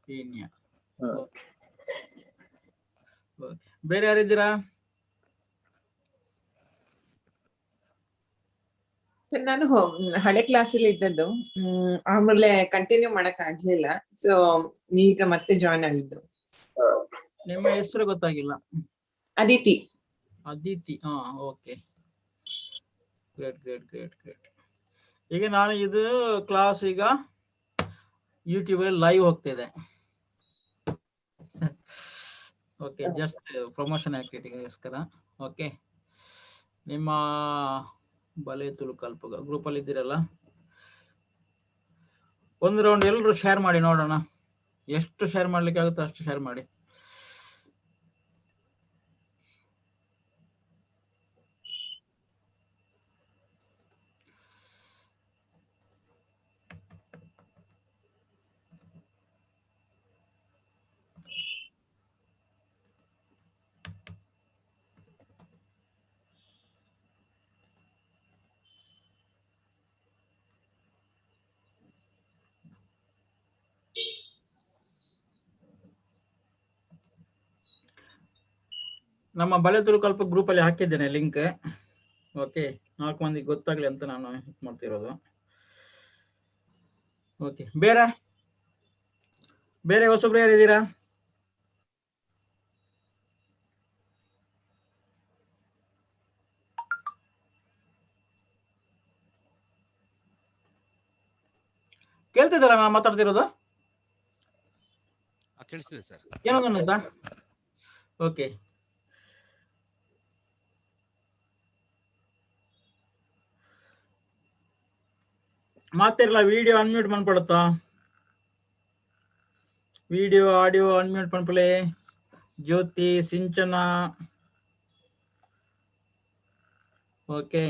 ಪೀಣ್ಯ. ಬೇರೆ ಯಾರಿದ್ದೀರಾ? ನಾನು ಹಳೆ ಕ್ಲಾಸಲ್ಲಿ ಇದ್ದದ್ದು, ಆಮೇಲೆ ಕಂಟಿನ್ಯೂ ಮಾಡಕ್ ಆಗ್ಲಿಲ್ಲ. ಸೊ ಈಗ ಮತ್ತೆ ಜಾಯ್ನ್ ಆಗಿದ್ದು. ನಿಮ್ಮ ಹೆಸರು ಗೊತ್ತಾಗಿಲ್ಲ. ಅದಿತಿ. ಅದಿತಿ. ಹಾ, okay. Great great great great. ಈಗ ನಾನು ಇದು ಕ್ಲಾಸ್ ಈಗ ಯೂಟ್ಯೂಬ್ ಅಲ್ಲಿ ಲೈವ್ ಹೋಗ್ತಿದೆ. ಓಕೆ, ಜಸ್ಟ್ ಪ್ರಮೋಷನ್ ಆಕ್ಟಿವಿಟಿಗೋಸ್ಕರ. ಓಕೆ, ನಿಮ್ಮ ಬಲೆ ತುಳುಕಲ್ಪ ಗ್ರೂಪ್ ಅಲ್ಲಿ ಇದ್ದೀರಲ್ಲ, ಒಂದು ರೌಂಡ್ ಎಲ್ಲರೂ ಶೇರ್ ಮಾಡಿ ನೋಡೋಣ. ಎಷ್ಟು ಶೇರ್ ಮಾಡ್ಲಿಕ್ಕೆ ಆಗುತ್ತೆ ಅಷ್ಟು ಶೇರ್ ಮಾಡಿ. ನಮ್ಮ ಬಲೆ ತುಳುಕಲ್ಪ ಗ್ರೂಪ್ ಅಲ್ಲಿ ಹಾಕಿದ್ದೇನೆ ಲಿಂಕ್. ಓಕೆ, 4 ಮಂದಿಗೆ ಗೊತ್ತಾಗ್ಲಿ ಅಂತ ನಾನು ಮಾಡ್ತಿರೋದು. ಓಕೆ, ಬೇರೆ ಬೇರೆ ಹೊಸಬ್ರು ಯಾರಿದ್ದೀರಾ? ಕೇಳ್ತಿದ್ದಾರ ನಾನು ಮಾತಾಡ್ತಿರೋದು? ಕೇಳಿಸ್ತಿದೆ ಸರ್. ಏನಂತ? ಓಕೆ, ಮಾತಿರಲ್ಲ. ವಿಡಿಯೋ ಅನ್ಮ್ಯೂಟ್ ಮಾಡ್ಕೊಡುತ್ತಾ? ವಿಡಿಯೋ ಆಡಿಯೋ ಅನ್ಮ್ಯೂಟ್ ಮಾಡ್ಕೊಳ್ಳಿ. Jyoti, Sinchana. Okay,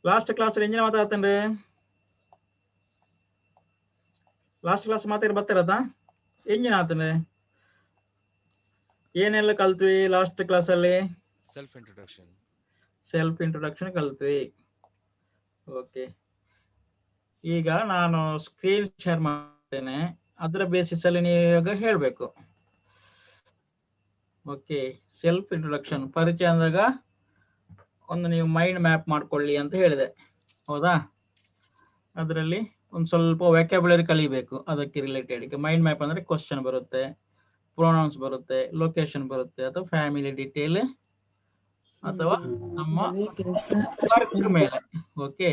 last class ಎಂಜಿನ ಮಾತಾಡ್ತೇನ್ರಿ. ಲಾಸ್ಟ್ ಕ್ಲಾಸ್ ಮಾತಾಡಿ ಬರ್ತಿರತ್ತ ಎಂಜಿನ ಆತಂದ್ರೆ ಏನೆಲ್ಲ ಕಲ್ತ್ವಿ ಲಾಸ್ಟ್ ಕ್ಲಾಸ್ ಅಲ್ಲಿ? ಸೆಲ್ಫ್ ಇಂಟ್ರೊಡಕ್ಷನ್ ಕಲ್ತ್ವಿ. ಓಕೆ, ಈಗ ನಾನು ಸ್ಕ್ರೀನ್ ಶೇರ್ ಮಾಡ್ತೇನೆ. ಅದರ ಬೇಸಿಸ್ ಅಲ್ಲಿ ನೀವು ಇವಾಗ ಹೇಳ್ಬೇಕು. ಓಕೆ, ಸೆಲ್ಫ್ ಇಂಟ್ರೊಡಕ್ಷನ್ ಪರಿಚಯ ಅಂದಾಗ ಒಂದು ನೀವು ಮೈಂಡ್ ಮ್ಯಾಪ್ ಮಾಡ್ಕೊಳ್ಳಿ ಅಂತ ಹೇಳಿದೆ, ಹೌದಾ? ಅದರಲ್ಲಿ ಒಂದು ಸ್ವಲ್ಪ ವ್ಯಾಕ್ಯಾಬುಲರಿ ಕಲಿಬೇಕು ಅದಕ್ಕೆ ರಿಲೇಟೆಡ್. ಈಗ ಮೈಂಡ್ ಮ್ಯಾಪ್ ಅಂದ್ರೆ ಕ್ವಶನ್ ಬರುತ್ತೆ, ಪ್ರೊನೌನ್ಸ್ ಬರುತ್ತೆ, ಲೊಕೇಶನ್ ಬರುತ್ತೆ, ಅಥವಾ ಫ್ಯಾಮಿಲಿ ಡೀಟೇಲ್, ಅಥವಾ ನಮ್ಮ ವರ್ಕ್ ಮೇಲೆ. ಓಕೆ,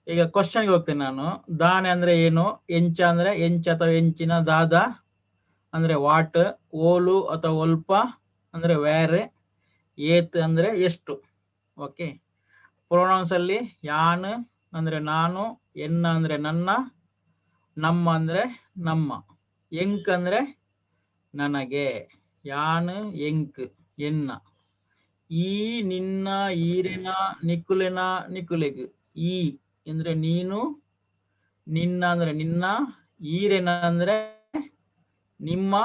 ಈಗ ಕ್ವಶನ್ಗೆ ಹೋಗ್ತೇನೆ ನಾನು. ದಾನೆ ಅಂದ್ರೆ ಏನು, ಎಂಚ ಅಂದ್ರೆ ಎಂಚ ಅಥವಾ ಎಂಚಿನ, ದಾದ ಅಂದ್ರೆ ವಾಟ್, ಓಲು ಅಥವಾ ಒಲ್ಪ ಅಂದ್ರೆ ವ್ಯಾರ್, ಏತ್ ಅಂದ್ರೆ ಎಷ್ಟು. ಓಕೆ, ಪ್ರೊನೌನ್ಸ್ ಅಲ್ಲಿ ಯಾನ್ ಅಂದ್ರೆ ನಾನು, ಎನ್ನ ಅಂದ್ರೆ ನನ್ನ, ನಮ್ಮ ಅಂದ್ರೆ ನಮ್ಮ, ಎಂಕ್ ಅಂದ್ರೆ ನನಗೆ, ಯಾನ್ ಎಂಕ್ ಎನ್ನ, ಈ ನಿನ್ನ, ಈರೆನ, ನಿಕುಲೆನ ನಿಕುಲೆಗ್. ಈ ಅಂದ್ರೆ ನೀನು, ನಿನ್ನ ಅಂದ್ರೆ ನಿನ್ನ, ಈರೆನ ಅಂದ್ರೆ ನಿಮ್ಮ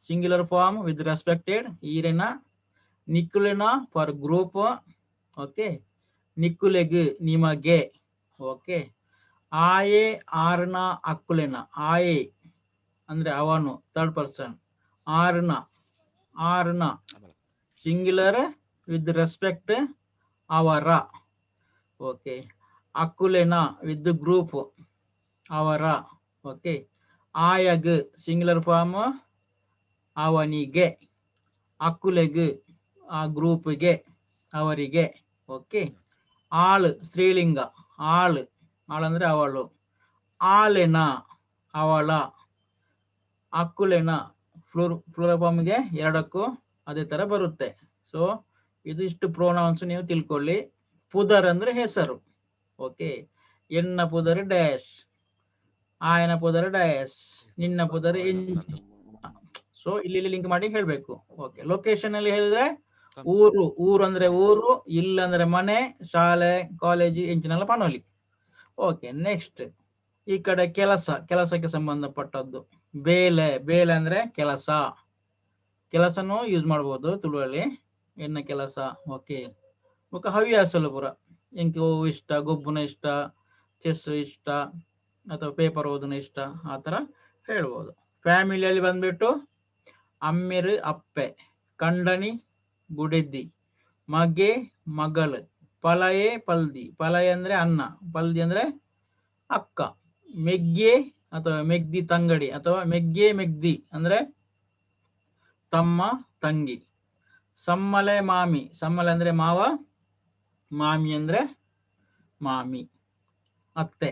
ಸಿಂಗ್ಯುಲರ್ ಫಾರ್ಮ್ ವಿತ್ ರೆಸ್ಪೆಕ್ಟೆಡ್ ಈರೆನ, ನಿಕುಲೆನ ಫಾರ್ ಗ್ರೂಪ್. ಓಕೆ, ನಿಕುಲೆಗ್ ನಿಮಗೆ. ಓಕೆ, ಆಯೆ ಆರ್ನ ಅಕ್ಕುಲೆನ, ಆಯೆ ಅಂದ್ರೆ ಅವನು ಥರ್ಡ್ ಪರ್ಸನ್, ಆರ್ನ ಸಿಂಗ್ಯುಲರ್ ವಿತ್ ರೆಸ್ಪೆಕ್ಟ್ ಅವರ. ಓಕೆ, ಅಕ್ಕುಲೆನ ವಿತ್ ಗ್ರೂಪ್ ಅವರ. ಓಕೆ, ಆಯಗ್ ಸಿಂಗ್ಯುಲರ್ ಫಾರ್ಮ್ ಅವನಿಗೆ, ಅಕ್ಕುಲೆಗ್ ಆ ಗ್ರೂಪ್ಗೆ ಅವರಿಗೆ. ಓಕೆ, ಆಳ್ ಸ್ತ್ರೀಲಿಂಗ, ಆಳ್ ಅಂದ್ರೆ ಅವಳು, ಆಳೆನ ಅವಳ, ಅಕ್ಕುಲೆನ ಫ್ಲೂರಲ್ ಫಾರ್ಮ್ಗೆ ಎರಡಕ್ಕೂ ಅದೇ ತರ ಬರುತ್ತೆ. ಸೊ ಇದು ಇಷ್ಟು ಪ್ರೊನೌನ್ಸ್ ನೀವು ತಿಳ್ಕೊಳ್ಳಿ. ಪುದರ್ ಅಂದ್ರೆ ಹೆಸರು. ಓಕೆ, ಎನ್ನ ಪುದರ್ ಡ್ಯಾಶ್, ಆಯನ ಪುದರ್ ಡ್ಯಾಶ್, ನಿನ್ನ ಪುದರ್. ಸೊ ಇಲ್ಲಿ ಲಿಂಕ್ ಮಾಡಿ ಹೇಳ್ಬೇಕು. ಓಕೆ, ಲೊಕೇಶನ್ ಅಲ್ಲಿ ಹೇಳಿದ್ರೆ ಊರು, ಊರು ಅಂದ್ರೆ ಊರು, ಇಲ್ಲ ಅಂದ್ರೆ ಮನೆ, ಶಾಲೆ, ಕಾಲೇಜು, ಎಂಚಿನೆಲ್ಲ ಪನೋಲಿ. ಓಕೆ, ನೆಕ್ಸ್ಟ್ ಈ ಕಡೆ ಕೆಲಸ, ಕೆಲಸಕ್ಕೆ ಸಂಬಂಧಪಟ್ಟದ್ದು. ಬೇಲೆ, ಬೇಲೆ ಅಂದ್ರೆ ಕೆಲಸ, ಕೆಲಸನೂ ಯೂಸ್ ಮಾಡ್ಬೋದು ತುಳುವಲ್ಲಿ, ಎನ್ನ ಕೆಲಸ. ಓಕೆ, ಹವ್ಯಾಸಲು ಪುರ ಎಂಕ್ ಇಷ್ಟ, ಗೊಬ್ಬುನ ಇಷ್ಟ, ಚೆಸ್ ಇಷ್ಟ ಅಥವಾ ಪೇಪರ್ ಓದನ ಇಷ್ಟ, ಆ ಥರ ಹೇಳ್ಬೋದು. ಫ್ಯಾಮಿಲಿಯಲ್ಲಿ ಬಂದ್ಬಿಟ್ಟು ಅಮ್ಮಿರು ಅಪ್ಪೆ, ಕಂಡನಿ ಗುಡೆದ್ದಿ, ಮಗೆ ಮಗಳು, ಪಲಯೆ ಪಲ್ದಿ, ಪಲಯೆ ಅಂದ್ರೆ ಅನ್ನ, ಪಲ್ದಿ ಅಂದ್ರೆ ಅಕ್ಕ, ಮೆಗ್ಗೆ ಅಥವಾ ಮೆಗ್ದಿ ತಂಗಡಿ ಅಥವಾ ಮೆಗ್ಗೆ ಮೆಗ್ದಿ ಅಂದ್ರೆ ತಮ್ಮ ತಂಗಿ, ಸಮ್ಮಲೆ ಮಾಮಿ, ಸಮ್ಮಲೆ ಅಂದ್ರೆ ಮಾವ, ಮಾಮಿ ಅಂದ್ರೆ ಮಾಮಿ ಅತ್ತೆ,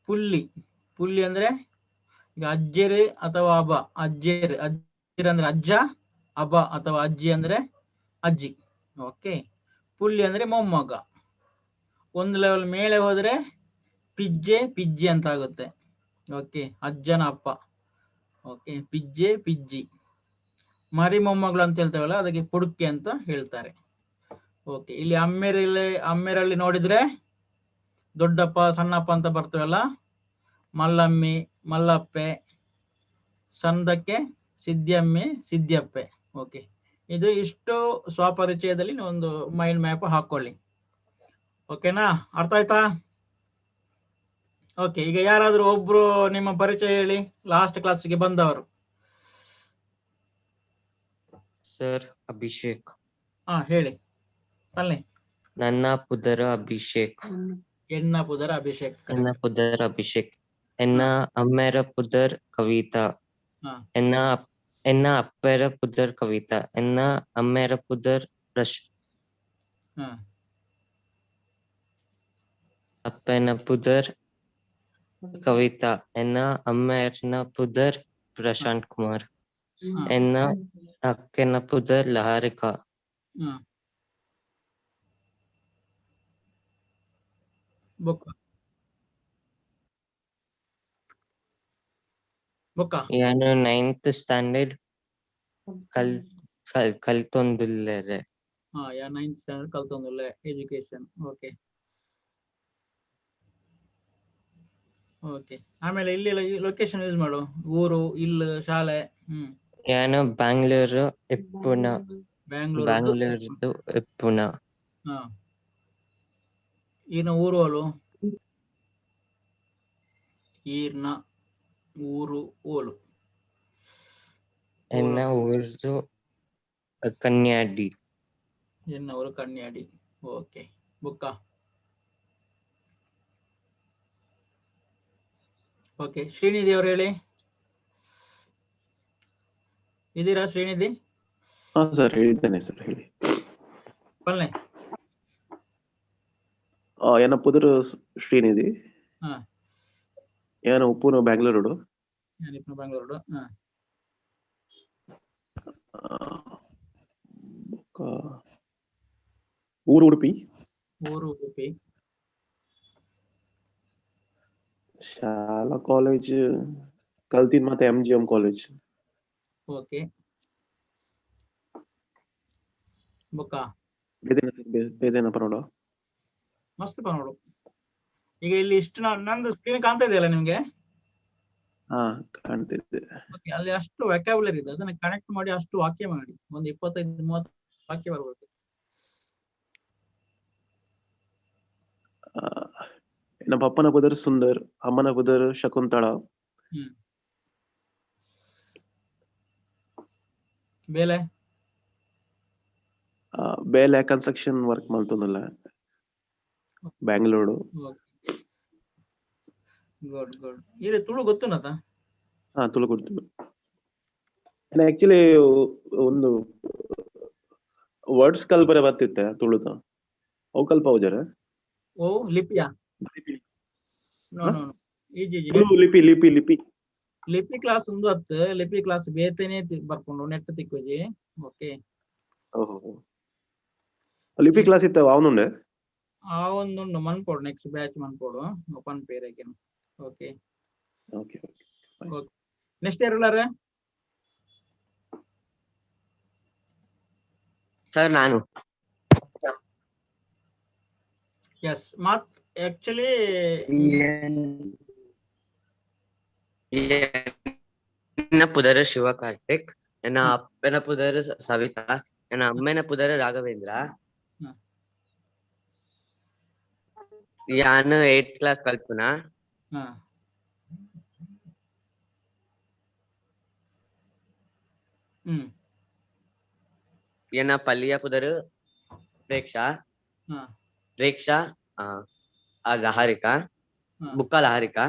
ಪುಲ್ಲಿ, ಪುಲ್ಲಿ ಅಂದ್ರೆ ಈಗ ಅಜ್ಜೆರು ಅಥವಾ ಅಬ, ಅಜ್ಜೆರು ಅಜ್ಜೆರು ಅಂದ್ರೆ ಅಜ್ಜ, ಅಬ ಅಥವಾ ಅಜ್ಜಿ ಅಂದ್ರೆ ಅಜ್ಜಿ. ಓಕೆ, ಪುಲ್ಲಿ ಅಂದ್ರೆ ಮೊಮ್ಮಗ. ಒಂದು ಲೆವೆಲ್ ಮೇಲೆ ಹೋದ್ರೆ ಪಿಜ್ಜೆ ಪಿಜ್ಜಿ ಅಂತ ಆಗುತ್ತೆ. ಓಕೆ, ಅಜ್ಜನ ಅಪ್ಪ. ಓಕೆ, ಪಿಜ್ಜೆ ಪಿಜ್ಜಿ. ಮರಿ ಮೊಮ್ಮಗಳು ಅಂತ ಹೇಳ್ತೇವಲ್ಲ ಅದಕ್ಕೆ ಪುಡುಕೆ ಅಂತ ಹೇಳ್ತಾರೆ. ಓಕೆ, ಇಲ್ಲಿ ಅಮ್ಮೇರಲ್ಲಿ ನೋಡಿದ್ರೆ ದೊಡ್ಡಪ್ಪ ಸಣ್ಣಪ್ಪ ಅಂತ ಬರ್ತೇವಲ್ಲ, ಮಲ್ಲಮ್ಮಿ ಮಲ್ಲಪ್ಪೆ, ಸಂದಕ್ಕೆ ಸಿದ್ದಿಯಮ್ಮೆ ಸಿದ್ದಿಯಪ್ಪೆ. ಓಕೆ, ಇದು ಇಷ್ಟು ಸ್ವಪರಿಚಯದಲ್ಲಿ ಒಂದು ಮೈಂಡ್ ಮ್ಯಾಪ್ ಹಾಕೊಳ್ಳಿ. ಓಕೆನಾ, ಅರ್ಥ ಆಯ್ತಾ? ಓಕೆ, ಈಗ ಯಾರಾದ್ರೂ ಒಬ್ರು ನಿಮ್ಮ ಪರಿಚಯ ಹೇಳಿ, ಲಾಸ್ಟ್ ಕ್ಲಾಸ್ಗೆ ಬಂದವರು. ಸರ್, ಅಭಿಷೇಕ್. ಹೇಳಿ ತನ್ನಿ. ನನ್ನ ಪುದರ ಅಭಿಷೇಕ್. ಎನ್ನ ಪುದರ ಅಭಿಷೇಕ್. ಎನ್ನ ಪುದರ್ ಅಭಿಷೇಕ್. ಎನ್ನ ಅಮ್ಮೆರ ಪುದರ್ ಕವಿತಾ. ಎನ್ನ ಅಪ್ಪೆರ ಪುದರ್ ಕವಿತಾ. ಎನ್ನ ಅಮ್ಮೆರ ಪುದರ್ ಅಪ್ಪನ ಪುದರ್ ಕವಿತಾ. ಎನ್ನ ಅಮ್ಮೆರ್ನ ಪುದರ್ ಪ್ರಶಾಂತ್ ಕುಮಾರ್. ಎನ್ನ ಅಕ್ಕನ ಪುದರ್ ಲಹಾರಿಕಾ. ನಾನು 9th ಸ್ಟ್ಯಾಂಡರ್ಡ್ ಕಲ್ತೊಂದುಲ್ಲೆರೆ. 9th ಸ್ಟ್ಯಾಂಡರ್ಡ್ ಕಲ್ತೊಂದುಲ್ಲೆ ಎಜುಕೇಶನ್. ಓಕೆ ಓಕೆ, ಆಮೇಲೆ ಇಲ್ಲಿ ಲೊಕೇಶನ್ ಯೂಸ್ ಮಾಡು, ಊರು, ಇಲ್ಲು, ಶಾಲೆ. ನಾನು ಬ್ಯಾಂಗ್ಳೂರು ಎಪ್ಪುನ. ಬ್ಯಾಂಗ್ಳೂರ್ದು ಎಪ್ಪುನ. ಈರ್ನ ಊರು ಅಲು ಈರ್ನ ಊರು ಓಲು. ಎನ್ನ ಊರು ಕನ್ಯಾಡಿ. ಎನ್ನ ಊರು ಕನ್ಯಾಡಿ. ಓಕೆ, ಬುಕ್ಕ. ಓಕೆ, ಶ್ರೀನಿಧಿ ಅವ್ರು ಹೇಳಿ. ಇದೀರಾ ಶ್ರೀನಿಧಿ? ಹಾ ಸರ್, ಹೇಳಿದ್ದೇನೆ ಸರ್, ಹೇಳಿ. ಪಲ್ಲೆ ಎನ್ನ ಪುದರ್ ಶ್ರೀನಿಧಿ. ಹಾ, ಏನು ಉಪ್ಪುನ ಬ್ಯಾಂಗ್ಳೂರು. ಬ್ಯಾಂಗ್ಳೂರು. ಊರು ಉಡುಪಿ. ಊರು ಉಡುಪಿ. ಶಾಲಾ ಕಾಲೇಜ್ ಕಲ್ತಿದ್ ಮತ್ತೆ MGM ಕಾಲೇಜ್. ಓಕೆ, ಬುಕ್ಕ ಬೇದೇನ ಪರೋಡ. ಮಸ್ತ್ ನೋಡು. ಈಗ ಇಲ್ಲಿ ಇಷ್ಟು ನಂದು ಸ್ಕ್ರೀನ್ ಕಾಣ್ತಾ ಇದೆಯಲ್ಲ ನಿಮ್ಗೆ? ಹಾ, ಕಾಣ್ತಿದ್ದೆ. ಓಕೆ, ಅಲ್ಲಿ ಅಷ್ಟು ವ್ಯಾಕ್ಯಾಬುಲರಿ ಇದೆ, ಅದನ್ನ ಕನೆಕ್ಟ್ ಮಾಡಿ ಅಷ್ಟು ವಾಕ್ಯ ಮಾಡಿ ಒಂದು 25-30 ವಾಕ್ಯ ಬರ್ಬೇಕು. ನಮ್ಮ ಪಪ್ಪನ ಪುದರ್ ಸುಂದರ್, ಅಮ್ಮನ ಪುದರ್ ಶಕುಂತಳ. ಬೇಲೆ ಕನ್ಸ್ಟ್ರಕ್ಷನ್ ವರ್ಕ್ ಮಾಡ್ತೊಂದಲ್ಲ ಬ್ಯಾಂಗ್ಳೂರು. Good good. ಇಲ್ಲಿ ತುಳು ಗೊತ್ತುನತ? ಹಾ, ತುಳು ಗೊತ್ತು. ಆಕ್ಚುಲಿ ಒಂದು ವರ್ಡ್ಸ್ ಕಲ್ಪರೆ ಬರ್ತಿತ್ತೆ ತುಳುದ. ಅವು ಕಲ್ಪ ಹೋಜಾರ. ಓ, ಲಿಪಿಯಾ? ನೋ ನೋ ನೋ, ಈಜಿ ಲಿಪಿ ಲಿಪಿ ಲಿಪಿ ಲಿಪಿ ಕ್ಲಾಸ್ ಒಂದು ಹತ್ತು ಲಿಪಿ ಕ್ಲಾಸ್ ಬೇತೇನೆ ಬರ್ಕೊಂಡು ನೆಟ್ ತಿಕ್ಕೋಜಿ. ಓಕೆ, ಲಿಪಿ ಕ್ಲಾಸ್ ಇತ್ತು ಅವನುಂಡೆ. ಆ ಒಂದು ಮನ್ಪೋಡು, ನೆಕ್ಸ್ಟ್ ಬ್ಯಾಚ್ ಮನ್ಪೋಡು ಓಪನ್ ಪೇರೆಗೆ. Okay okay okay. Next year ಎಲ್ಲಾರ? ಸರ್, ನಾನು ಎಸ್ ಮಾತ್ ಆಕ್ಚುಲಿ ನನ್ನ ಪುದರ ಶಿವ ಕಾರ್ತಿಕ್. ನನ್ನ ಅಪ್ಪನ ಪುದರ ಸವಿತಾ. ನನ್ನ ಅಮ್ಮನ ಪುದರ ರಾಘವೇಂದ್ರ. ಯಾನ್ 8th ಕ್ಲಾಸ್ ಕಲ್ಪುನ ಹಾ ಏನ ಪಲ್ಲಿಯ ಪುದರ್ ಪ್ರೇಕ್ಷಾ ಹಾ ಪ್ರೇಕ್ಷಾ ಆಗ ಹಾರಿಕಾ ಹಾ ಬುಕ್ಕಲ ಹಾರಿಕಾ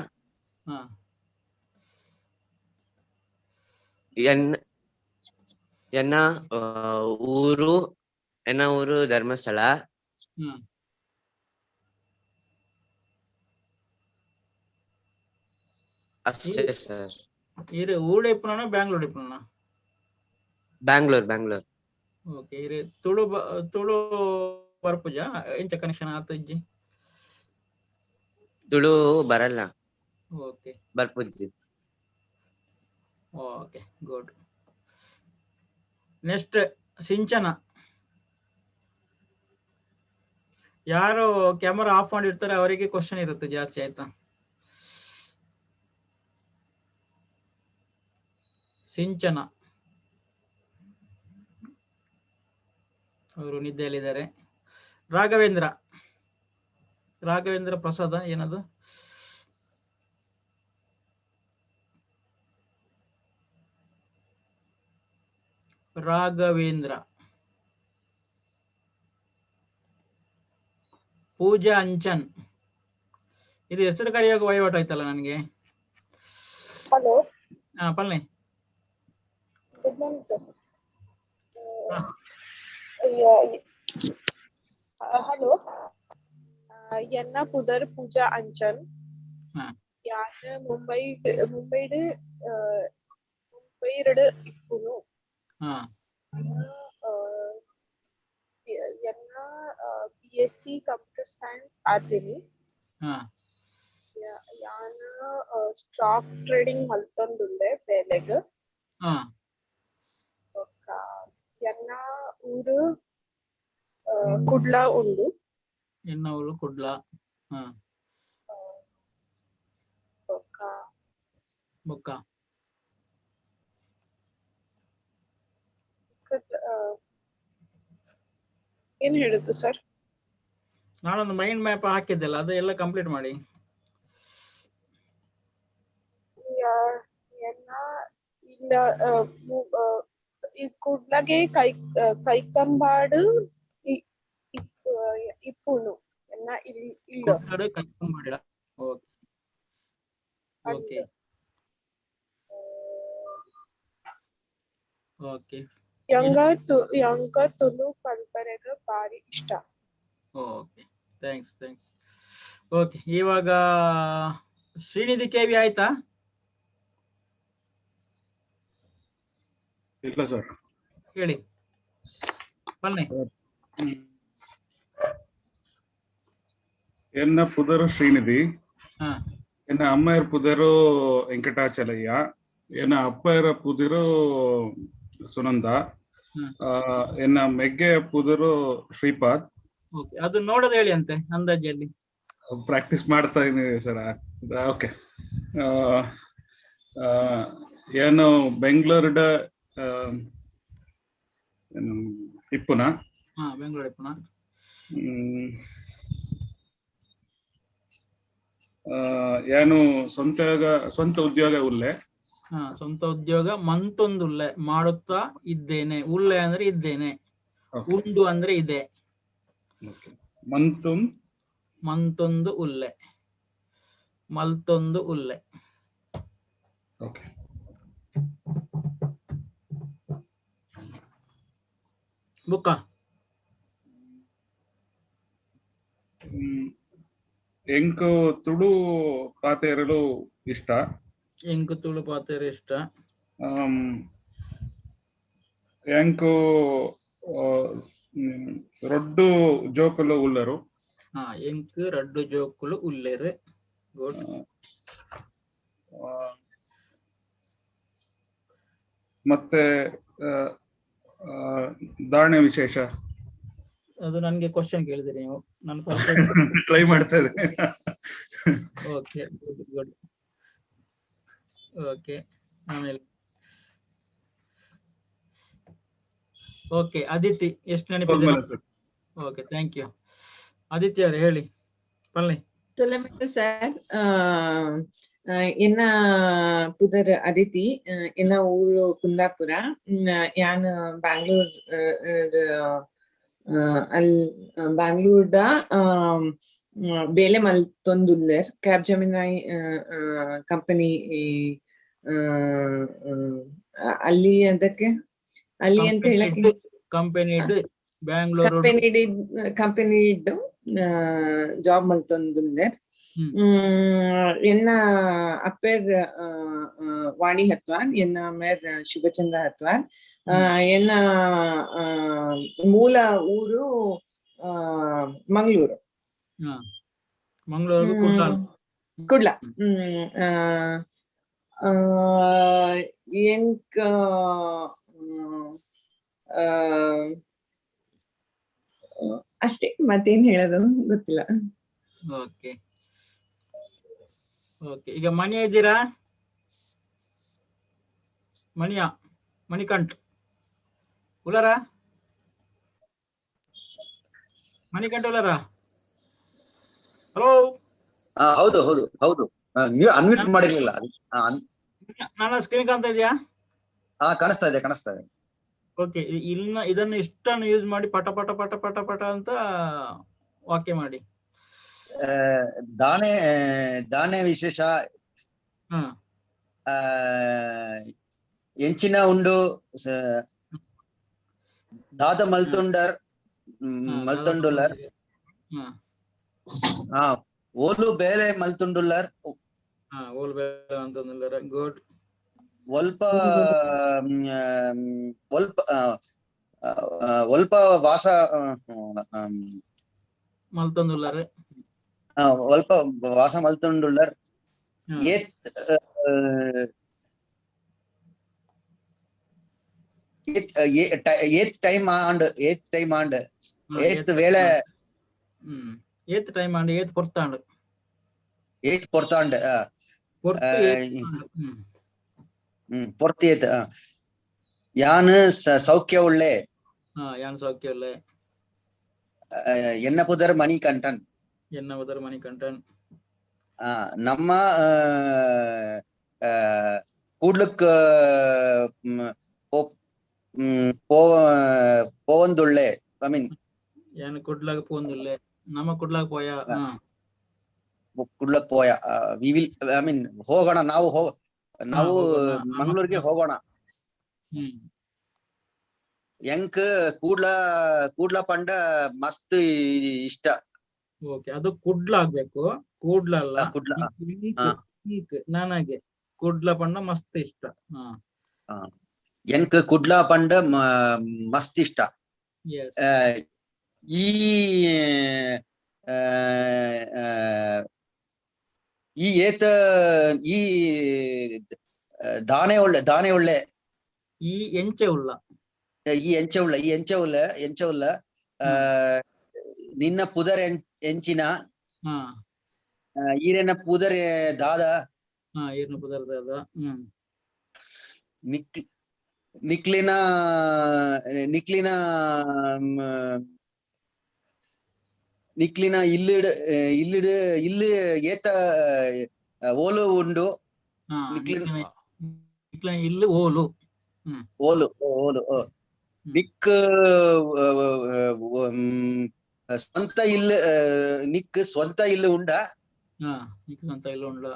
ಹಾ ಎನ್ನ ಊರು ಧರ್ಮಸ್ಥಳ. ಹ್ಮ್ ಅಷ್ಟೇ ಸರ್. ಇರು ಊಡ ಇಪ್ಪುನ ಬ್ಯಾಂಗ್ಳೂರ್ ಇಪ್ಪುನ? ಬ್ಯಾಂಗ್ಳೂರ್. ಓಕೆ ಇರು ತುಳು ಬರ್ಪುಜ ಎಂಚ ಕನೆಕ್ಷನ್ ಆತ ಇಜ್ಜಿ? ತುಳು ಬರಲ್ಲ. ಓಕೆ ಬರ್ಪುಜ್ಜಿ. Okay good. ನೆಕ್ಸ್ಟ್ ಸಿಂಚನ. ಯಾರು ಕ್ಯಾಮರಾ ಆಫ್ ಮಾಡಿರ್ತಾರೆ ಅವರಿಗೆ ಕ್ವಶನ್ ಇರುತ್ತೆ ಜಾಸ್ತಿ, ಆಯ್ತಾ? ಸಿಂಚನ ಅವರು ನಿದ್ದೆಯಲ್ಲಿದ್ದಾರೆ. ರಾಘವೇಂದ್ರ ಪ್ರಸಾದ ಏನದು? ರಾಘವೇಂದ್ರ. ಪೂಜಾ ಅಂಚನ್. ಇದು ಹೆಸರು ಕರೆಯುವಾಗ ವಹಿವಾಟು ಆಯ್ತಲ್ಲ ನನಗೆ. ಹಲೋ. ಹಾ ಪಲ್ಲೆ. Good morning sir. ಹಲೋ. ಎನ್ನ ಪುದರ್ ಪೂಜಾ ಅಂಚನ್. ಯಾನ್ ಮುಂಬೈಡ್ ಇಪ್ಪುನು. ಎನ್ನ BSc ಕಂಪ್ಯೂಟರ್ ಸೈನ್ಸ್ ಆತೀನಿ. ಯಾನ್ ಸ್ಟಾಕ್ ಟ್ರೇಡಿಂಗ್ ಮಲ್ತೊಂದುಲ್ಲೆ ಬೇಲೆಗ್. ಎನ್ನ ಊರು ಕುಡ್ಲ ಉಂಡು. ಎನ್ನ ಊರು ಕುಡ್ಲ. ಬೊಕ್ಕ ಏನ್ ಹೇಳುದು ಸರ್? ನಾನೊಂದು ಮೈಂಡ್ ಮ್ಯಾಪ್ ಹಾಕಿದ್ದೆಲ್ಲ ಅದು ಎಲ್ಲ ಕಂಪ್ಲೀಟ್ ಮಾಡಿ. ಎನ್ನ ಇಲ್ಲ ಈ ಕುಡ್ಲಗೆ ಕೈಕಂಬಾಡು ಇಪ್ಪುನು. ಎನ್ನ ಇಲ್ಲ ಕೈಕಂಬಾಡ. Okay okay. ಯಂಗ ತುಳು ಪರಂಪರೆಗ ಬಾರಿ ಇಷ್ಟ. Okay thanks. ಓಕೆ ಇವಾಗ ಶ್ರೀನಿಧಿ ಕೆವಿ ಆಯ್ತಾ? ಇಲ್ಲ ಸರ್. ಹೇಳಿ ಬನ್ನಿ. ಎನ್ನ ಪುದರು ಶ್ರೀನಿಧಿ. ಎನ್ನ ಅಮ್ಮಯರ ಪುದರು ವೆಂಕಟಾಚಲಯ್ಯ. ಎನ್ನ ಅಪ್ಪಯರ ಪುದರು ಸುನಂದ. ಎನ್ನ ಮೆಗ್ಗೆಯ ಪುದರು ಶ್ರೀಪಾದ್. ಅದು ನೋಡೋದು ಹೇಳಿ ಅಂತೆ ಅಂದಾಜಲ್ಲಿ. ಪ್ರಾಕ್ಟೀಸ್ ಮಾಡ್ತಾ ಇದೀನಿ ಸರ್. ಓಕೆ. ಏನು ಬೆಂಗಳೂರಿಡ ಇಪ್ಪುನ. ಬೆಂಗಳೂರು ಇಪ್ಪುನ. ಏನು ಸ್ವಂತ ಉದ್ಯೋಗ ಉಲ್ಲೆ. ಸ್ವಂತ ಉದ್ಯೋಗ ಮಂತೊಂದುಲ್ಲೆ ಮಾಡುತ್ತಾ ಇದ್ದೇನೆ. ಉಲ್ಲೆ ಅಂದ್ರೆ ಇದ್ದೇನೆ, ಉಂಡು ಅಂದ್ರೆ ಇದೆ. ಮಂತೊಂದು ಉಲ್ಲೆ, ಮಲ್ತೊಂದು ಉಲ್ಲೆ. ಬುಕ್ಕ ಎಂಕು ತುಳು ಪಾತೆರಲು ಇಷ್ಟ. ಎಂಕು ತುಳು ಪಾತೆರ ಇಷ್ಟ. ಎಂಕು ರೊಡ್ಡು ಜೋಕುಲು ಉಳ್ಳರು. ಎಂಕು ರಡ್ಡು ಜೋಕುಲು ಉಲ್ಲೆರು. ಗುಡ್. ಮತ್ತೆ ಧಾರಣೆ ವಿಶೇಷ. ಅದು ನನ್ಗೆ ಕ್ವಶನ್ ಕೇಳಿದ್ರಿ ನೀವು. ನಾನು ಟ್ರೈ ಮಾಡ್ತಾ ಇದ್ದೀನಿ. Okay good. ಓಕೆ ಆಮೇಲೆ ಓಕೆ ಅದಿತಿ ಎಷ್ಟು ನೆನಪಿದೆ? Okay thank you. ಆದಿತ್ಯ ಅವರೇ ಹೇಳಿ. ಪಲ್ಲಿ Solamente sir, ಎನ್ನ ಪುದರ್ ಅದಿತಿ, ಎನ್ನ ಊರು ಕುಂದಾಪುರ, ಯಾನ್ ಬ್ಯಾಂಗ್ಳೂರ್ ಬ್ಯಾಂಗ್ಳೂರ್ದ ಬೇಲೆ ಮಲ್ತೊಂದುಲ್ಲೆರ್ ಕ್ಯಾಬ್ಜಮಿನೈ ಕಂಪನಿ ಅಲ್ಲಿ ಅದಕ್ಕೆ ಅಲ್ಲಿ ಅಂತ ಹೇಳಕ್ಕೆ ಕಂಪನಿ ಬ್ಯಾಂಗ್ಳೂರು ಕಂಪನಿ ಇದ್ದು ಜಾಬ್ ಮಲ್ತೊಂದುಲ್ಲೆರ್ ಎನ್ನ ಅಪ್ಪೆರ್ ವಾಣಿ ಹತ್ವಾನ್ ಎನ್ನ ಮೇರ್ ಶುಭಚಂದ್ರ ಹತ್ವಾನ್ ಎನ್ನ ಮೂಲ ಊರು ಮಂಗಳೂರು ಮಂಗಳೂರು ಕುಡ್ಲ ಎಂಕ ಅಷ್ಟೇ, ಮತ್ತೇನ್ ಹೇಳೋದು ಗೊತ್ತಿಲ್ಲ. ಓಕೆ ಓಕೆ, ಈಗ ಮಣಿ ಇದ್ದೀರಾ? ಮಣಿಕಂಠ್ ಉಲರ ಮಣಿಕಂಠ ಉಲರ? ಹಲೋ. ಹೌದು ಹೌದು ಹೌದು, ನೀವು ಅನ್ಮ್ಯೂಟ್ ಮಾಡಿರ್ಲಿಲ್ಲ. ನನ್ನ ಸ್ಕ್ರೀನ್ ಕಾಣ್ತಾ ಇದೆಯಾ? ಕಾಣಿಸ್ತಾ ಇದೆ ಕಾಣಿಸ್ತಾ ಇದೆ. ಓಕೆ, ಇದನ್ನು ಇಷ್ಟನ್ನು ಯೂಸ್ ಮಾಡಿ ಪಟ ಪಟ ಪಟ ಪಟ ಪಟ ಅಂತ ವಾಕ್ಯ ಮಾಡಿ. ದಾನೆ ದಾನೆ ವಿಶೇಷ ಎಂಚಿನ ಉಂಡು ದಾದ ಮಲ್ತುಂಡರ್ ಮಲ್ತುಂಡುಲ್ಲರ್ ಓಲು ಬೇರೆ ಮಲ್ತುಂಡುಲ್ಲರ್ ಓಲು ಬೇರೆ ಅಂತಂದುಲ್ಲರ್. ಗುಡ್. ಒಲ್ಪ ಒಲ್ಪ ವಾಸ ಮಲ್ತೊಂದುಲ್ಲರ್ ಒಲ್ಪ ವಾಸ ಮಲ್ತೊಂಡುಲ್ಲರ್. ಏತ್ ಟೈಮ್ ಆಂಡ್ ಏತ್ ವೇಳೆ ಏತ್ ಟೈಮ್ ಆಂಡ್ ಏತ್ ಪೊರ್ತಾಂಡ್ ಪೊರ್ತಿಯೇತ್ ಯಾನ್ ಸೌಖ್ಯ ಉಳ್ಳೆ ಯಾನ್ ಸೌಖ್ಯ ಉಳ್ಳೆ ಎನ್ನ ಪುದರ್ ಮಣಿಕಂಠನ್ ಎನ್ನ ಪುದರ್ ಮಣಿಕಂಠನ್ ನಮ್ಮ ಕೂಡ್ಲಕ್ ಪೋವಂದುಳ್ಳೆ ಐ ಮೀನ್ ಯಾನ್ ಕುಡ್ಲಾಗ ಪೋವಂದುಳ್ಳೆ ನಮ್ಮ ಕುಡ್ಲಾಗ ಪೋಯ ಕುಡ್ಲಕ್ ಪೋಯ ವಿ ವಿಲ್ ಐ ಮೀನ್ ಹೋಗೋಣ ನಾವು ಮಂಗಳೂರಿಗೆ ಹೋಗೋಣ. ಎಂಕ್ ಕೂಡ್ಲ ಪಂಡ ಮಸ್ತ್ ಇಷ್ಟ. ಓಕೆ, ಅದು ಕುಡ್ಲ ಆಗ್ಬೇಕು, ಕೂಡ್ಲ ಅಲ್ಲ. ನನಗೆ ಕುಡ್ಲ ಪಂಡ ಮಸ್ತ್ ಇಷ್ಟ. ಎಂಕ್ ಕುಡ್ಲ ಪಂಡ ಮಸ್ತ್ ಇಷ್ಟ. ಈ ಏತ ಈ ದಾನೆ ಒಳ್ಳೆ ಈ ಎಂಚೆ ಉಳ್ಳ ನಿನ್ನ ಪುದರ್ ಎಂಚಿನ ಈರೆನ ಪುದರ್ ದಾದ ಪುದರ್ ದಾದ ನಿಕ್ಲಿನ ಇಲ್ಲಿ ಏತ ಓಲು ಉಂಡು. ಇಲ್ಲಿ ಓಲು ನಿಕ್ ಸ್ವಂತ ಇಲ್ಲ ನಿಕ್ ಸ್ವಂತ ಇಲ್ಲ ಉಂಡ. ಸ್ವಂತ ಇಲ್ಲ ಉಂಡ.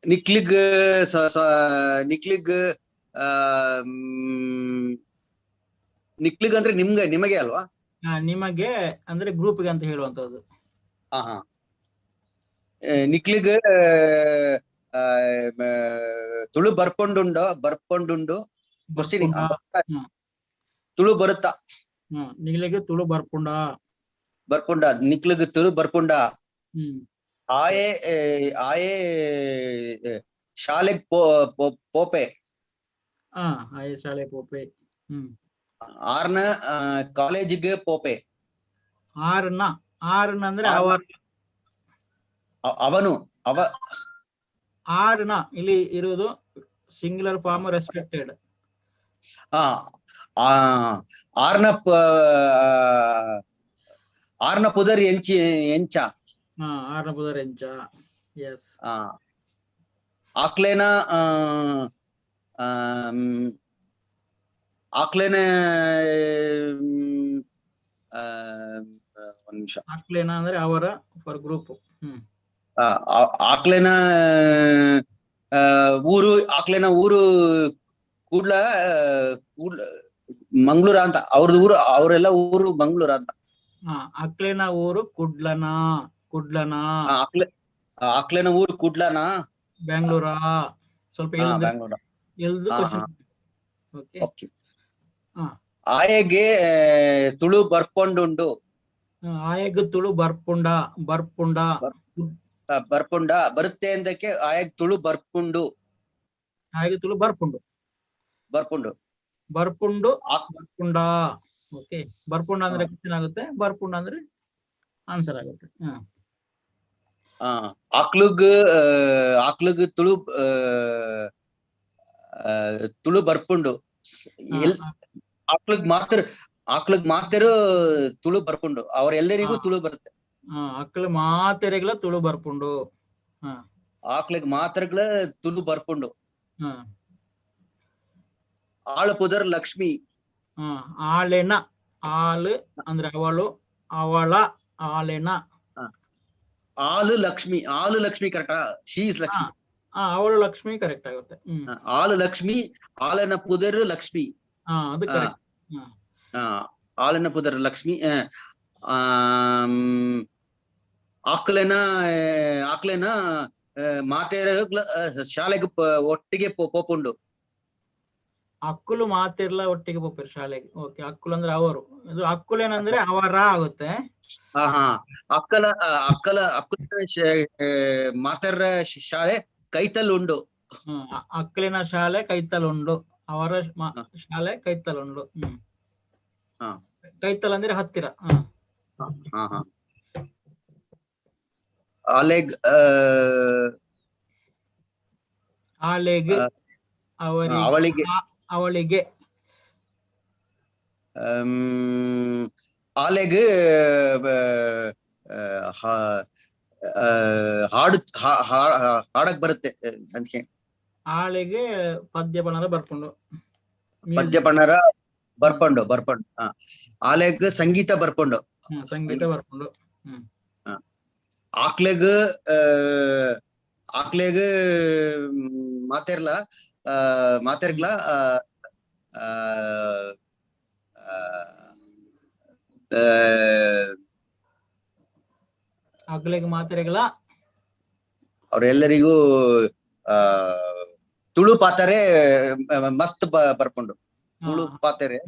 ನಿಕ್ಲಿಗ್ ಅಂದ್ರೆ ನಿಮಗೆ ಅಲ್ವಾ? ನಿಮಗೆ ಅಂದ್ರೆ ಗ್ರೂಪ್ಗೆ ಅಂತ ಹೇಳುವಂತದ್ದು. ನಿಕ್ಲಿಗ್ ತುಳು ಬರ್ಕೊಂಡುಂಡು ತುಳು ಬರುತ್ತಾ? ನಿಕ್ಲಿಗೆ ತುಳು ಬರ್ಕೊಂಡ ನಿಕ್ಲಿಗ್ ತುಳು ಬರ್ಕೊಂಡ ಆಯೇ ಶಾಲೆಗ್ ಪೋಪೆ ಆಯೇ ಶಾಲೆ ಪೋಪೆ. ಆರ್ನ ಕಾಲೇಜಿಗೆ ಪೋಪೆ. ಆರ್ನ ಅಂದ್ರೆ ಅವನು ಆರ್ನ ಇಲ್ಲಿ ಇರುವುದು ಸಿಂಗ್ಯುಲರ್ ಫಾರ್ಮ್ ರೆಸ್ಪೆಕ್ಟೆಡ್. ಆ ಆರ್ನ ಆರ್ನ ಪುದರ್ ಎಂಚ ಹಾ ಆರ್ನ ಪುದರ್ ಎಂಚ. ಎಸ್. ಆಕ್ಲೇನ ಆಕ್ಲೇನ ಒಂದ್ ನಿಮಿಷ. ಆಕ್ಲೇನ ಅಂದ್ರೆ ಅವರ ಫಾರ್ ಗ್ರೂಪ್. ಆಕ್ಲೇನ ಊರು ಆಕ್ಲೇನ ಊರು ಕೂಡ್ಲ ಮಂಗ್ಳೂರ ಅಂತ ಅವ್ರದ್ದು ಊರು, ಅವರೆಲ್ಲ ಊರು ಮಂಗ್ಳೂರ ಅಂತ. ಅಕ್ಲೇನ ಊರು ಕುಡ್ಲನ. ಆಕ್ಲೇನ ಊರು ಕುಡ್ಲನ ಬ್ಯಾಂಗ್ಳೂರ. ಸ್ವಲ್ಪ ಬ್ಯಾಂಗ್ಳೂರ. ಓಕೆ. ಆಯೆಗೆ ತುಳು ಬರ್ಪೊಂಡುಂಡು. ಆಯಗ್ ತುಳು ಬರ್ಪುಂಡ. ಬರ್ಪುಂಡ ಬರುತ್ತೆ ಅಂದಕ್ಕೆ ಆಯಗ್ ತುಳು ಬರ್ಪುಂಡು. ಆಯಗ್ ತುಳು ಬರ್ಪುಂಡು. ಬರ್ಪುಂಡ. ಓಕೆ. ಬರ್ಪುಂಡ ಅಂದ್ರೆ ಕ್ವಶನ್ ಆಗುತ್ತೆ, ಬರ್ಪುಂಡ ಅಂದ್ರೆ ಆನ್ಸರ್ ಆಗುತ್ತೆ. ಆಕ್ಲುಗ್ ತುಳು ಬರ್ಪುಂಡು. ಆಕ್ಲಗ್ ಮಾತರು ತುಳು ಬರ್ಪುಂಡು. ಅವರೆಲ್ಲರಿಗೂ ತುಳು ಬರುತ್ತೆ. ಅಕ್ಳ ಮಾತೆರೆಗ್ಲ ತುಳು ಬರ್ಪುಂಡು. ಆಕ್ಲಗ್ ಮಾತ್ರಗಳ ತುಳು ಬರ್ಪುಂಡು. ಆಳು ಪುದರ್ ಲಕ್ಷ್ಮಿ. ಆಳೆನ. ಆಳು ಅಂದ್ರೆ ಅವಳು, ಅವಳ, ಆಳೆನ. ಆಳು ಲಕ್ಷ್ಮಿ. ಆಳು ಲಕ್ಷ್ಮಿ ಕರೆಕ್ಟಾ? She is Lakshmi. ಅವಳು ಲಕ್ಷ್ಮಿ ಕರೆಕ್ಟ್ ಆಗುತ್ತೆ. ಆಳು ಲಕ್ಷ್ಮಿ, ಆಲನ ಪುದರ್ ಲಕ್ಷ್ಮಿ. ಅದು ಕರೆಕ್ಟ್. ಆಲನ ಪುದರ್ ಲಕ್ಷ್ಮಿ. ಆಕ್ಲೇನ ಮಾತೇರ ಶಾಲೆಗೆ ಒಟ್ಟಿಗೆ ಪೋಪುಂಡು. ಅಕ್ಕುಲು ಮಾತಿರ್ಲ ಒಟ್ಟಿಗೆ ಪೋಪೇರು ಶಾಲೆಗೆ. ಓಕೆ. ಅಕ್ಕುಲು ಅಂದ್ರೆ ಅವರು. ಇದು ಅಕ್ಕುಲೇನಂದ್ರೆ ಅವರ ಆಗುತ್ತೆ. ಅಕ್ಕಲ ಮಾತರ ಶಾಲೆ ಕೈತಲ್ ಉಂಡು. ಅಕ್ಕಲಿನ ಶಾಲೆ ಕೈತಲ್ ಉಂಡು. ಅವರ ಶಾಲೆ ಕೈತಲ್ ಉಂಡು. ಕೈತಲ್ ಅಂದ್ರೆ ಹತ್ತಿರ. ಆಲೆಗ್ ಅವಳಿಗೆ. ಆಲೆಗ್ ಹಾಡಕ್ ಬರುತ್ತೆ ಅಂತ. ಆಳೆಗೆ ಪದ್ಯ ಬಣ್ಣರ ಬರ್ಕೊಂಡು. ಬರ್ಪಂಡು. ಆಲೆಗ್ ಸಂಗೀತ ಬರ್ಪಂಡು. ಸಂಗೀತ ಬರ್ಕೊಂಡು. ಆಕ್ಲೆಗ್ ಮಾತೆರ್ಗ್ಲ ಆಕ್ಲೆಗ್ ಮಾತೆರೆಗ್ಲ ಅವ್ರೆಲ್ಲರಿಗೂ ತುಳು ಪಾತಾರೆ ಮಸ್ತ್ ಬರ್ಪುಂಡು. ತುಳು ಪಾತೆರೆ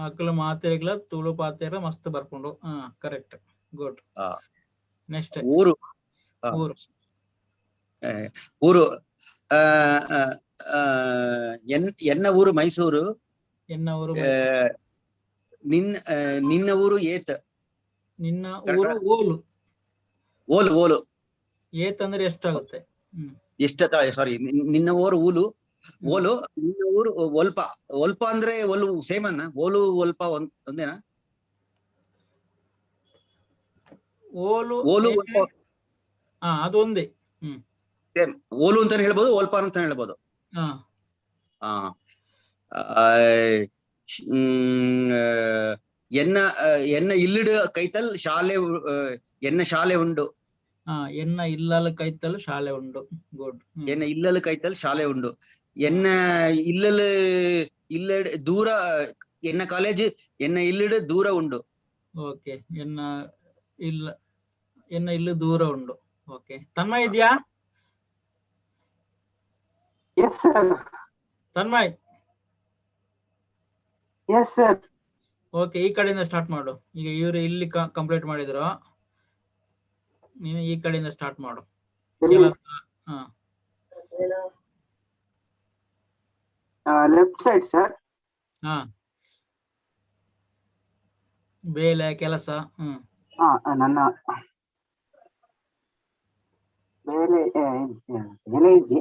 ಆಕಳ ಮಾತೆರೆಗ್ಲ ತುಳು ಪಾತೆರ ಮಸ್ತ್ ಬರ್ಪುಂಡು. ಕರೆಕ್ಟ್. ಗುಡ್. ನೆಕ್ಸ್ಟ್ ಊರು. ಎನ್ನ ಊರು ಮೈಸೂರು. ನಿನ್ನ ಊರು ಏತ್. ನಿನ್ನ ಊರು ಓಲು. ಓಲು ಏತ್ ಅಂದ್ರೆ ಎಷ್ಟಾಗುತ್ತೆ? ಸಾರಿ, ನಿನ್ನ ಊರು ಓಲು. ನಿನ್ನ ಊರು ಒಲ್ಪ ಅಂದ್ರೆ ಒಲು ಸೇಮ್ ಅನ್ನ. ಓಲು ಒಲ್ಪ ಒಂದೇನಾ? ಓಲು ಅದು ಒಂದೇ. ಓಲು ಅಂತ ಹೇಳ್ಬೋದು, ಒಲ್ಪ ಅಂತ ಹೇಳ್ಬೋದು. ಎನ್ನ ಇಲ್ಲಿಡು ಕೈತಲ್ ಶಾಲೆ ಎನ್ನ ಶಾಲೆ ಉಂಡು. ಎನ್ನ ಇಲ್ಲಲ್ ಕೈತಲ್ ಶಾಲೆ ಉಂಡು. ಗುಡ್. ಎನ್ನ ಇಲ್ಲಲ್ ಕೈತಲ್ ಶಾಲೆ ಉಂಡು. ಎನ್ನ ಇಲ್ಲ ದೂರ ಎನ್ನ ಕಾಲೇಜ್ ಎನ್ನ ಇಲ್ಲಿಡು ದೂರ ಉಂಡು. ಓಕೆ. ಎನ್ನ ಇಲ್ಲು ದೂರ ಉಂಡು. ಓಕೆ. ತನ್ಮಯ್ ಇದೆಯಾ? Yes sir. Tanmay. Yes sir. Okay. ಈ ಕಡೆಯಿಂದ ಸ್ಟಾರ್ಟ್ ಮಾಡು. ಈಗ ಇವರು ಇಲ್ಲಿ ಕಂಪ್ಲೀಟ್ ಮಾಡಿದ್ರು, ನೀನು ಈ ಕಡೆಯಿಂದ ಸ್ಟಾರ್ಟ್ ಮಾಡು. Left side sir. ಬೇಲೆ ಕೆಲಸ. ನನ್ನ ಬೇಲೆ ವಿಲೇಜ್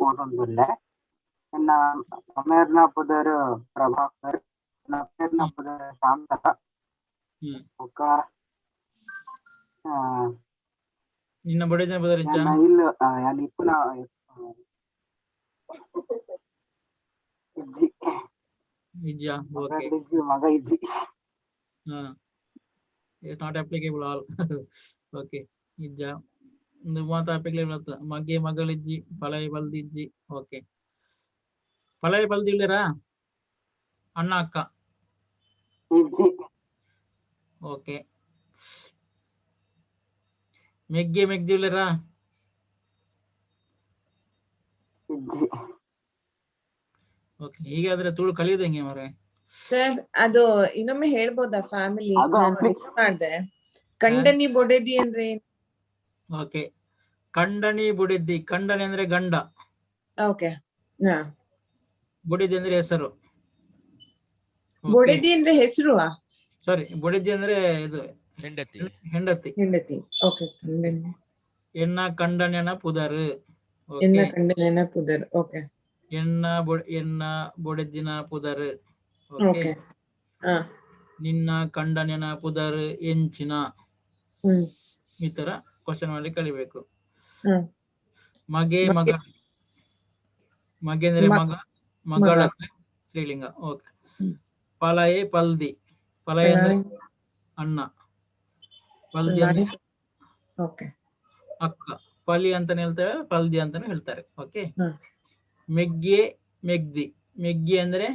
ಓದೊಂದುಲ್ಲ ಎನ್ನ ಅಮೇರ್ನ ಪುದರ್ ಪ್ರಭಾಕರ್ ಎನ್ನ ಅಪ್ಪೇರ್ನ ಪುದರ್ ಶಾಂತಕ ಒಕ್ಕ ನಿನ್ನ ಬಡಿದ ಬದರಿಂಚ ಎನ್ನ ಇಲ್ಲ ಯಾನ್ ಇಪ್ಪುನ ಇಜ್ಜಿ ಇಜ್ಜಾ ಓಕೆ ಇಜ್ಜಿ ಮಗ ಇಜ್ಜಿ it's not applicable all okay ಇಜ್ಜಾ ಒಂದು ಮಾತು ಅಪ್ಲಿಕೇಬಲ್ ಆತ ಮಗೆ ಮಗಳಿಜ್ಜಿ ಪಲೈ ಬಲ್ದಿಜ್ಜಿ ಓಕೆ ಪಲೈ ಬಲ್ದಿಲ್ಲರಾ ಅಣ್ಣ ಅಕ್ಕ ಇಜ್ಜಿ ಓಕೆ ಮೆಗ್ಗೆ ಮೆಗ್ದಿಲ್ಲರಾ ಇಜ್ಜಿ ಓಕೆ ಹೀಗಾದ್ರೆ ತುಳು ಕಲಿಯೋದು ಹೆಂಗೆ ಮಾರೆ ಸರ್ ಅದು ಇನ್ನೊಮ್ಮೆ ಹೇಳ್ಬೋದಾ ಫ್ಯಾಮಿಲಿ ಅದು ಮಾಡ್ದೆ ಕಂಡನಿ ಬೊಡೆದಿ ಅಂದ್ರೆ ಓಕೆ ಕಂಡನಿ ಬುಡಿದ್ದಿ ಕಂಡನಿ ಅಂದ್ರೆ ಗಂಡ ಓಕೆ ಬುಡಿದ್ದಿ ಅಂದ್ರೆ ಹೆಸರು ಬೊಡೆದಿ ಅಂದ್ರೆ ಹೆಸರು ಸಾರಿ ಬುಡಿದ್ದಿ ಅಂದ್ರೆ ಇದು ಹೆಂಡತಿ ಹೆಂಡತಿ ಹೆಂಡತಿ ಓಕೆ ಕಂಡನಿ ಎನ್ನ ಕಂಡನ್ಯನ ಪುದರ್ ಎನ್ನ ಕಂಡನಿನ ಪುದರ್ ಓಕೆ ಎನ್ನ ಬೊಡೆದ್ದಿನ ಪುದರ್ ಓಕೆ ನಿನ್ನ ಕಂಡನ್ಯನ ಪುದರ್ ಎಂಚಿನ ಈ ತರ ಕ್ವಶನ್ ಮಾಡಿ ಕಲಿಬೇಕು ಮಗೆ ಮಗ ಮಗೆ ಅಂದ್ರೆ ಮಗ ಮಗಳ ಸ್ತ್ರೀಲಿಂಗ ಓಕೆ ಪಲಯೆ ಪಲ್ದಿ ಪಲಯ ಅಂದ್ರೆ ಅಣ್ಣ ಪಲ್ದಿ ಅಂದ್ರೆ ಅಕ್ಕ ಪಲಿ ಅಂತಾನೆ ಹೇಳ್ತಾರೆ ಪಲ್ದಿ ಅಂತಾನೆ ಹೇಳ್ತಾರೆ ಓಕೆ ಮೆಗ್ಗೆ ಮೆಗ್ದಿ ಮೆಗ್ಗಿ ಅಂದ್ರೆ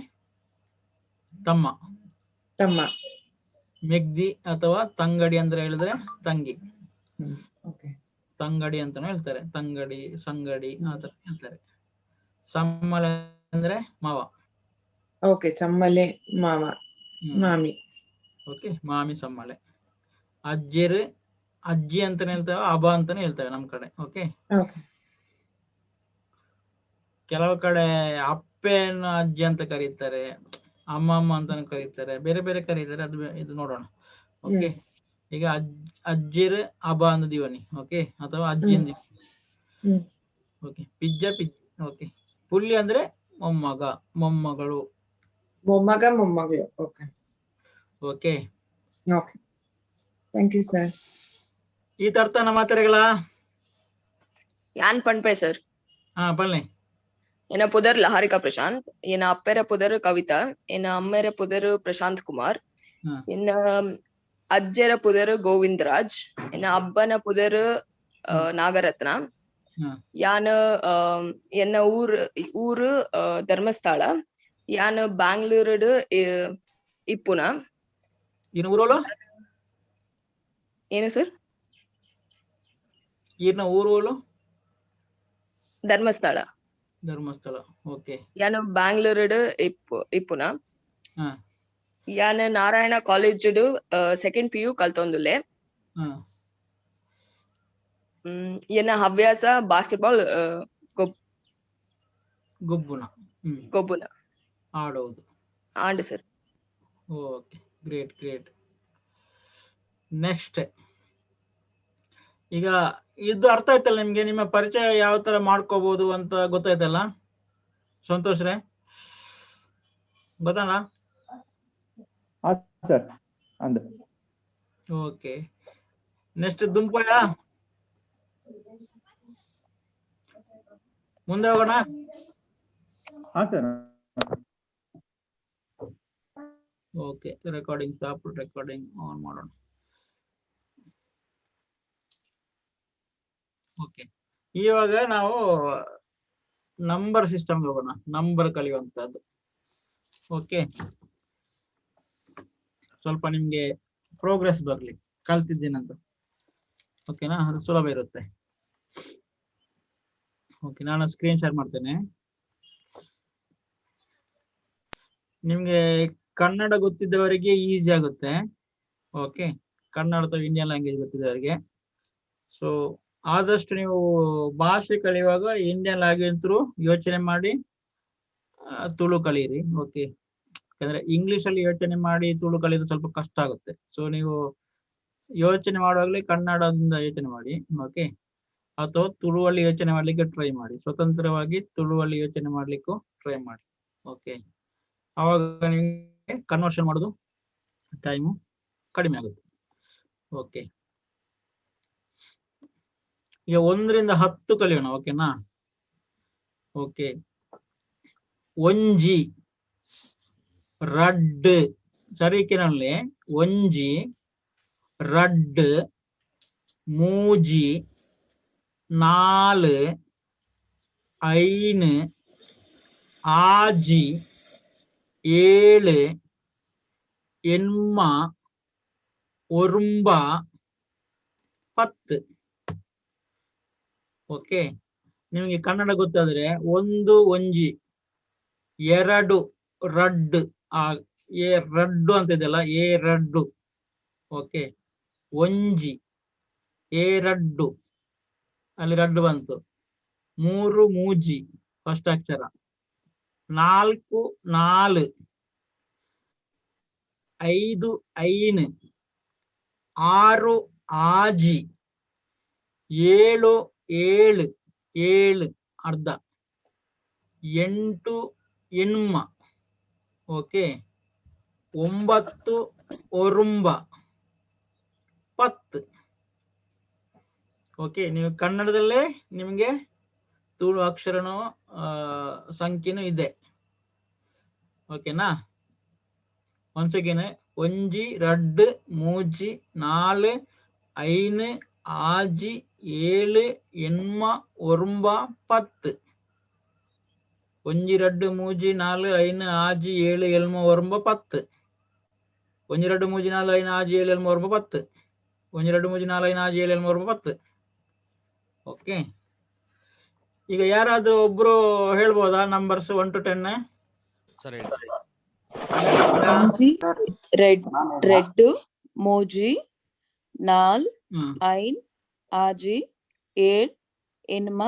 ತಮ್ಮ ತಮ್ಮ ಮೆಗ್ದಿ ಅಥವಾ ತಂಗಡಿ ಅಂದ್ರೆ ಹೇಳಿದ್ರೆ ತಂಗಿ ತಂಗಡಿ ಅಂತಾನು ಹೇಳ್ತಾರೆ ತಂಗಡಿ ಸಂಗಡಿ ಆತರ ಹೇಳ್ತಾರೆ ಸಮ್ಮಲೆ ಅಂದ್ರೆ ಮಾವ ಓಕೆ ಸಮ್ಮಲೆ ಮಾವ ಮಾಮಿ ಓಕೆ ಮಾಮಿ ಸಮ್ಮಲೆ ಅಜ್ಜಿರು ಅಜ್ಜಿ ಅಂತಾನೆ ಹೇಳ್ತೇವೆ ಅಬ ಅಂತಾನೆ ಹೇಳ್ತೇವೆ ನಮ್ ಕಡೆ ಓಕೆ ಕೆಲವು ಕಡೆ ಅಪ್ಪೆಯನ್ನು ಅಜ್ಜಿ ಅಂತ ಕರೀತಾರೆ ಅಮ್ಮಮ್ಮ ಅಂತಾನು ಕರೀತಾರೆ ಬೇರೆ ಬೇರೆ ಕರೀತಾರೆ ಅದು ಇದು ನೋಡೋಣ ಓಕೆ ಈಗ ಅಜ್ಜಿರ್ ಅಬ ಅಂದ ದಿವನಿ ಓಕೆ ಅಥವಾ ಅಜ್ಜಿನ್ ದಿವನಿ ಓಕೆ ಪಿಜ್ಜ ಪಿಜ್ ಓಕೆ ಪುಲ್ಲಿ ಅಂದ್ರೆ ಮೊಮ್ಮಗ ಮೊಮ್ಮಗಳು ಮೊಮ್ಮಗ ಮೊಮ್ಮಗಳು okay okay okay thank you sir ಈ ತರ್ತಾನ ಮಾತಾರೆಗಳ ಯಾನ್ ಪಣ್ಪೆ ಸರ್ ಪಲ್ಲೆ ಏನ ಪುದರ್ ಲಹಾರಿಕಾ ಪ್ರಶಾಂತ್ ಏನ ಅಪ್ಪೆರ ಪುದರ್ ಕವಿತಾ ಏನ ಅಮ್ಮೆರ ಪುದರ್ ಪ್ರಶಾಂತ್ ಕುಮಾರ್ ಏನ ಅಜ್ಜರ ಪುದರ್ ಗೋವಿಂದ್ ರಾಜ್ ಏನ ಅಬ್ಬನ ಪುದರ್ ನಾಗರತ್ನ ಯಾನ್ ಎನ್ನ ಊರು ಧರ್ಮಸ್ಥಳ ಯಾನ್ ಬ್ಯಾಂಗ್ಳೂರ್ಡ್ ಇಪ್ಪುನ ಇನ್ನು ಊರೋಳು ಏನು ಸರ್ ಇನ್ನ ಊರೋಳು ಧರ್ಮಸ್ಥಳ ಧರ್ಮಸ್ಥಳ ಓಕೆ ಯಾನು ಬ್ಯಾಂಗ್ಳೂರ್ಡ್ ಇಪ್ಪುನ ಯಾನ್ ನಾರಾಯಣ ಕಾಲೇಜ್ ಸೆಕೆಂಡ್ PU ಕಲ್ತೊಂದುಲ್ಲೆ ಎನ್ನ ಹವ್ಯಾಸ ಬಾಸ್ಕೆಟ್ಬಾಲ್ ಗೊಬ್ಬುನ ಆಡೋದು and sir okay great great next ಈಗ ಇದು ಅರ್ಥ ಆಯ್ತಲ್ಲ ನಿಮ್ಗೆ ನಿಮ್ಮ ಪರಿಚಯ ಯಾವ ತರ ಮಾಡ್ಕೋಬಹುದು ಅಂತ ಗೊತ್ತಾಯ್ತಲ್ಲ ಸಂತೋಷ್ರೆ ಗೊತ್ತಾನ ಓಕೆ ನೆಕ್ಸ್ಟ್ ದುಂಪಯ್ಯ ಮುಂದೆ ಹೋಗೋಣ okay recording stop recording on ಮಾಡೋಣ ಓಕೆ ಇವಾಗ ನಾವು ನಂಬರ್ ಸಿಸ್ಟಮ್ ಹೋಗೋಣ ನಂಬರ್ ಕಲಿಯುವಂತದ್ದು ಓಕೆ ಸ್ವಲ್ಪ ನಿಮ್ಗೆ ಪ್ರೋಗ್ರೆಸ್ ಬರ್ಲಿ ಕಲ್ತಿದ್ದೀನಂತ ಓಕೆನಾ ಅದು ಸುಲಭ ಇರುತ್ತೆ ಓಕೆ ನಾನು ಸ್ಕ್ರೀನ್ ಶೇರ್ ಮಾಡ್ತೇನೆ ನಿಮ್ಗೆ ಕನ್ನಡ ಗೊತ್ತಿದ್ದವರಿಗೆ ಈಸಿ ಆಗುತ್ತೆ ಓಕೆ ಕನ್ನಡ ಅಥವಾ ಇಂಡಿಯನ್ ಲ್ಯಾಂಗ್ವೇಜ್ ಗೊತ್ತಿದ್ದವರಿಗೆ ಸೊ ಆದಷ್ಟು ನೀವು ಭಾಷೆ ಕಲಿಯುವಾಗ ಇಂಡಿಯನ್ ಲ್ಯಾಂಗ್ವೇಜ್ ಥ್ರೂ ಯೋಚನೆ ಮಾಡಿ ತುಳು ಕಲಿಯಿರಿ ಓಕೆ ಯಾಕಂದ್ರೆ ಇಂಗ್ಲಿಷ್ ಅಲ್ಲಿ ಯೋಚನೆ ಮಾಡಿ ತುಳು ಕಲಿಯೋದು ಸ್ವಲ್ಪ ಕಷ್ಟ ಆಗುತ್ತೆ ಸೊ ನೀವು ಯೋಚನೆ ಮಾಡುವಾಗಲೇ ಕನ್ನಡದಿಂದ ಯೋಚನೆ ಮಾಡಿ ಓಕೆ ಅಥವಾ ತುಳುವಲ್ಲಿ ಯೋಚನೆ ಮಾಡ್ಲಿಕ್ಕೆ ಟ್ರೈ ಮಾಡಿ ಸ್ವತಂತ್ರವಾಗಿ ತುಳುವಲ್ಲಿ ಯೋಚನೆ ಮಾಡ್ಲಿಕ್ಕೂ ಟ್ರೈ ಮಾಡಿ. ಓಕೆ, ಅವಾಗ ನಿಮಗೆ ಕನ್ವರ್ಷನ್ ಮಾಡೋದು ಟೈಮು ಕಡಿಮೆ ಆಗುತ್ತೆ. ಓಕೆ, ಈಗ 1 ರಿಂದ 10 ಕಲಿಯೋಣ. ಓಕೆನಾ? ಓಕೆ, ಒಂಜಿ ರಡ್ ಸರಿಕಿನಲ್ಲಿ ಒಂಜಿ ರಡ್ ಮೂಜಿ ನಾಲ್ ಐನ್ ಆಜಿ ಏಳು ಎನ್ಮ ಒರುಂಬ 10. ಓಕೆ, ನಿಮಗೆ ಕನ್ನಡ ಗೊತ್ತಾದ್ರೆ 1 ಒಂಜಿ 2 ರಡ್ ಎ ರಡ್ಡು ಅಂತ ಇದೆಯಲ್ಲ, ಎ ರಡ್ಡು. ಓಕೆ, ಒಂಜಿ ಎ ರಡ್ಡು ಅಲ್ಲಿ ರಡ್ಡು ಬಂತು. 3 ಮೂಜಿ ಫಸ್ಟ್ ಅಕ್ಷರ, 4 ನಾಲ್, 5 ಐನ್, 6 ಆಜಿ, 7 ಏಳು ಏಳು ಅರ್ಧ, 8 ಎನ್ಮ. ಓಕೆ, 9 ಒರುಂಬ 10. ಓಕೆ, ನೀವು ಕನ್ನಡದಲ್ಲೇ ನಿಮಗೆ ತುಳು ಅಕ್ಷರನೂ ಸಂಖ್ಯೆನೂ ಇದೆ. ಓಕೆನಾ? ಒಂದ್ಸಗಿನ ಒಂಜಿ ರಡ್ ಮೂಜಿ ನಾಲ್ ಐನ್ ಆಜಿ ಏಳು ಎನ್ಮ ಒರುಂಬ 10. ಒಂಜಿ ರಡ್ ಮೂಜಿ ನಾಲ್ ಐನ್ ಆಜಿ ಏಳು ಎಲ್ಮ ಒರುಂಬ 10. ಒಂಜಿ ರಡ್ ಮೂಜಿ ನಾಲ್ ಐನ್ ಆಜಿ ಏಳು ಎಲ್ಮ ಒರುಂಬ 10. ಒಂಜಿ ರಡ್ ಮೂಜಿ ನಾಲ್ ಐನ್ ಆಜಿ ಏಳು ಎಲ್ಮ ಒರುಂಬ 10. ಓಕೆ, ಈಗ ಯಾರಾದ್ರೂ ಒಬ್ರು ಹೇಳ್ಬೋದಾ ನಂಬರ್ಸ್ 1 to 10? ಒಂಜಿ ರೆಡ್ ಮೂಜಿ ನಾಲ್ ಐನ್ ಆಜಿ ಏಳ್ ಎನ್ಮ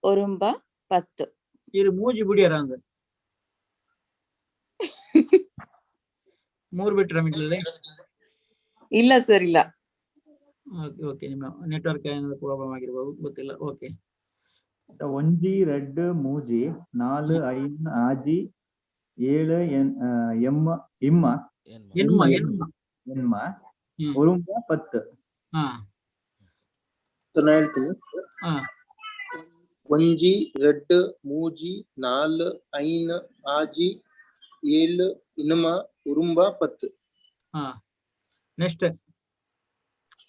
ಒರುಂಬ 10. ಇರು ಮೂಜಿ ಬಿಡಿಯಾರ ಅಂದ 3 ಬಿಟ್ರ ಮಿಡ್ಲಲ್ಲಿ? ಇಲ್ಲ ಸರ್, ಇಲ್ಲ. ಓಕೆ, ನಿಮ್ಮ ನೆಟ್ವರ್ಕ್ ಏನಾದ್ರು ಪ್ರಾಬ್ಲಮ್ ಆಗಿರ್ಬೋದು, ಗೊತ್ತಿಲ್ಲ. ಓಕೆ, ಒಂಜಿ ರೆಡ್ ಮೂಜಿ ನಾಲ್ ಐನ್ ಆಜಿ ಏಳು ಎಮ್ಮ ಇಮ್ಮ ಎನ್ಮ ಎನ್ಮ ಒರುಂಬ 10. ನಾನು ಹೇಳ್ತೀನಿ. ಒಂಜಿ ರೆಡ್ ಮೂಜಿ ನಾಲ್ ಐನ್ ಆಜಿ ಏಳು ಎನ್ಮ ಒರುಂಬ 10. Next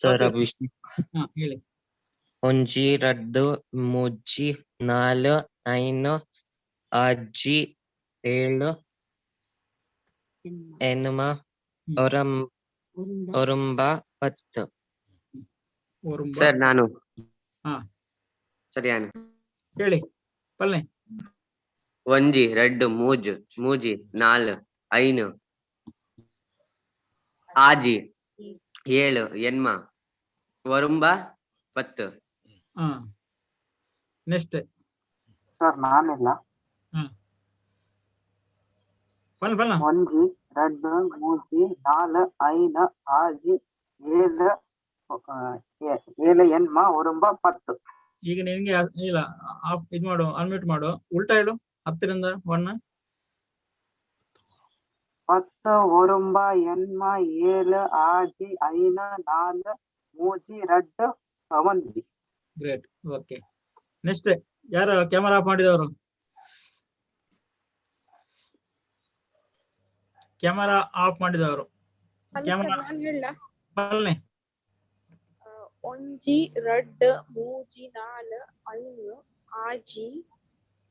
sir Abhishek. ಹೇಳಿ. ಒಂಜಿ ರಡ್ಡು ಮೂಜಿ ನಾಲ್ ಐನ್ ಆಜಿ ಏಳು ಎನ್ಮ ಒರುಂಬ 10. ಸರ್ ನಾನು ಸರಿಯಾನ ಹೇಳಿ ಪಲ್ಲೆ. ಒಂಜಿ ರಡ್ಡು ಮೂಜಿ ನಾಲ್ ಐನ್ ಆಜಿ ಏಳು ಎನ್ಮ ಒರುಂಬ 10. ನೆಕ್ಸ್ಟ್ ಸರ್ ನಾನಿಲ್ಲ. ಒಂಜಿ ರಡ್ ಮೂಜಿ ನಾಲ್ ಐನ್ ಆಜಿ ಏಳು ಎನ್ಮ ಒರುಂಬ 10. ಈಗ ನಿನ್ಗೆ ಇಲ್ಲ, ಇದು ಮಾಡು, ಅನ್ಮ್ಯೂಟ್ ಮಾಡು, ಉಲ್ಟಾ ಹೇಳು 10 ರಿಂದ 1. 10 ಒರುಂಬ ಎನ್ಮ ಏಳು ಆಜಿ ಐನ ನಾಲ್ ಮೂಜಿ ರಡ್ ಒಂಜಿ. ಗ್ರೇಟ್. ಓಕೆ, ನೆಕ್ಸ್ಟ್ ಯಾರು ಕ್ಯಾಮರಾ ಆಫ್ ಮಾಡಿದವರು? ಕ್ಯಾಮರಾ ಆಫ್ ಮಾಡಿದವರು ಪಲ್ಲೆ. ಒಂಜಿ ರಡ್ ಮೂಜಿ ನಾಲ್ ಐನ್ ಆಜಿ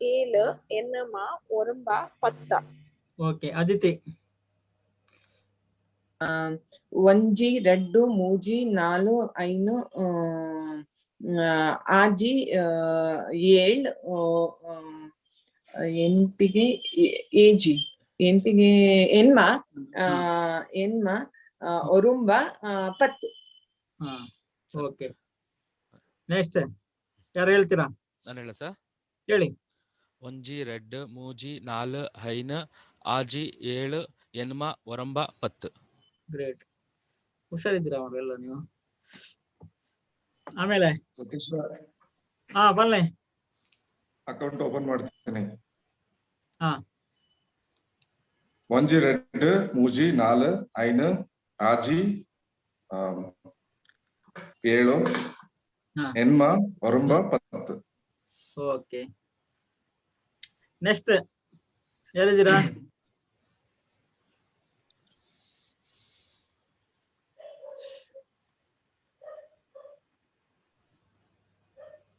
ಏಳು ಎನ್ಮ ಒರುಂಬ 10. ಓಕೆ, ಅದಿತಿ. ಒಂಜಿ ರೆಡ್ ಮೂಜಿ ನಾಲ್ ಐನ್ ಆಜಿ ಏಳ್ ಎಂಟಿಗೆ ಏಜಿ ಎಂಟಿಗೆ ಎನ್ಮ ಎನ್ಮ ಒರುಂಬ 10. ಓಕೆ, ನೆಕ್ಸ್ಟ್ ಯಾರು ಹೇಳ್ತೀರಾ? ನಾನು ಹೇಳ ಸರ್, ಹೇಳಿ. ಒಂಜಿ ರೆಡ್ ಮೂಜಿ ನಾಲ್ ಐನ್ ಆಜಿ ಏಳು ಎನ್ಮ ಒರಂಬ 10. ಗ್ರೇಟ್, ಹುಷಾರಿದ್ದೀರಾ ಅವರೆಲ್ಲ ನೀವು? ಆಮೇಲೆ ಬನ್ನಿ ಅಕೌಂಟ್ ಓಪನ್ ಮಾಡ್ತೀನಿ. ಒಂಜಿ ರೆಡ್ ಮೂಜಿ ನಾಲ್ ಐನ್ ಆಜಿ ಏಳು ಎನ್ಮ ಒರಂಬ ಪತ್ತು. Okay, next ಹೇಳಿದ್ದೀರಾ?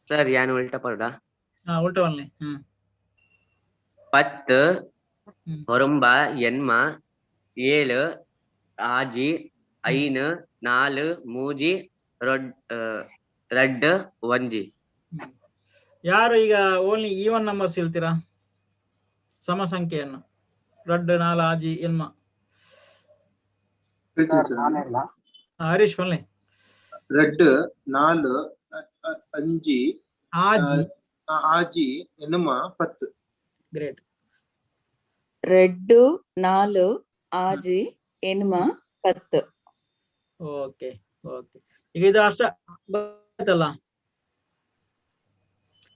ಸರ್ ಯಾನು ಉಲ್ಟಾ ಪಲ್ಟಾ? ಉಲ್ಟಾ ಬನ್ನಿ. 10 ಒರಂಬ ಎನ್ಮ 7 ಆಜಿ ಐನ್ 4 ಮೂಜಿ ರಡ್ ಒಂಜಿ. ಯಾರು ಈಗ ಓನ್ಲಿ ಈವನ್ ನಂಬರ್ಸ್ ಹೇಳ್ತೀರಾ? ಸಮ ಸಂಖ್ಯೆಯನ್ನು ರಡ್ 4 ಆಜಿ ಎನ್ಮ. ಹರೀಶ್ ಬನ್ನಿ. ரெட் 4 5 ஆஜி என்னமா 10. ಗ್ರೇಟ್. ರೆಡ್ 4 ಆಜಿ ಎನ್ಮ 10. ಓಕೆ ಓಕೆ, ಈಗ ಇದು ಅಷ್ಟ ಗೊತ್ತಾಯ್ತಲ್ಲ?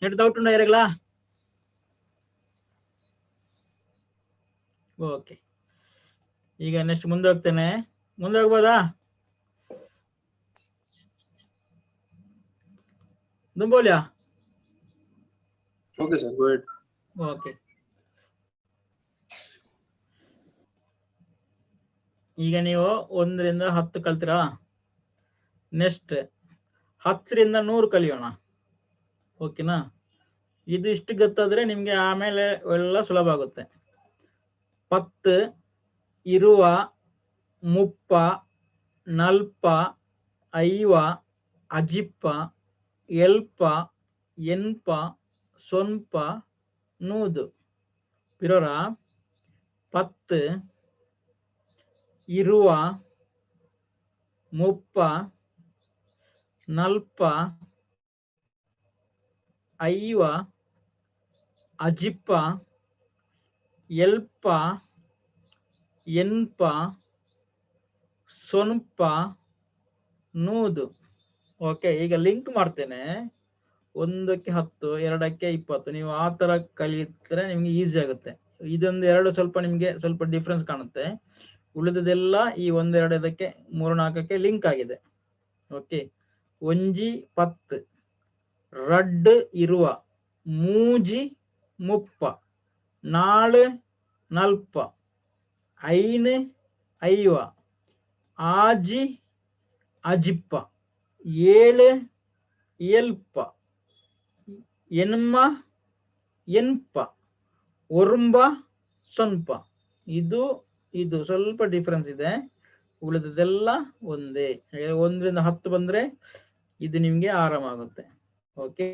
ನೆಟ್ ಡೌಟ್ ಉಂಟಾ ಯಾರಿಗಲಾ? ಓಕೆ, ಈಗ ನೆಕ್ಸ್ಟ್ ಮುಂದೆ ಹೋಗ್ತೇನೆ. ಮುಂದೆ ಹೋಗ್ಬೋದಾ? ದುಂಬೋಲಿಯಾ? Okay sir, go ahead. Okay, ಈಗ ನೀವು 1 ರಿಂದ 10 ಕಲ್ತೀರಾ? ನೆಕ್ಸ್ಟ್ 10 ರಿಂದ 100 ಕಲಿಯೋಣ. ಓಕೆನಾ? ಇದು ಇಷ್ಟು ಗೊತ್ತಾದ್ರೆ ನಿಮ್ಗೆ ಆಮೇಲೆ ಎಲ್ಲ ಸುಲಭ ಆಗುತ್ತೆ. 10 ಇರುವ 30 40 50 ಅಜಿಪ್ಪ ಎಲ್ಪ ಎನ್ಪ ಸೊನ್ಪ ನೂದು. ಪಿರೋರ 10 ಇರುವ 30 40 50 ಅಜಿಪ್ಪ ಎಲ್ಪ ಎನ್ಪ ಸೊನ್ಪ ನೂದು. ಓಕೆ, ಈಗ ಲಿಂಕ್ ಮಾಡ್ತೇನೆ. 1ಕ್ಕೆ 10, 2ಕ್ಕೆ 20. ನೀವು ಆ ತರ ಕಲಿತ್ರೆ ನಿಮ್ಗೆ ಈಸಿ ಆಗುತ್ತೆ. ಇದೊಂದು 2 ಸ್ವಲ್ಪ ನಿಮ್ಗೆ ಸ್ವಲ್ಪ ಡಿಫ್ರೆನ್ಸ್ ಕಾಣುತ್ತೆ. ಉಳಿದದೆಲ್ಲ ಈ 1 2 ಇದಕ್ಕೆ 3 4ಕ್ಕೆ ಲಿಂಕ್ ಆಗಿದೆ. ಓಕೆ, ಒಂಜಿ 10 ರಡ್ ಇರುವ ಮೂಜಿ 30 4 40 ಐನ್ 50 ಆಜಿ ಅಜಿಪ್ಪ 7 ಎಲ್ಪ ಎನ್ಮ ಎನ್ಪ ಒರಂಬ ಸೊನ್ಪ. ಇದು ಸ್ವಲ್ಪ ಡಿಫ್ರೆನ್ಸ್ ಇದೆ. ಉಳಿದದೆಲ್ಲ ಒಂದೇ. 1 ರಿಂದ 10 ಬಂದ್ರೆ ಇದು ನಿಮ್ಗೆ ಆರಾಮಾಗುತ್ತೆ. ಓಕೆ,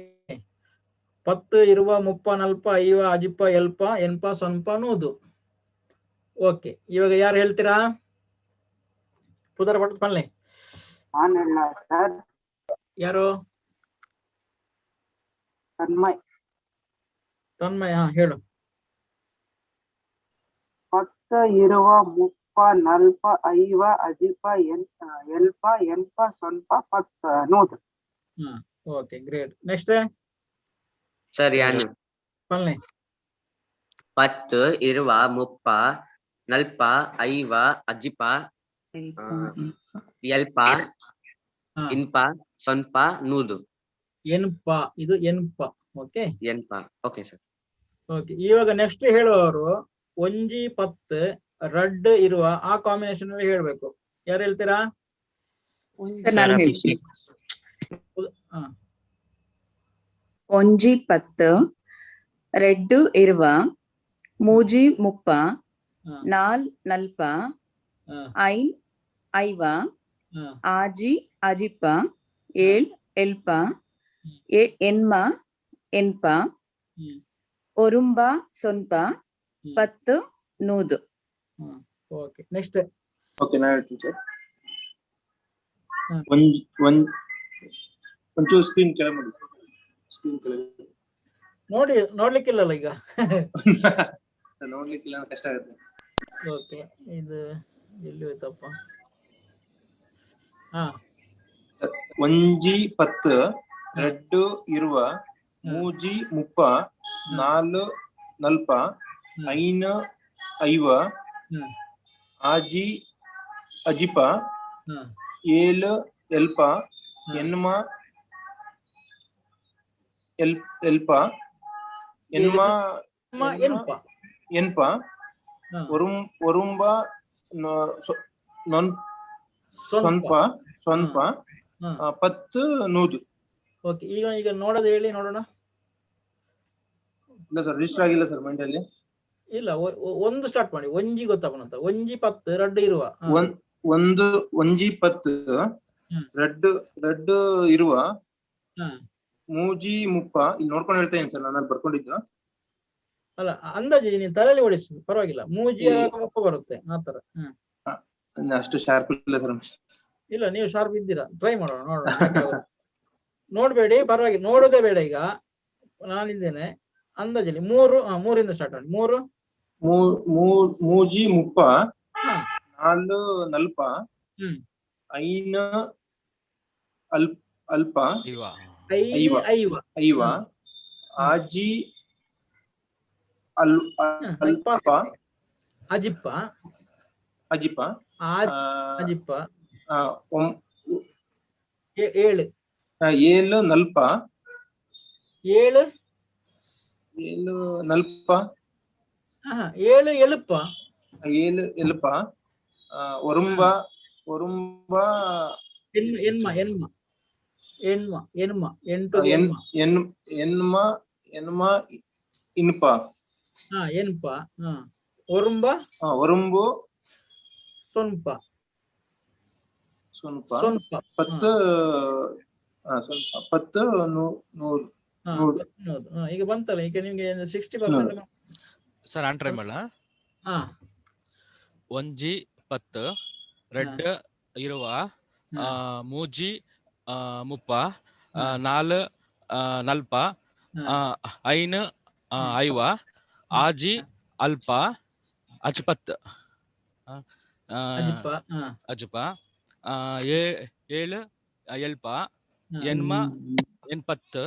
10 ಇರುವ 30 40 50 ಅಜಿಪ್ಪ ಎಲ್ಪ ಎನ್ಪ ಸೊನ್ಪ ನೂದು. ಓಕೆ, ಇವಾಗ ಯಾರು ಹೇಳ್ತೀರಾ? ಪುದರ್ ಪಟ್ಟು ಪನ್ಲೆ ಯಾರು? ತನ್ಮಯ್, ಹೇಳು. 10 ಇರುವ 30 40 50 ಅಜಿಪ ಎಲ್ಪ ಎನ್ಪ ಸೊನ್ಪ 10 ನೂದು. Okay, great. ನೆಕ್ಸ್ಟ್ ಸರ್ ಯಾನು ಪನ್ಲೆ 10 ಇರುವ 30 40 50 ಅಜಿಪ ಎಲ್ಪ ಇನ್ಪ ಸೊನ್ಪ ನೂದು. ಎನ್ಪ, ಇದು ಎನ್ಪ. ಓಕೆ, ಎನ್ಪ. Okay sir. ಓಕೆ, ಇವಾಗ ನೆಕ್ಸ್ಟ್ ಹೇಳುವವರು ಒಂಜಿ 10 ರಡ್ ಇರುವ ಆ ಕಾಂಬಿನೇಷನ್ ಅಲ್ಲಿ ಹೇಳ್ಬೇಕು. ಯಾರು ಹೇಳ್ತೀರಾ? ಒಂಜಿ 10 ರೆಡ್ ಇರುವ ಮೂಜಿ 30 4 40 ಐನ್ 50 ಆಜಿ ಅಜಿಪ್ಪ 7 ಎಲ್ಪ ಎನ್ಮ ಎನ್ಪ ಒರುಂಬ ಸೊನ್ಪ 10 ನೂದು. Okay, next. ಓಕೆ, ನಾ ಹೇಳ್ತೀನಿ ಸರ್. ಒಂಚೂರು ಸ್ಕ್ರೀನ್ ಕೆಳಗೆ ಮಾಡಿ. ಸ್ಕ್ರೀನ್ ಕೆಳಗೆ ನೋಡ್ಲಿಕ್ಕಿಲ್ಲಲ್ಲ ಈಗ. ನೋಡ್ಲಿಕ್ಕಿಲ್ಲ, ಕಷ್ಟ ಆಗುತ್ತೆ. ಓಕೆ, ಇದು ಎಲ್ಲಿ ಹೋಯ್ತಪ್ಪ? ಒಂಜಿ 10 ರೆಡ್ ಇರುವ ಮೂಜಿ 30 4 40 ಐನ್ 50 ಆಜಿ ಅಜಿಪ ಏಳು ಎಲ್ಪ ಎನ್ಮ ಎಲ್ಪ ಎನ್ಮ ಎನ್ಪ ಒರುಂಬ ಸೊನ್ಪ ಸೊನ್ಪ ಪತ್ತು ನೂದು. ಓಕೆ, ಈಗ ನೋಡೋದು ಹೇಳಿ ನೋಡೋಣ. ಇಲ್ಲ ಸರ್, ರಿಜಿಸ್ಟರ್ ಆಗಿಲ್ಲ ಸರ್ ಮೈಂಡ್ ಅಲ್ಲಿ. ಇಲ್ಲ, ಒಂದು ಸ್ಟಾರ್ಟ್ ಮಾಡಿ. ಒಂಜಿ ಗೊತ್ತಾಗೋಣಂತ. ಒಂಜಿ 10 ರಡ್ಡು ಇರುವ ಒಂದು ಒಂಜಿ 10 ರಡ್ಡು ಇರುವ ಮೂಜಿ 30. ಇಲ್ಲಿ ನೋಡ್ಕೊಂಡು ಹೇಳ್ತಾ ಇದ್ದೀನಿ ಸರ್, ನಾನು ಬರ್ಕೊಂಡಿದ್ದು. ಅಲ್ಲ, ಅಂದಾಜು ನೀನು ತಲೆಯಲ್ಲಿ ಓಡಿಸಿ ಪರವಾಗಿಲ್ಲ. ಮೂಜಿ 30 ಬರುತ್ತೆ ಆತರ. ಅಷ್ಟು ಶಾರ್ಪ್ ಇಲ್ಲ ಸರ್. ಇಲ್ಲ, ನೀವು ಶಾರ್ಪ್ ಇದ್ದೀರಾ. ಟ್ರೈ ಮಾಡೋಣ, ನೋಡೋಣ. ನೋಡ್ಬೇಡಿ, ಪರವಾಗಿಲ್ಲ, ನೋಡೋದೇ ಬೇಡ. ಈಗ ನಾನಿದ್ದೇನೆ ಅಂದಾಜಲ್ಲಿ 3 ಸ್ಟಾರ್ಟ್ ಮಾಡಿ. 3 ಮೂಜಿ 30 4 ನಲ್ಪ ಐನ ಅಲ್ಪ ಐವ ಆಜಿ ಅಲ್ಪ ಅಜಿಪ್ಪ ಅಜಿಪ ಅಜಿಪ್ಪ 7 ನಲ್ಪ 7 ನಲ್ಪ 7 ಎಳುಪ 7 ಎಲ್ಪ ಒರುಂಬ ಎನ್ಮ 8 ಎನ್ಮ ಇನ್ಪ ಎನ್ಪ ಒರುಂಬು ಸೊನ್ಪ 10 ನೂರು. ಈಗ ಬಂತಲ್ಲ, ಈಗ ನಿಮ್ಗೆ 60% ಸರ್ ನಾನು ಟ್ರೈ ಮಾಡಲ. ಒಂಜಿ 10 ರೆಡ್ ಇರುವ ಮೂಜಿ 30 4 ನಲ್ಪ ಐನ್ ಐವ ಆಜಿ ಅಲ್ಪ ಅಜ್ಪತ್ ಅಜ್ಪ 7 ಎಲ್ಪ ಎನ್ಮ ಎನ್ಪತ್ತು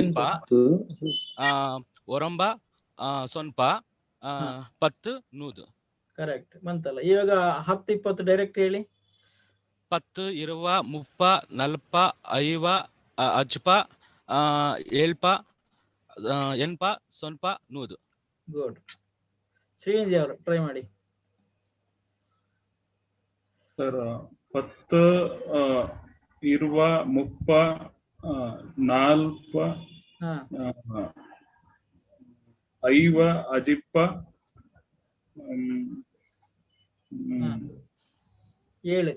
ಎನ್ಪ ಒರಂಬ ಸೊನ್ಪ 10 ನೂದು. ಕರೆಕ್ಟ್ ಬಂತಲ್ಲ. ಇವಾಗ 10 20 ಡೈರೆಕ್ಟ್ ಹೇಳಿ. 10 20 30 40 50 ಅಜ್ಪ ಏಳ್ಪ ಎನ್ಪ ಸೊನ್ಪ ನೂದು. ಗುಡ್. ಶ್ರೀನಿಧಿ ಅವರು ಟ್ರೈ ಮಾಡಿ ಸರ್. 10 20 30 40 ಐವ ಅಜಿಪ್ಪ 7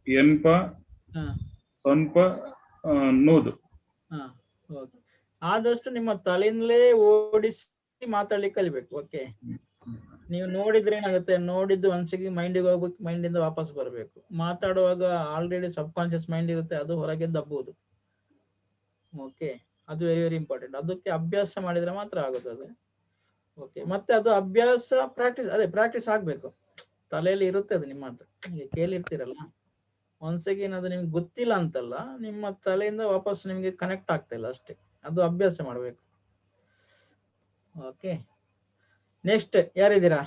ಎನ್ಪ ಸೊನ್ಪ ನೂದು. ಆದಷ್ಟು ನಿಮ್ಮ ತಲೆಯಿಂದಲೇ ಓಡಿಸಿ ಮಾತಾಡ್ಲಿಕ್ಕೆ ಕಲಿಬೇಕು. ಓಕೆ, ನೀವು ನೋಡಿದ್ರೆ ಏನಾಗುತ್ತೆ, ನೋಡಿದ್ದು ಒಂದ್ಸಗಿ ಮೈಂಡಿಗೆ ಹೋಗ್ಬೇಕು, ಮೈಂಡಿಂದ ವಾಪಸ್ ಬರಬೇಕು. ಮಾತಾಡುವಾಗ ಆಲ್ರೆಡಿ ಸಬ್ ಕಾನ್ಶಿಯಸ್ ಮೈಂಡ್ ಇರುತ್ತೆ, ಅದು ಹೊರಗೆ ದಬ್ಬುವುದು. ಓಕೆ, ಅದು ವೆರಿ ವೆರಿ ಇಂಪಾರ್ಟೆಂಟ್. ಅದಕ್ಕೆ ಅಭ್ಯಾಸ ಮಾಡಿದ್ರೆ ಮಾತ್ರ ಆಗುತ್ತೆ ಅದು. ಓಕೆ, ಮತ್ತೆ ಅದು ಅಭ್ಯಾಸ ಪ್ರಾಕ್ಟೀಸ್ ಆಗ್ಬೇಕು. ತಲೆಯಲ್ಲಿ ಇರುತ್ತೆ ಅದು ನಿಮ್ಮ ಹತ್ರ. ಈಗ ಕೇಳಿರ್ತೀರಲ್ಲ, ಒಂದ್ಸಗಿ ಅದು ನಿಮ್ಗೆ ಗೊತ್ತಿಲ್ಲ ಅಂತಲ್ಲ, ನಿಮ್ಮ ತಲೆಯಿಂದ ವಾಪಸ್ ನಿಮ್ಗೆ ಕನೆಕ್ಟ್ ಆಗ್ತಾ ಇಲ್ಲ ಅಷ್ಟೇ. ಅದು ಅಭ್ಯಾಸ ಮಾಡ್ಬೇಕು. ಓಕೆ, ನೆಕ್ಸ್ಟ್ ಯಾರಿದ್ದೀರಾ?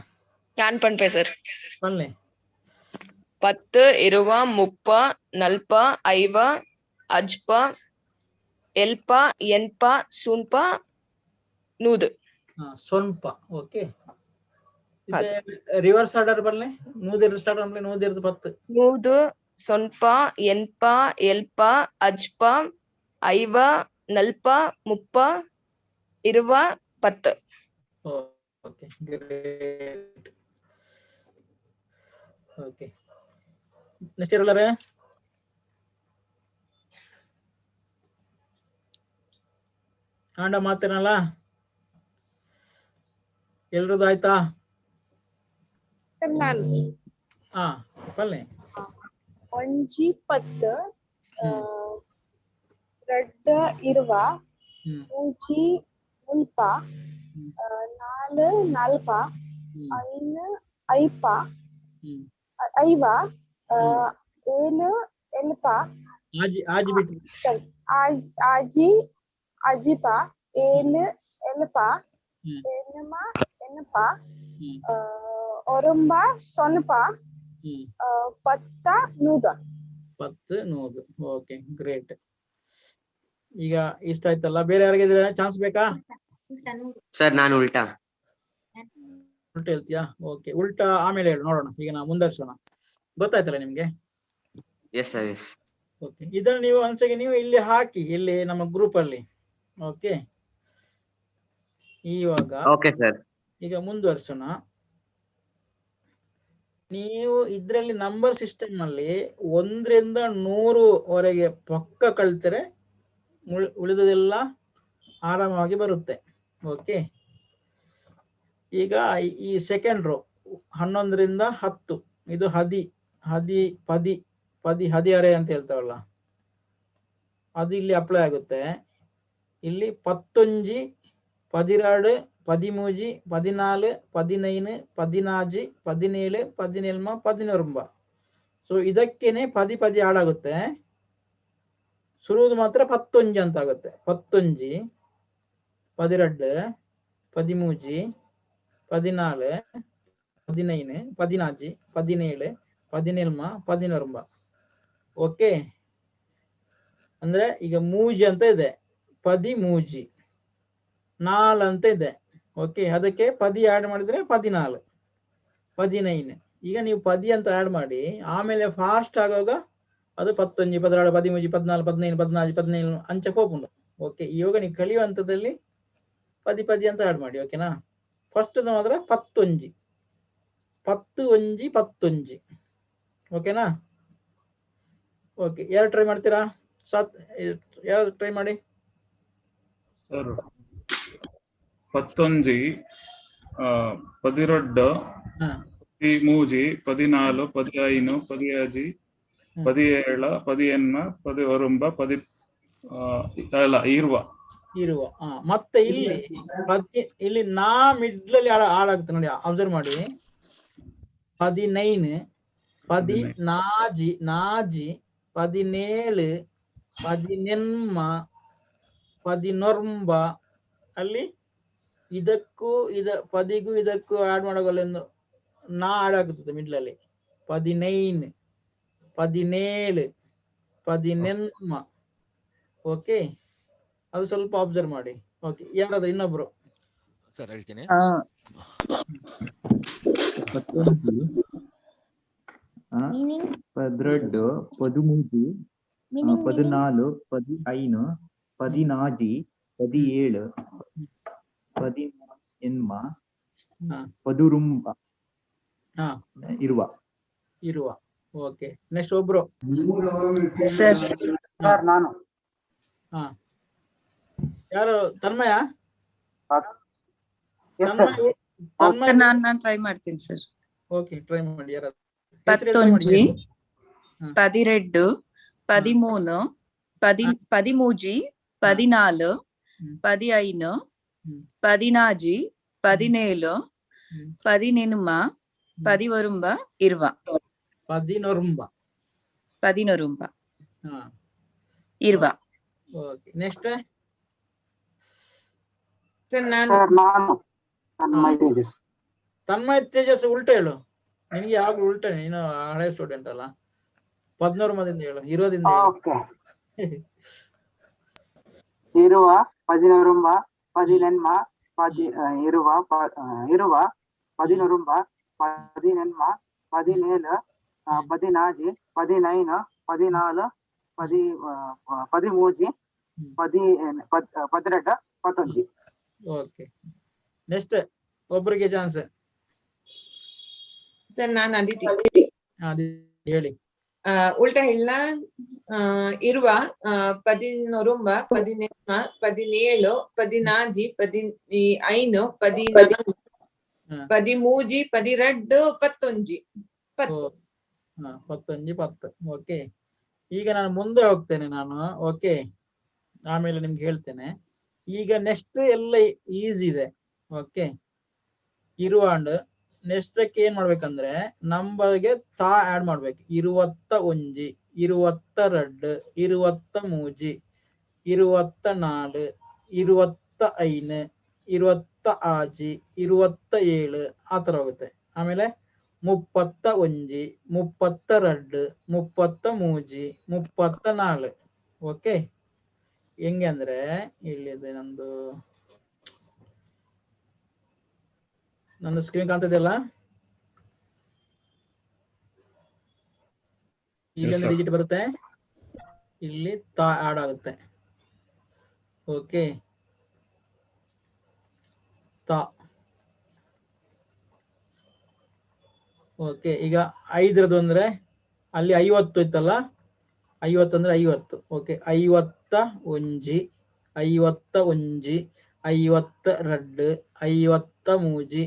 ഞാൻ പൺപേ സർ. ಬನ್ನಿ. 10 20 30 40 50 ಅಜ್ಪ ಎಲ್ಪ ಎನ್ಪ ಸುನ್ಪ ನೂದು. ಸೊನ್ಪ. ಓಕೆ, ರಿವರ್ಸ್ ಆರ್ಡರ್ ಬರಲಿ. ನೂದಿರ್ದು ಸ್ಟಾರ್ಟ್ ಮಾಡ್ಲಿ. ನೂದಿರ್ದು 10 ನೂದು ಸೊನ್ಪ ಎನ್ಪ ಎಲ್ಪ ಅಜ್ಪ ಐವ ನಲ್ಪ ಮುಪ್ಪ ಇರುವ 10. Okay, great. ಓಕೆ, ನೆಕ್ಸ್ಟ್ ಇರಲ್ಲರೆ ಆಂಡ ಮಾತೇನಲ್ಲ, ಎಲ್ರದ್ದು ಆಯ್ತಾ? ಸರ್ ನಾನು ಬನ್ನಿ. ಒಂಜಿ 10 ರೆಡ್ ಇರುವ ಮೂಜಿ ಮುಲ್ಪ 4 ನಲ್ಪ ಐನ್ ಐಪ ಐವ 7 ಎಲ್ಪ ಆಜಿ ಅಜಿಪ 7 ಎಲ್ಪ ಎನ್ಮ ಎನಪ ಒರಂಬ ಸೊನಪ ಪತ್ತ ನೂದ. 10 ನೂದು. Okay, great. ಈಗ ಇಷ್ಟ ಆಯ್ತಲ್ಲ, ಬೇರೆ ಯಾರಿಗಿದ್ರೆ ಚಾನ್ಸ್ ಬೇಕಾ? ಸರ್ ನಾನು ಉಲ್ಟಾ. ಉಲ್ಟಾ ಹೇಳ್ತೀಯಾ? ಓಕೆ, ಉಲ್ಟಾ ಆಮೇಲೆ ಹೇಳು ನೋಡೋಣ. ಈಗ ನಾವು ಮುಂದುವರ್ಸೋಣ. ಗೊತ್ತಾಯ್ತಲ್ಲ ನಿಮ್ಗೆ? Yes sir, S. ಓಕೆ, ಇದನ್ನು ನೀವು ಒಂದ್ಸರಿ ನೀವು ಇಲ್ಲಿ ಹಾಕಿ, ಇಲ್ಲಿ ನಮ್ಮ ಗ್ರೂಪ್ ಅಲ್ಲಿ. ಓಕೆ, ಇವಾಗ ಓಕೆ ಸರ್. ಈಗ ಮುಂದುವರ್ಸೋಣ. ನೀವು ಇದ್ರಲ್ಲಿ ನಂಬರ್ ಸಿಸ್ಟಮ್ ಅಲ್ಲಿ 1 ರಿಂದ 100 ವರೆಗೆ ಪಕ್ಕ ಕಳ್ತರೆ ಉಳಿದದೆಲ್ಲ ಆರಾಮಾಗಿ ಬರುತ್ತೆ. ಓಕೆ, ಈಗ ಈ ಸೆಕೆಂಡ್ ರೋ 11 ರಿಂದ 10 ಇದು ಹದಿಹರೆ ಅಂತ ಹೇಳ್ತಾವಲ್ಲ, ಅದು ಇಲ್ಲಿ ಅಪ್ಲೈ ಆಗುತ್ತೆ. ಇಲ್ಲಿ 11, 12, 13, 14, 15, 16, 17, 17, 11. ಸೊ ಇದಕ್ಕೇನೆ ಪದಿ ಹಾಡಾಗುತ್ತೆ. ಸುರುವುದು ಮಾತ್ರ 11 ಅಂತ ಆಗುತ್ತೆ. 11, 12, 13, 14, 15, 16, 17, 17, 11. ಓಕೆ, ಅಂದ್ರೆ ಈಗ ಮೂಜಿ ಅಂತ ಇದೆ, ಪದಿ ಮೂಜಿ 4 ಅಂತ ಇದೆ. ಓಕೆ, ಅದಕ್ಕೆ ಪದಿ ಆಡ್ ಮಾಡಿದ್ರೆ 14, 19. ಈಗ ನೀವು ಪದಿ ಅಂತ ಆಡ್ ಮಾಡಿ ಆಮೇಲೆ ಫಾಸ್ಟ್ ಆಗುವಾಗ ಅದು 11, 12, 13, 14, 15, 14, 17 ಅಂಚೆ ಹೋಗುಂಡು. ಓಕೆ, ಇವಾಗ ನೀವು ಕಲಿಯುವ ಹಂತದಲ್ಲಿ ಪದಿ ಅಂತ ಆಡ್ ಮಾಡಿ. ಓಕೆನಾ? ಫಸ್ಟ್ ಮಾತ್ರ 11, 11. ಓಕೆನಾ? ಓಕೆ, ಯಾರು ಟ್ರೈ ಮಾಡ್ತೀರಾ? ಯಾರು ಟ್ರೈ ಮಾಡಿ. ಸರ್ 11, 12, 13, 14, 15, 16, 17, 18, 19, 20. ಮತ್ತೆ ಇಲ್ಲಿ ನಾ ಮಿಡ್ಲಲ್ಲಿ ಹಾಳಾಗುತ್ತೆ ನೋಡಿ, ಅಬ್ಸರ್ವ್ ಮಾಡಿ. 19, 14, 17, 19 ಅಲ್ಲಿ ಇದಕ್ಕೂ ಪದಿಗೂ ಇದಕ್ಕೂ ಆಡ್ ಮಾಡೋಗಲ್ಲ ನಾ ಆಡ್ ಆಗುತ್ತದೆ ಮಿಡ್ಲಲ್ಲಿ. 19, 17, 19. ಓಕೆ, ಅದು ಸ್ವಲ್ಪ ಅಬ್ಸರ್ವ್ ಮಾಡಿ. ಓಕೆ, ಯಾರಾದ್ರೂ ಇನ್ನೊಬ್ರು? ಸರ್ ಹೇಳ್ತೀನಿ. 12, 13, 14, 15, 16, 17, 18, 19, 20. ಓಕೆ, ನೆಕ್ಸ್ಟ್ ಒಬ್ರು. ಸರ್ ನಾನು. ಯಾರು? ತನ್ಮಯ? ನಾನು ಟ್ರೈ ಮಾಡ್ತೀನಿ ಸರ್. ಓಕೆ, ಟ್ರೈ ಮಾಡಿ. ಯಾರು? 11, 12, 13, 13, 14, 15, 17, 19, 20. Okay, next Tanmaya Tejas. ಉಲ್ಟಾ ಹೇಳು. ನಿನ್ಗೆ ಯಾವಾಗ ಉಲ್ಟಾ? ನೀನು ಹಳೆ ಸ್ಟೂಡೆಂಟ್ ಅಲ್ಲ. 14 ಹೇಳು, 20 ಹೇಳು. 20, 19, 19, 20, 19, 19, 17, 18, 19, 19, 13, 12, 11. ಓಕೆ, ನೆಕ್ಸ್ಟ್ ಒಬ್ಬರಿಗೆ ಚಾನ್ಸ್. ಸರ್ ನಾನು ಅದಿತಿ. ಹೇಳಿ. ಉಲ್ಟಾ ಹೇಳ. 20, 19, 17, 17, 14, 15, 13, 12, 11. 10. ಓಕೆ, ಈಗ ನಾನು ಮುಂದೆ ಹೋಗ್ತೇನೆ ನಾನು. ಓಕೆ, ಆಮೇಲೆ ನಿಮ್ಗೆ ಹೇಳ್ತೇನೆ. ಈಗ ನೆಕ್ಸ್ಟ್ ಎಲ್ಲ ಈಸಿ ಇದೆ. ಓಕೆ, ಇರುವಾಂಡ್ ನೆಕ್ಸ್ಟ್ ಏನ್ ಮಾಡ್ಬೇಕಂದ್ರೆ ನಂಬರ್ಗೆ ತಾ ಆಡ್ ಮಾಡ್ಬೇಕು. 21, 22, 23, 24, 25, 20 ಆಜಿ 27 ಆ ತರ ಹೋಗುತ್ತೆ. ಆಮೇಲೆ 31 32 33 34. ಓಕೆ, ಹೆಂಗೆ ಅಂದ್ರೆ ಇಲ್ಲಿದೆ ನಂದು ಸ್ಕ್ರೀನ್ ಕಾಣ್ತದೆಯಲ್ಲ, ಇಲ್ಲಿ ಒಂದು ಡಿಜಿಟ್ ಬರುತ್ತೆ, ಇಲ್ಲಿ ತಾ ಆಡ್ ಆಗುತ್ತೆ. ಓಕೆ, ತಾ. ಓಕೆ, ಈಗ 5ರದ್ದು ಅಂದ್ರೆ ಅಲ್ಲಿ 50 ಇತ್ತಲ್ಲ, 50 ಅಂದ್ರೆ 50. ಓಕೆ, 51 51 52 53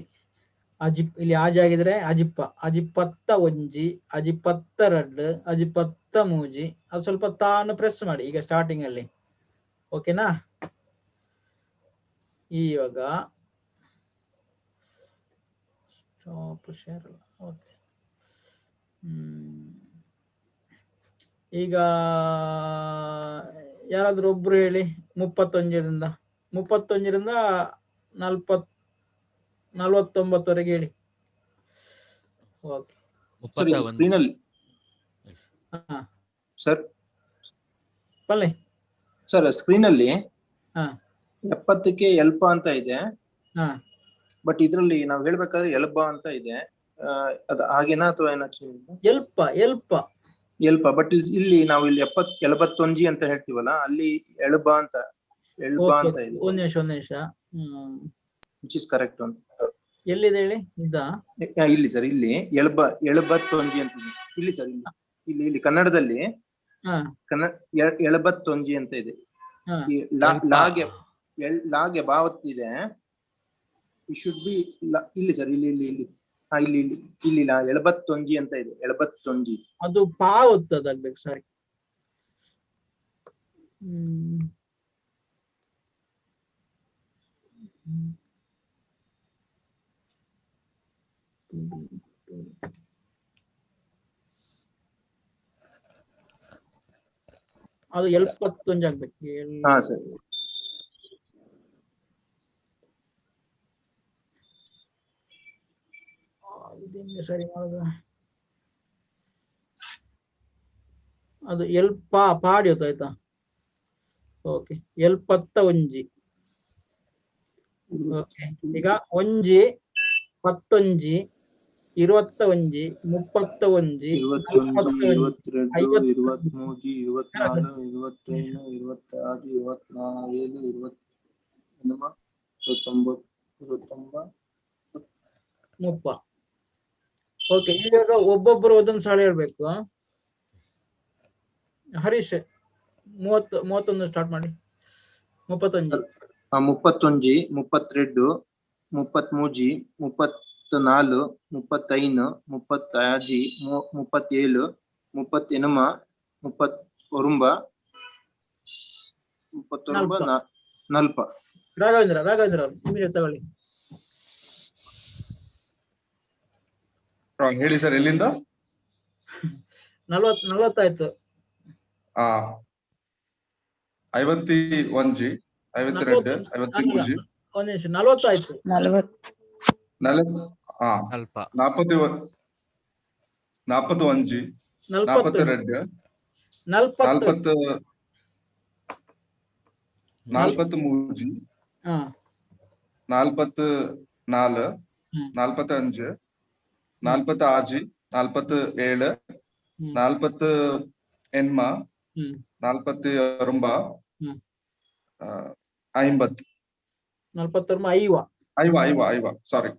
ಅಜಿಪ್, ಇಲ್ಲಿ ಆಜಿ ಆಗಿದ್ರೆ ಅಜಿಪ್ಪ, ಅಜಿಪ್ಪತ್ತ 1 ಅಜಿಪ್ಪತ್ತ 2 ಅಜಿಪ್ಪತ್ತ 3. ಅದು ಸ್ವಲ್ಪ ತಾನು ಪ್ರೆಸ್ ಮಾಡಿ ಈಗ ಸ್ಟಾರ್ಟಿಂಗ್ ಅಲ್ಲಿ. ಓಕೆನಾ? ಇವಾಗ ಸ್ಟಾಪ್ ಶೇರ್. ಓಕೆ, ಈಗ ಯಾರಾದ್ರೂ ಒಬ್ರು ಹೇಳಿ 31ರಿಂದ 49ವರೆಗೆ ಹೇಳಿ. ಓಕೆ, ಸ್ಕ್ರೀನ್ ಅಲ್ಲಿ ಸರ್ ಬನ್ನಿ ಸರ್, ಸ್ಕ್ರೀನ್ ಅಲ್ಲಿ ಹಾ 70ಕ್ಕೆ ಎಲ್ಪ ಅಂತ ಇದೆ, ಬಟ್ ಇದ್ರಲ್ಲಿ ನಾವು ಹೇಳ್ಬೇಕಾದ್ರೆ ಎಲ್ಬ ಅಂತ ಇದೆ. ಅದು ಹಾಗೇನಾ ಅಥವಾ ಏನಾದ್ರು ಎಲ್ಪ ಎಲ್ಪ ಎಲ್ಪ, ಬಟ್ ಇಲ್ಲಿ ನಾವು ಇಲ್ಲಿ 71 ಅಂತ ಹೇಳ್ತೀವಲ್ಲ, ಅಲ್ಲಿ ಎಳ್ಬ ಅಂತ ಇದೆ. ಒಂದ್ ನಿಮಿಷ ವಿಚ್ ಇಸ್ ಕರೆಕ್ಟ್ ಅಂತ. ಎಲ್ಲಿದೆ ಹೇಳಿ? ಇಲ್ಲಿ ಸರ್, ಇಲ್ಲಿ 71 ಅಂತ ಇದೆ. ಇಲ್ಲಿ ಸರ್, ಇಲ್ಲಿ ಕನ್ನಡದಲ್ಲಿ 71 ಅಂತ ಇದೆ. ಲಾಗೆ ಭಾವತ್ ಇದೆ. ಇಟ್ ಶುಡ್ ಬಿ ಇಲ್ಲಿ ಸರ್, ಇಲ್ಲಿ 71 ಅಂತ ಇದೆ. 71 ಅದು ಪಾ ಒತ್ತದಾಗ್ಬೇಕು. ಸಾರಿ, ಅದು 71 ಆಗ್ಬೇಕು. ಹಾ ಸರ್, ಇದೆಂಗೆ ಸರಿ ಮಾಡುದು? ಅದು ಎಲ್ಪ ಪಾಡಿ ಆಯ್ತಾ? ಓಕೆ, 71. ಓಕೆ, ಈಗ 1 11 21 31 22 23 24 25 26 27 29 30. ಓಕೆ, ಇವಾಗ ಒಬ್ಬೊಬ್ಬರು ಒಂದೊಂದು ಸಾಲ ಹೇಳ್ಬೇಕು. ಹರೀಶ್ 31 ಸ್ಟಾರ್ಟ್ ಮಾಡಿ. 31 32 33 34 35 36 37 39 40. ರಾಘವೇಂದ್ರ ಇಮಿಡಿಯೇಟ್ ತಗೊಳ್ಳಿ. ಹೇಳಿ ಸರ್, ಎಲ್ಲಿಂದ? 40 ಆಯ್ತು. 51 52 53 ಒಂದ್ ನಿಮಿಷ, 40 ಆಯ್ತು. 41 42 43 44 45 46 47 48 49 50. 49 ಸಾರಿ,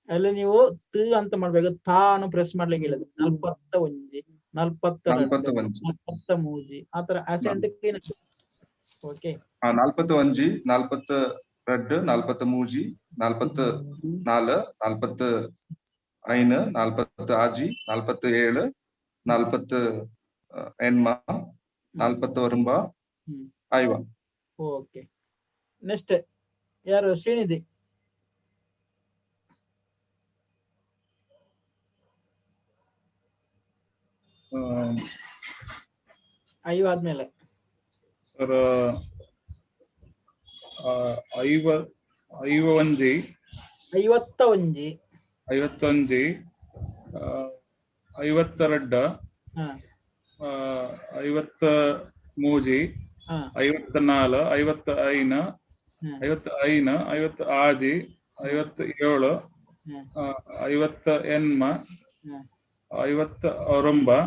ಅಲ್ಲಿ ನೀವು ತ ಅಂತ ಮಾಡ್ಬೇಕು. ತಾನು ಪ್ರೆಸ್ ಮಾಡ್ಲಿಕ್ಕೆ ಹೇಳಿದ್ರೆ 41 42 43 ಆತರ asset clean. Okay, 41 42 43 44 45 46 47 48 49 50. Okay, next ಯಾರು? ಶ್ರೀನಿಧಿ. ಆದ್ಮೇಲೆ ಸರ್ 50 ಐವೊಂಜಿ 51 51 52 ಹಾ 53 ಹಾ 54 55 55 56 57 58 59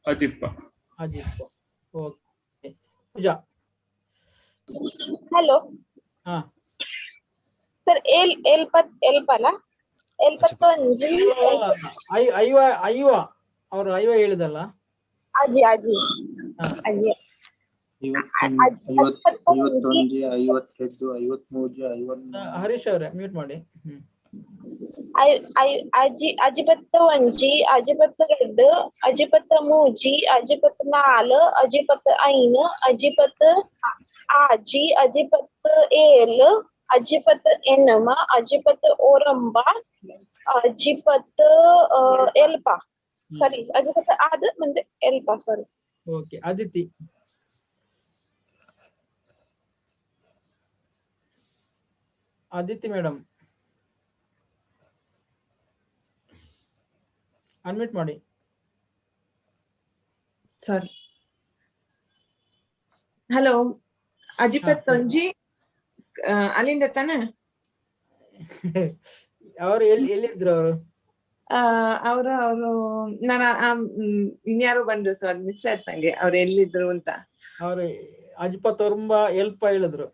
ಅಜಿಪ್ಪ. ಓಕೆ ಪೂಜಾ. ಹಲೋ ಹಾ ಸರ್ ಎಲ್ಪಲ್ಲ 71 ಐವ ಅವರು ಐವ ಹೇಳಿದಲ್ಲ. ಅಜಿ ಅಜಿ ಅಜಿ ಹರೀಶ್ ಅವರೇ ಮ್ಯೂಟ್ ಮಾಡಿ. ಅಜಿಪತ್ತ ಒಂಜಿ ಅಜಿಪತ್ತ ಎರಡು ಅಜಿಪತ್ತ ಮೂಜಿ ಅಜಿಪತ್ತ ನಾಲ್ ಅಜಿಪತ್ತ ಐನ್ ಅಜಿಪತ್ತ ಆಜಿ ಅಜಿಪತ್ತ ಏಳ್ ಅಜಿಪತ್ತ ಎನ್ನಮ ಅಜಿಪತ್ತ ಓರಂಬ ಅಜಿಪತ್ತ ಎಲ್ಪ ಸಾರಿ ಅಜಿಪತ್ತ ಆದ್ ಮತ್ತೆ ಎಲ್ಪ sorry. Okay Aditi. Aditi madam unmute ಮಾಡಿ. ಸಾರಿ. ಹಲೋ ಅಜಿಪತ್ತೊಂಜಿ ಅಲ್ಲಿಂದ ತಾನೆ ಅವರು ಎಲ್ಲಿದ್ರು ಅವರು ಅವರು ನಾನು ಇನ್ಯಾರು ಬಂದ್ರು ಸೊ ಅದ್ ಮಿಸ್ ಆಯ್ತು ನಂಗೆ ಅವ್ರು ಎಲ್ಲಿದ್ರು ಅಂತ. ಅವ್ರು ಅಜಿಪತ್ತೊಂಬ ಎಲ್ಪ ಹೇಳಿದ್ರು.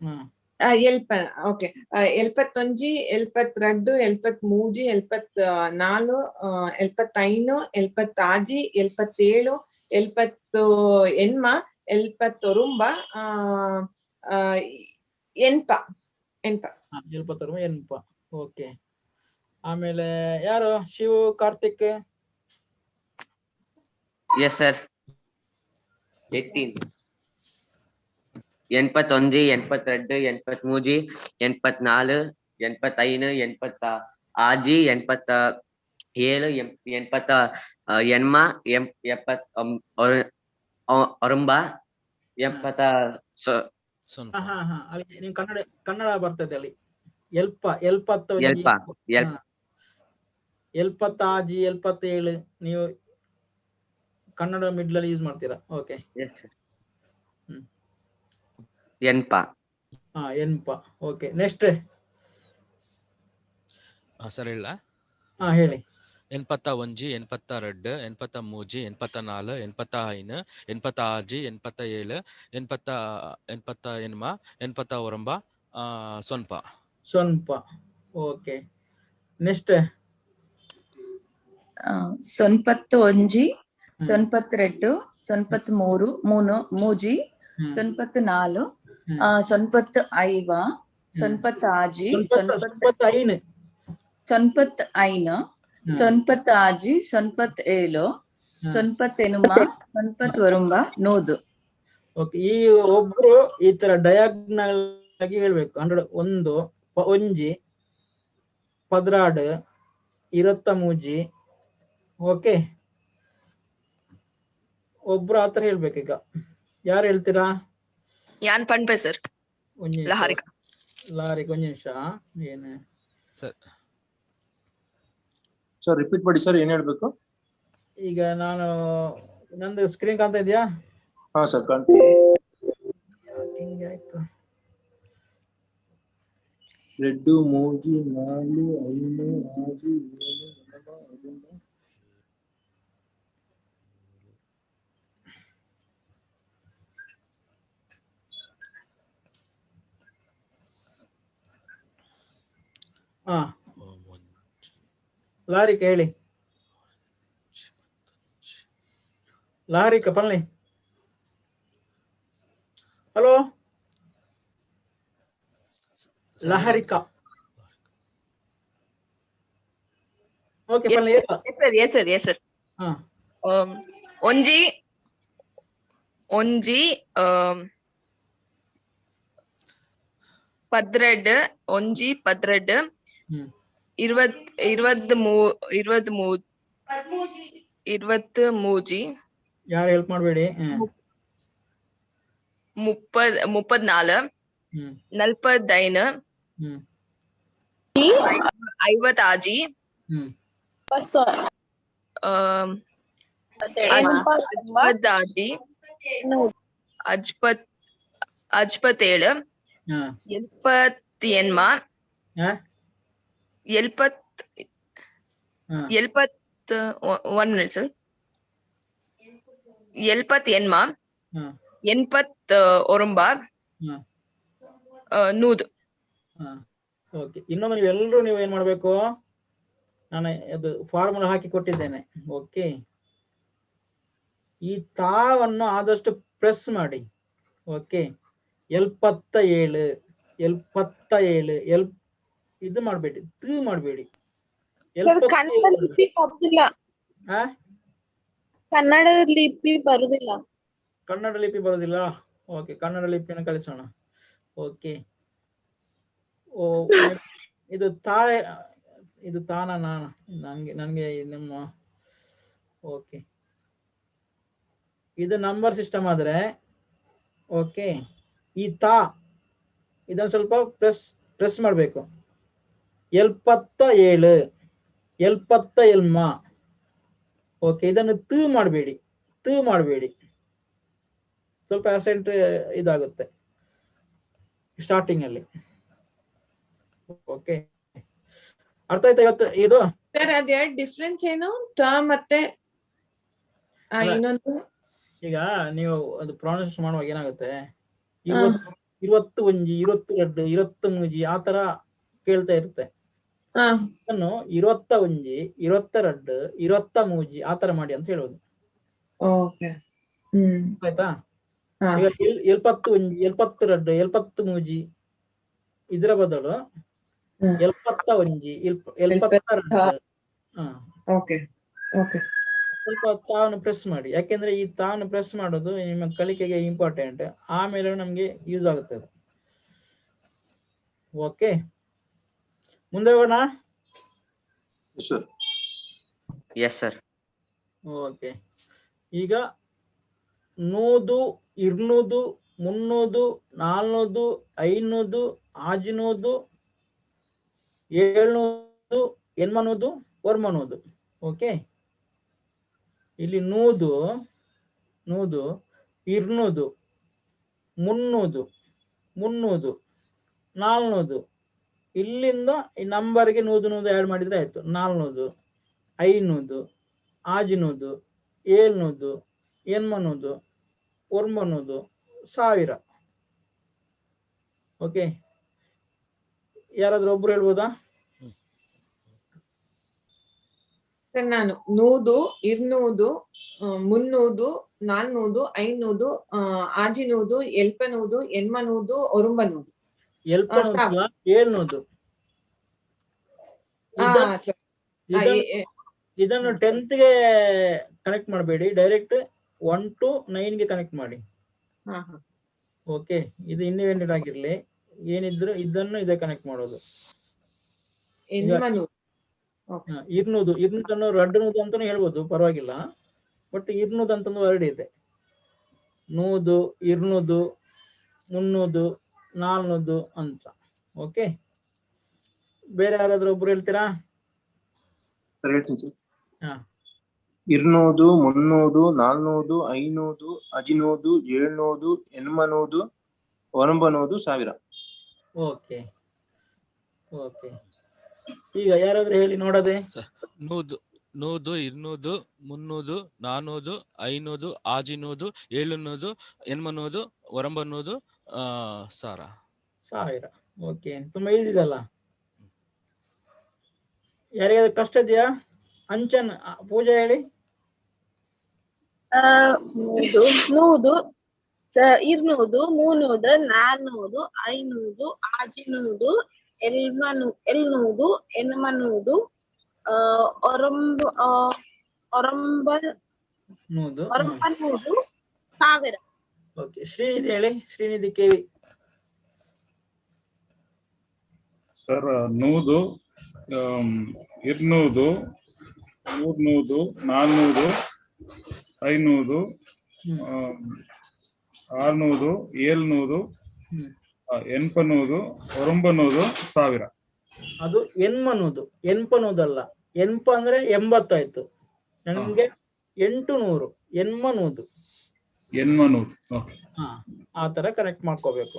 ಎಲ್ಪ ಓಕೆ ಎಲ್ಪತ್ತೊಂಜಿ ಎಲ್ಪತ್ತೆರಡು ಎಲ್ಪತ್ಮೂಜಿ ಎಲ್ಪತ್ನಾಲು ಎಲ್ಪತ್ತೈನು ಎಲ್ಪತ್ತಾಜಿ ಎಲ್ಪತ್ತೇಳು ಎಲ್ಪತ್ತು ಎನ್ಮ ಎಲ್ಪತ್ತೊರುಂಬ ಎನ್ಪ ಎನ್ಪ ಎಲ್ಪತ್ತೊಂಬ ಎನ್ಪ. ಓಕೆ ಆಮೇಲೆ ಯಾರು ಶಿವು ಕಾರ್ತಿಕ್. ಎಸ್ ಸರ್ 18 81 82 83 84 85 86 87 ಎನ್ಮ ಒರಂಬ 70 ನೀವು ಕನ್ನಡ ಬರ್ತದೆ ಅಲ್ಲಿ. ಎಲ್ಪತ್ತಾಜಿ 77 ನೀವು ಕನ್ನಡ ಮಿಡ್ಲ್ ಅಲ್ಲಿ ಯೂಸ್ ಮಾಡ್ತೀರಾ. ಓಕೆ ಎನ್ಪ ಎನ್ಪ. ಓಕೆ ನೆಕ್ಸ್ಟ್ ಸರ್ ಹೇಳ ಹೇಳಿ. 81 82 83 84 85 86 87 80 ಒರಂಬ ಸೊನ್ಪ. ಓಕೆ ನೆಕ್ಸ್ಟ್ ಸೊನ್ಪತ್ತು ಒಂಜಿ ಸೊನ್ಪತ್ತು ರೆಡ್ಡು ಸೊನ್ಪತ್ತು ಮೂನು ಮೂಜಿ ಸೊನ್ಪತ್ತು ನಾಲು ಸೊನ್ಪತ್ತು ಐವ ಸೊನ್ಪತ್ತು ಆಜಿ ಸೊನ್ಪತ್ತು ಐನ್ ಸೊನ್ಪತ್ತು ಆಜಿ ಸೊನ್ಪತ್ತು ಏಳು ಸೊನ್ಪತ್ತು ಎನುಮ ಸೊನ್ಪತ್ತು ಒರಂಬ ನೂದು. ಓಕೆ ಈ ಒಬ್ರು ಈ ತರ ಡಯಾಗ್ನಲ್ ಆಗಿ ಹೇಳ್ಬೇಕು. 1 ಒಂಜಿ 12 23. ಓಕೆ ಒಬ್ರು ಆತರ ಹೇಳ್ಬೇಕು. ಈಗ ಯಾರು ಹೇಳ್ತೀರಾ? ಯಾನ್ ಪಂಪೆ ಸರ್ ಲಹಾರಿಕ ಒಂದ್ ನಿಮಿಷ. ಏನು ಸರ್ ರಿಪೀಟ್ ಮಾಡಿ ಸರ್ ಏನ್ ಹೇಳ್ಬೇಕು? ಈಗ ನಾನು ನಂದು ಸ್ಕ್ರೀನ್ ಕಾಣ್ತಾ ಇದೆಯಾ? ಹಾ ಸರ್ ಕಾಣ್ತೀವಿ. ಹಿಂಗೆ ಆಯ್ತು. ರೆಡ್ಡು ಮೂಜಿ ನಾಲು ಐನು ಆಜಿ ಏಳು ಲಾರಿಕ ಹೇಳಿ. ಲಾರಿಕ ಪಲ್ಲೆ. ಹಲೋ ಲಹರಿಕಾ. ಓಕೆ ಪಲ್ಲೆ. ಎಸ್ ಸರ್ ಒಂಜಿ ಪದ್ರೆಡ್ ಒಂಜಿ ಪದ್ರೆಡ್ 20 ಮೂಜಿ ಯಾರು ಹೆಲ್ಪ್ ಮಾಡಬೇಡಿ. 34 ನಲ್ಪದೈನ 50 ಆಜಿ ಅಜ್ಪದಾಜಿ ಅಜ್ಪತೇಳು ಎಲ್ಪತ್ತೆನ್ಮ ಒನ್ ಮಿನಿಟ್ ಸರ್ ಎಲ್ಪತ್ತೆನ್ಮ ಎನ್ಪತ್ ಒರಂಬ ನೂದು. ಓಕೆ, ಇನ್ನೊಮ್ಮೆ ನೀವೆಲ್ಲರೂ ನೀವು ಏನ್ ಮಾಡ್ಬೇಕು, ನಾನು ಅದು ಫಾರ್ಮುಲಾ ಹಾಕಿ ಕೊಟ್ಟಿದ್ದೇನೆ. ಓಕೆ, ಈ ತಾವನ್ನು ಆದಷ್ಟು ಪ್ರೆಸ್ ಮಾಡಿ. ಓಕೆ, 77 ಇದು ಮಾಡಬೇಡಿ, ತೀ ಮಾಡಬೇಡಿ. ಕನ್ನಡ ಲಿಪಿ ಬರುದಿಲ್ಲ. ಕನ್ನಡ ಲಿಪಿ ಬರುದಿಲ್ಲ. ಕನ್ನಡ ಲಿಪಿ ಬರುದಿಲ್ಲ. ಓಕೆ, ಕನ್ನಡ ಲಿಪಿಯನ್ನು ಕಲಿಸೋಣ. ಓಕೆ, ಇದು ತಾನ ನಾನು ನನಗೆ ನಿಮ್ಮ. ಓಕೆ, ಇದು ನಂಬರ್ ಸಿಸ್ಟಮ್ ಆದ್ರೆ ಓಕೆ, ಈ ಇದನ್ನು ಸ್ವಲ್ಪ ಪ್ರೆಸ್ ಮಾಡಬೇಕು. 77 ಓಕೆ, ಇದನ್ನು ತ ಮಾಡಬೇಡಿ, ಸ್ವಲ್ಪ ಅಸೆಂಟ್ ಇದಾಗುತ್ತೆ ಸ್ಟಾರ್ಟಿಂಗ್ ಅಲ್ಲಿ. ಓಕೆ, ಅರ್ಥ ಆಯ್ತಾ ಇವತ್ತು ಇದು? ಸರ್ ಅದೇ ಡಿಫ್ರೆನ್ಸ್ ಏನು ಮತ್ತೆ ಇನ್ನೊಂದು? ಈಗ ನೀವು ಅದು ಪ್ರೊನೌನ್ಸ್ ಮಾಡುವಾಗ ಏನಾಗುತ್ತೆ, 21 22 23 ಆ ತರ ಕೇಳ್ತಾ ಇರುತ್ತೆ. ಅದನ್ನು 21 22 23 ಆ ತರ ಮಾಡಿ ಅಂತ ಹೇಳೋದು. ಆಯ್ತಾ? ಈಗ 71 72 73 ಇದರ ಬದಲು 71 72 ಸ್ವಲ್ಪ ತಾವನ್ನು ಪ್ರೆಸ್ ಮಾಡಿ. ಯಾಕೆಂದ್ರೆ ಈ ತಾವನ್ನು ಪ್ರೆಸ್ ಮಾಡೋದು ನಿಮ್ಮ ಕಲಿಕೆಗೆ ಇಂಪಾರ್ಟೆಂಟ್, ಆಮೇಲೆ ನಮ್ಗೆ ಯೂಸ್ ಆಗುತ್ತೆ ಅದು. ಓಕೆ, ಮುಂದೆ ಹೋಗೋಣ. Yes sir. ಓಕೆ, ಈಗ 100 200 300 400 500 600 700 800 900. ಓಕೆ, ಇಲ್ಲಿ 100 200 300 300 400 ಇಲ್ಲಿಂದ ಈ ನಂಬರ್ಗೆ 100 ಆಡ್ ಮಾಡಿದ್ರೆ ಆಯ್ತು. 400 500 600 700 800 900 1000. ಓಕೆ, ಯಾರಾದ್ರೂ ಒಬ್ರು ಹೇಳ್ಬೋದಾ? ಸರ್ ನಾನು 100 200 300 400 500 600 700 800 900 ಇದನ್ನು 10th ಗೆ ಕನೆಕ್ಟ್ ಮಾಡಬೇಡಿ, ಡೈರೆಕ್ಟ್ 1 to 9 ಗೆ ಕನೆಕ್ಟ್ ಮಾಡಿ. ಓಕೆ, ಇದು ಇಂಡಿಪೆಂಡೆಂಟ್ ಆಗಿರ್ಲಿ, ಏನಿದ್ರು ಇದನ್ನು ಇದೇ ಕನೆಕ್ಟ್ ಮಾಡೋದು. 200 200 ಅಂತಾನು ಹೇಳ್ಬೋದು, ಪರವಾಗಿಲ್ಲ. ಬಟ್ 200 ಅಂತ ವರ್ಡ್ ಇದೆ. 100 200 300 400 ಅಂತ. ಓಕೆ, ಬೇರೆ ಯಾರಾದ್ರೂ ಒಬ್ರು ಹೇಳ್ತೀರಾ? 200 300 400 500 600 700 800 900 1000. ಓಕೆ ಓಕೆ, ಈಗ ಯಾರಾದ್ರೂ ಹೇಳಿ ನೋಡದೆ. 100 200 300 400 500 600 700 800 900 1000. ಓಕೆ, ತುಂಬಾ ಈಸಿ ಇದಲ್ಲ. ಯಾರಿಗಾದ್ರೂ ಕಷ್ಟ ಇದೆಯಾ? ಅಂಚನ್, ಪೂಜಾ ಹೇಳಿ. 100 200 300 400 500 600 700 800 900 1000. ಓಕೆ, ಶ್ರೀನಿಧಿ ಹೇಳಿ. ಶ್ರೀನಿಧಿ ಕೇವಿ. ಸರ್ 100 200 300 400 500 600 700 ಎನ್ಪನ್ನುವುದು ಒರಂಬನ್ನುವುದು 1000. ಅದು ಎನ್ಮನ್ನುವುದು, ಎನ್ಪನ್ನುವುದಲ್ಲ. ಎನ್ಪ ಅಂದ್ರೆ 80 ಆಯ್ತು, ನಮ್ಗೆ 800 ಎನ್ಮನ್ನುವುದು. ಎನ್ಮನ್ನುವುದು. ಹಾ, ಆ ತರ ಕನೆಕ್ಟ್ ಮಾಡ್ಕೋಬೇಕು.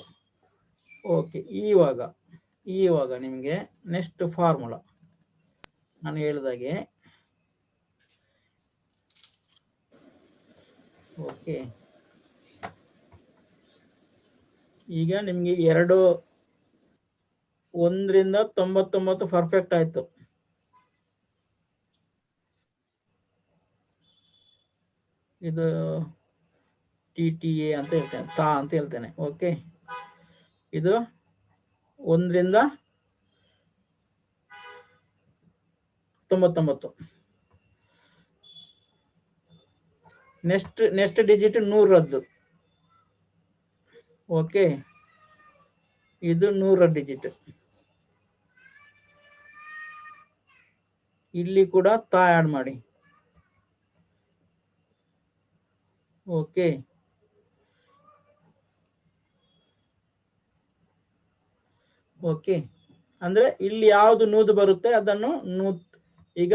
ಓಕೆ, ಇವಾಗ ನಿಮ್ಗೆ ನೆಕ್ಸ್ಟ್ ಫಾರ್ಮುಲಾ ನಾನು ಹೇಳಿದಾಗೆ. ಓಕೆ, ಈಗ ನಿಮ್ಗೆ 1ರಿಂದ 99 ಪರ್ಫೆಕ್ಟ್ ಆಯ್ತು. ಇದು TTA ಅಂತ ಹೇಳ್ತೇನೆ, ತಾ ಅಂತ ಹೇಳ್ತೇನೆ. ಓಕೆ, ಇದು 1ರಿಂದ 99. ನೆಕ್ಸ್ಟ್ ಡಿಜಿಟ್ 100ರದ್ದು. ಓಕೆ, ಇದು 100ರ ಡಿಜಿಟ್. ಇಲ್ಲಿ ಕೂಡ ತಾ ಆಡ್ ಮಾಡಿ. ಓಕೆ, ಓಕೆ ಅಂದ್ರೆ ಇಲ್ಲಿ ಯಾವುದು ನೂದು ಬರುತ್ತೆ ಅದನ್ನು ಈಗ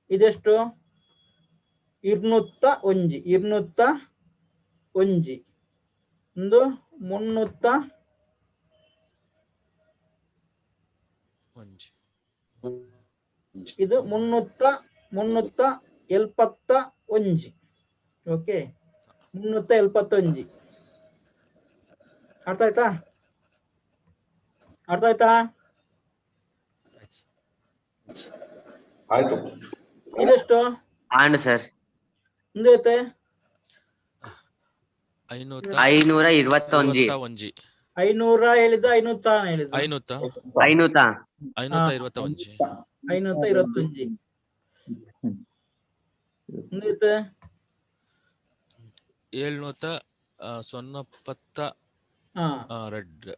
ಇದೆಷ್ಟು? 201 ಒಂದು 300 ಇದು 371. ಓಕೆ, 371. ಅರ್ಥ ಆಯ್ತಾ? ಆಯ್ತು. ಇದೆಷ್ಟು? ಸರ್ ಮುಂದೈತೆ 521. 500 ಹೇಳಿದ 500 ಹೇಳಿದ 521. ಮುಂದೈತೆ 792.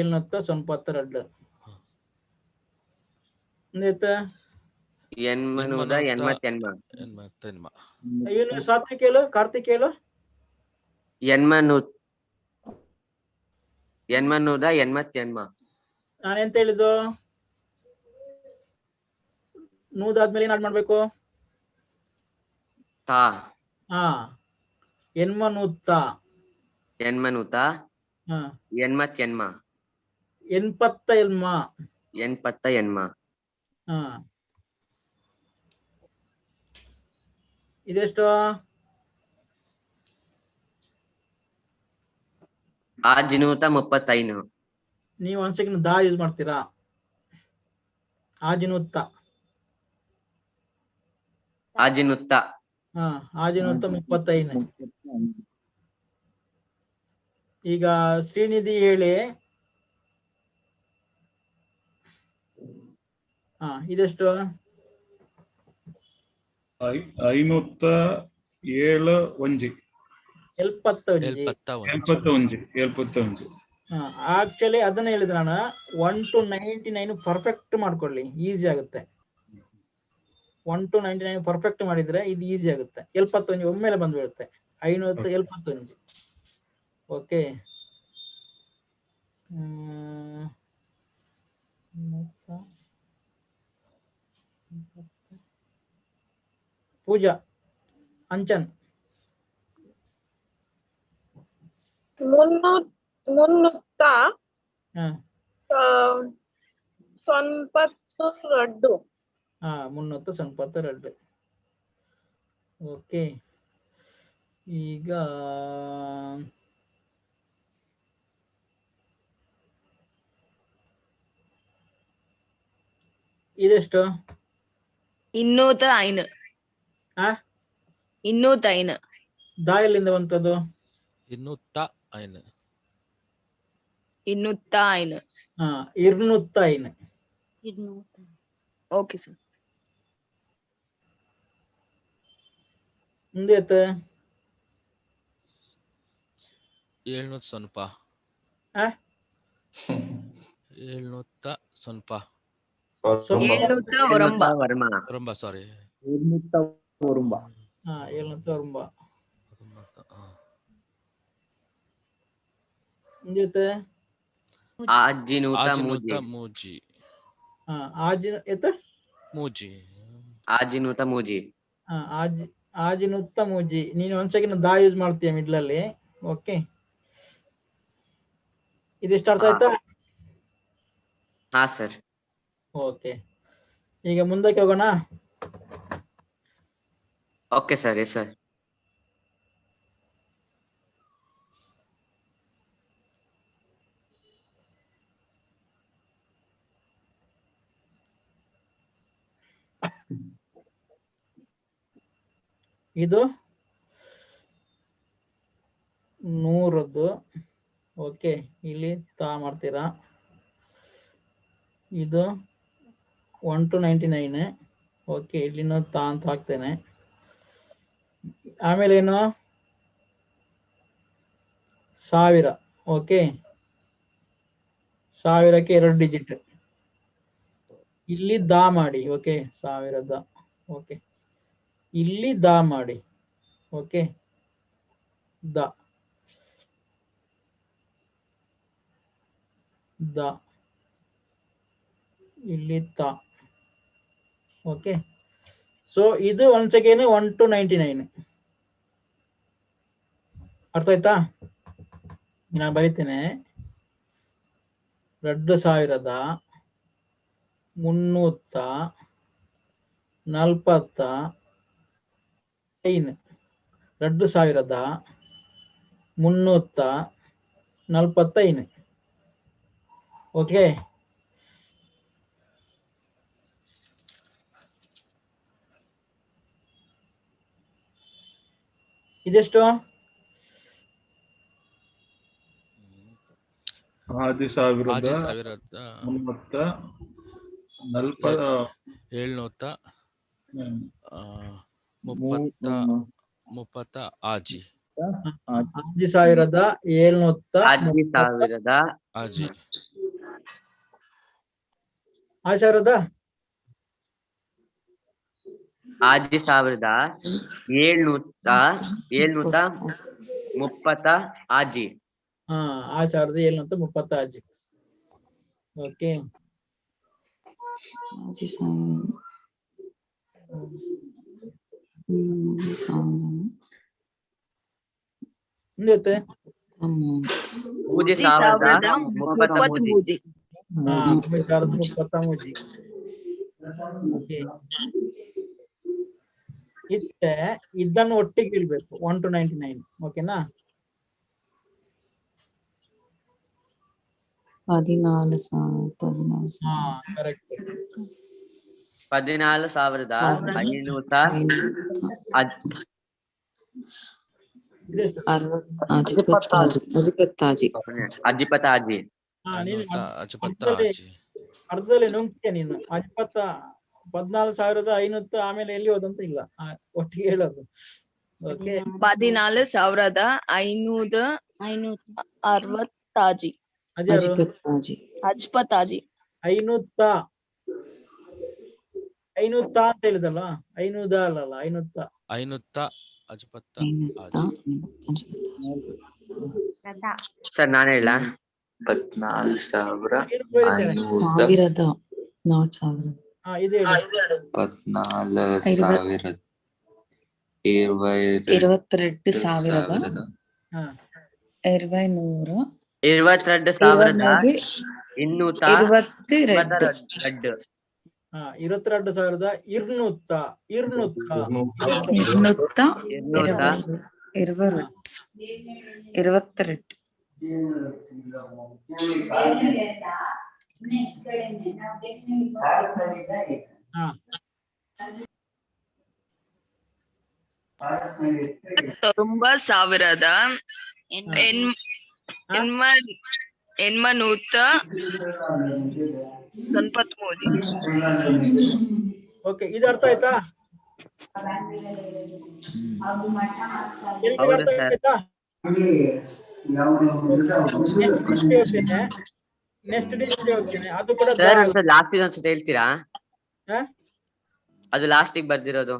792. ಮುಂದೈತೆ ಸಾತ್ವಿಕೇಲು ಕಾರ್ತಿಕೇಲು ನಾನೆಂತ ಹೇಳಿದ್ದು? ನೂದಾದ್ಮೇಲೆ ಏನಾಡ್ ಮಾಡ್ಬೇಕು? ಎನ್ಮನೂತ. ಇದೆಷ್ಟು? ಆಜಿನೂತ 35. ನೀವು ಒಂದ್ ಸೆಕೆಂಡ್ ದಾ ಯೂಸ್ ಮಾಡ್ತೀರಾ? ಆಜಿನೂತ 35. ಈಗ ಶ್ರೀನಿಧಿ ಹೇಳಿ. ಇದೆಷ್ಟು? 571. 71. ಆಕ್ಚುಲಿ ಅದನ್ನ ಹೇಳಿದ ನಾನು 1 to 99 ಪರ್ಫೆಕ್ಟ್ ಮಾಡ್ಕೊಳ್ಳಿ, ಈಸಿ ಆಗುತ್ತೆ. 1 to 99 ಪರ್ಫೆಕ್ಟ್ ಮಾಡಿದ್ರೆ ಇದು ಈಸಿ ಆಗುತ್ತೆ. 71 ಒಮ್ಮೆಲೆ ಬಂದು ಬೀಳುತ್ತೆ. 571. ಓಕೆ, ಪೂಜಾ ಅಂಚನ್ 392. 392. ಓಕೆ, ಈಗ ಇದೆಷ್ಟು? 201. ದಾ ಎಲ್ಲಿಂದ ಬಂತದ್ದು? 201. 201. Okay sir. ಮುಂದೈತೆ 700 ಸ್ವಲ್ಪ. 700 ಸ್ವಲ್ಪ. 700 ಒರಂಬ ಸಾರಿ. 700 ಒರಂಬ. 700 ಒರಂಬ. ಜೊತೆ ಆಜಿನೂತ ಆಜಿನೂತ ಮೂಜಿ ಮೂಜಿ ಎತ್ತ ಮೂಜಿ ಆಜಿನೂತ ಮೂಜಿ ಆಜಿನುತ್ತ ಮೂಜಿ. ನೀನು ಒಂದ್ ಸೆಕೆಂಡ್ ದಾ ಯೂಸ್ ಮಾಡ್ತೀಯ ಮಿಡ್ಲ್ ಅಲ್ಲಿ. ಓಕೆ, ಇದಿಷ್ಟು ಅರ್ಥ ಆಯ್ತಾ? ಹಾ ಸರ್. ಓಕೆ, ಈಗ ಮುಂದಕ್ಕೆ ಹೋಗೋಣ. Okay sir. Yes sir. ಇದು 100ದ್ದು. ಓಕೆ, ಇಲ್ಲಿ ತಾ ಮಾಡ್ತೀರಾ. ಇದು 1 to 99. ಓಕೆ, ಇಲ್ಲಿನ ತಾ ಅಂತ ಹಾಕ್ತೇನೆ. ಆಮೇಲೆ ಏನು 1000. ಓಕೆ, 1000ಕ್ಕೆ 2 ಡಿಜಿಟ್. ಇಲ್ಲಿ ದಾ ಮಾಡಿ. ಓಕೆ, 1000ದ. ಓಕೆ, ಇಲ್ಲಿ ದಾ ಮಾಡಿ. ಓಕೆ, ದ ಇಲ್ಲಿ ತ. ಓಕೆ, ಸೊ ಇದು ಒಂದ್ ಸೆಕೆಂಡ್ 1 to 99. ಅರ್ಥ ಆಯ್ತಾ? ನಾನು ಬರೀತೇನೆ. 2345. 2345. ಓಕೆ, ಇದೆಷ್ಟು? ಆದಿ ಸಾವಿರದ ಆಜಿ ಸಾವಿರದ 730 ಆಜಿ. ಆಜಿ 1730 ಆಜಿ. ಆಜಿ 1730 ಆಜಿ. 1730 ಆಜಿ. ಓಕೆ, ಮುಂದೆ ಮೂಜಿ 1030 ಮೂಜಿ. 1030 ಮೂಜಿ. ಓಕೆ, ಇದನ್ನು ಒಟ್ಟಿಗೆ ಇಳ್ಬೇಕು 1 to 99. ಓಕೆನಾ? 14,000. ಕರೆಕ್ಟ್. 14,500 ಅಜಿಪತ ಆಜಿ. ಅರ್ಧದಲ್ಲಿ ನುಂಗ್ತೀಯ ನೀನು. 14,500 ಆಮೇಲೆ ಎಲ್ಲಿ ಹೋದಂತ ಇಲ್ಲ, ಒಟ್ಟಿಗೆ ಹೇಳೋದು. ಓಕೆ, 14,560 ಆಜಿ. ಅಜ್ಪತ್ ಆಜಿ. 500 ಅಂತ ಹೇಳಿದಲ್ಲ, 500 ಅಲ್ಲಲ್ಲ, 500 ಅಜ್ಪತ್ತ ಸರ್. ನಾನು ಹೇಳ 14,500 ನಾಟ್ 1000. 14,022 ಓಕೆ, ಇದು ಅರ್ಥ ಆಯ್ತಾ? ನೆಕ್ಸ್ಟ್ ಡಿಜಿಟ್ ಹೋಗ್ತೇನೆ. ಅದು ಕೂಡ ಲಾಸ್ಟ್ ಒಂದ್ಸತಿ ಹೇಳ್ತೀರಾ? ಅದು ಲಾಸ್ಟಿಗೆ ಬರ್ದಿರೋದು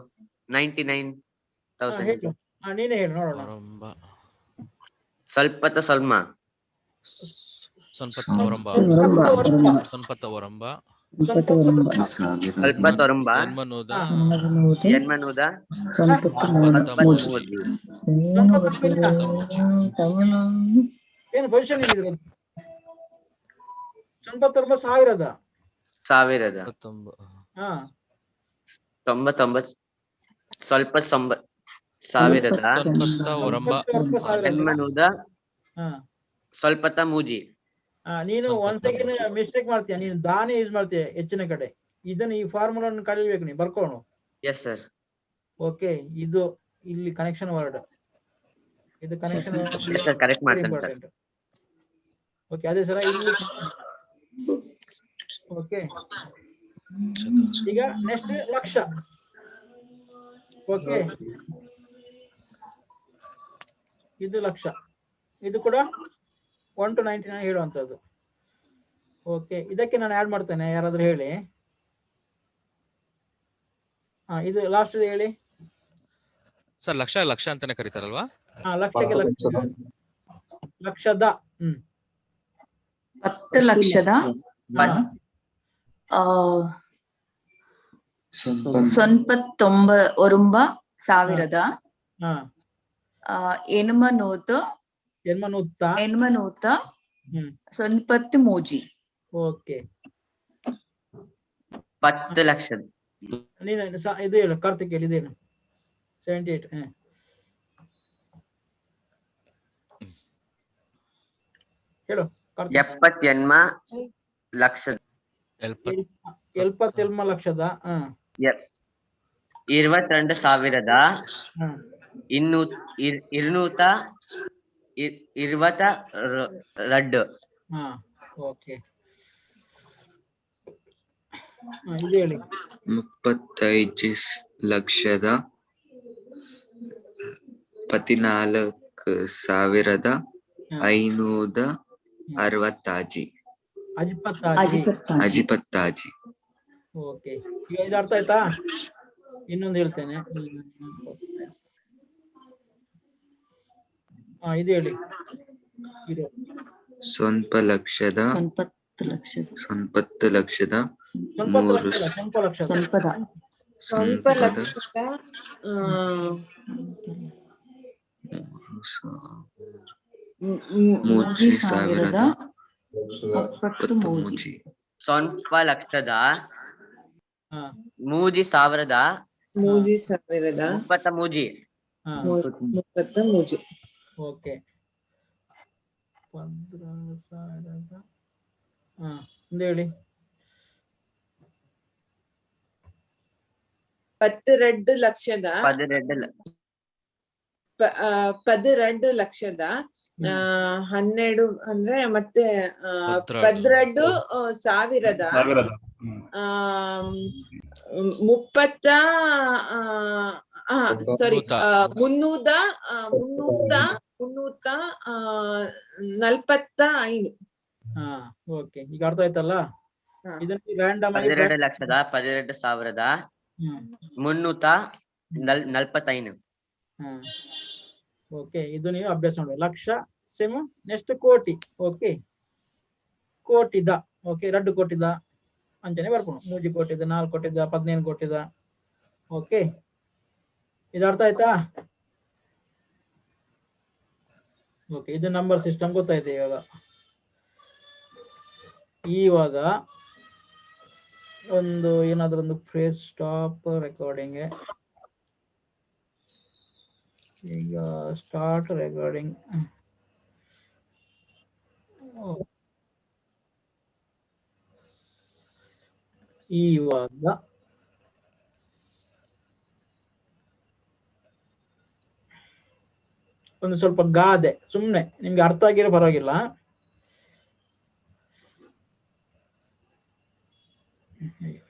99,000. ನೀನೇ ಹೇಳಿ ನೋಡೋಣ. ಸ್ವಲ್ಪ ಸೊನ್ಪತ್ತ ಒರಂಬ ಸೊನ್ಪತ್ತ ಒರಂಬ ಸ್ವಲ್ಪ ತೊರಂಬ ಎನ್ಮನೂದ ಎನ್ಮನೂದ ಸೊನ್ಪತ್ತ ಮೂಜಿ ಏನು ಪೊಸಿಷನ್ ಇದೆ ಸಾವಿರದ ಹಾ ಸ್ವಲ್ಪ ಸಾವಿರದ ಸೊನ್ಪತ್ತ ಒರಂಬ ಎನ್ಮನೂದ ಸ್ವಲ್ಪತ್ತ ಮೂಜಿ. ನೀನು ಒಂದ್ ಸೆಕೆಂಡ್ ಮಿಸ್ಟೇಕ್ ಮಾಡ್ತೀಯ, ನೀನು ದಾನೆ ಯೂಸ್ ಮಾಡ್ತೀಯ ಹೆಚ್ಚಿನ ಕಡೆ. ಇದನ್ನ ಈ ಫಾರ್ಮುಲಾ ಕಲಿಬೇಕು ನೀನು, ಬರ್ಕೊಳ್ಳು. Yes sir. ಓಕೆ, ಇದು ಇಲ್ಲಿ ಕನೆಕ್ಷನ್ ವರ್ಡ್, ಇದು ಕನೆಕ್ಷನ್ ಕರೆಕ್ಟ್ ಮಾಡ್ತೇನೆ. ಇಂಪಾರ್ಟೆಂಟ್. ಓಕೆ, ಅದೇ ಸರ ಇಲ್ಲಿ. ಓಕೆ, ಈಗ ನೆಕ್ಸ್ಟ್ ಲಕ್ಷ. ಓಕೆ, ಇದು ಲಕ್ಷ, ಇದು ಕೂಡ 1 to 99 ಹೇಳುವಂತದ್ದು. ಓಕೆ, ಇದಕ್ಕೆ ನಾನು ಆಡ್ ಮಾಡ್ತೇನೆ, ಯಾರಾದ್ರೂ ಹೇಳಿ. ಇದು ಲಾಸ್ಟ್ ಹೇಳಿ ಸರ್. ಲಕ್ಷ ಲಕ್ಷ ಅಂತಾನೆ ಕರೀತಾರಲ್ವಾ? ಲಕ್ಷಕ್ಕೆ ಲಕ್ಷದ 10 ಲಕ್ಷದ ಸೊನ್ಪತ್ತೊಂಬ ಸಾವಿರದ ಎನ್ಮನೂತ ಸೊನ್ಪತ್ತು ಮೂಜಿ. ಓಕೆ, 10 ಲಕ್ಷ. ನೀನು ಇದು ಹೇಳು ಕಾರ್ತಿಕ್, ಹೇಳಿ ಇದೇನು 78 ಹೇಳು. 70 ಲಕ್ಷ 70 ಲಕ್ಷದ 22,222. ಓಕೆ, ಇದು ಹೇಳಿ. 34,560. ಅಜಿಪತ್ತಾಜಿ. ಓಕೆ, ಈಗ ಇದು ಅರ್ಥ ಆಯ್ತಾ? ಇನ್ನೊಂದು ಹೇಳ್ತೇನೆ. ಇದು ಹೇಳಿ. ಸೊನ್ಪತ್ತು ಲಕ್ಷದ ಮೂಜಿ ಸಾವಿರದ ಸ್ವಲ್ಪ ಲಕ್ಷದ ಮೂಜಿ ಸಾವಿರದ ಮುಪ್ಪತ್ತ ಮೂಜಿ. ಓಕೆ, 15,000 ಹೇಳಿ. 12 ಲಕ್ಷದ 12 ಲಕ್ಷದ 12 ಅಂದ್ರೆ ಮತ್ತೆ 12 ಸಾವಿರದ 30 ಸಾರಿ 345. ಓಕೆ, ಈಗ ಅರ್ಥ ಆಯ್ತಲ್ಲ? ಇದನ್ನ ರ್ಯಾಂಡಮ್ ಆಗಿ 12,12,345. ಓಕೆ, ಇದು ನೀವು ಅಭ್ಯಾಸ ಮಾಡಿ. ಲಕ್ಷ ಸೇಮ್. ನೆಕ್ಸ್ಟ್ ಕೋಟಿ. ಓಕೆ, ಕೋಟಿದ. ಓಕೆ, 2 ಕೋಟಿದ ಅಂತಾನೆ ಬರ್ಕೊಂಡು 3 ಕೋಟಿದ 4 ಕೋಟಿದ 15 ಕೋಟಿದ. ಓಕೆ, ಇದು ಅರ್ಥ ಆಯ್ತಾ? ಓಕೆ, ಇದು ನಂಬರ್ ಸಿಸ್ಟಮ್ ಗೊತ್ತಾಯ್ತು. ಇವಾಗ ಒಂದು ಏನಾದ್ರೂ ಒಂದು ಫ್ರೇಸ್ ಸ್ಟಾಪ್ ರೆಕಾರ್ಡಿಂಗ್. ಈಗ ಸ್ಟಾರ್ಟ್ ರೆಕಾರ್ಡಿಂಗ್. ಇವಾಗ ಒಂದು ಸ್ವಲ್ಪ ಗಾದೆ, ಸುಮ್ನೆ ನಿಮ್ಗೆ ಅರ್ಥ ಆಗಿರೋ ಪರವಾಗಿಲ್ಲ.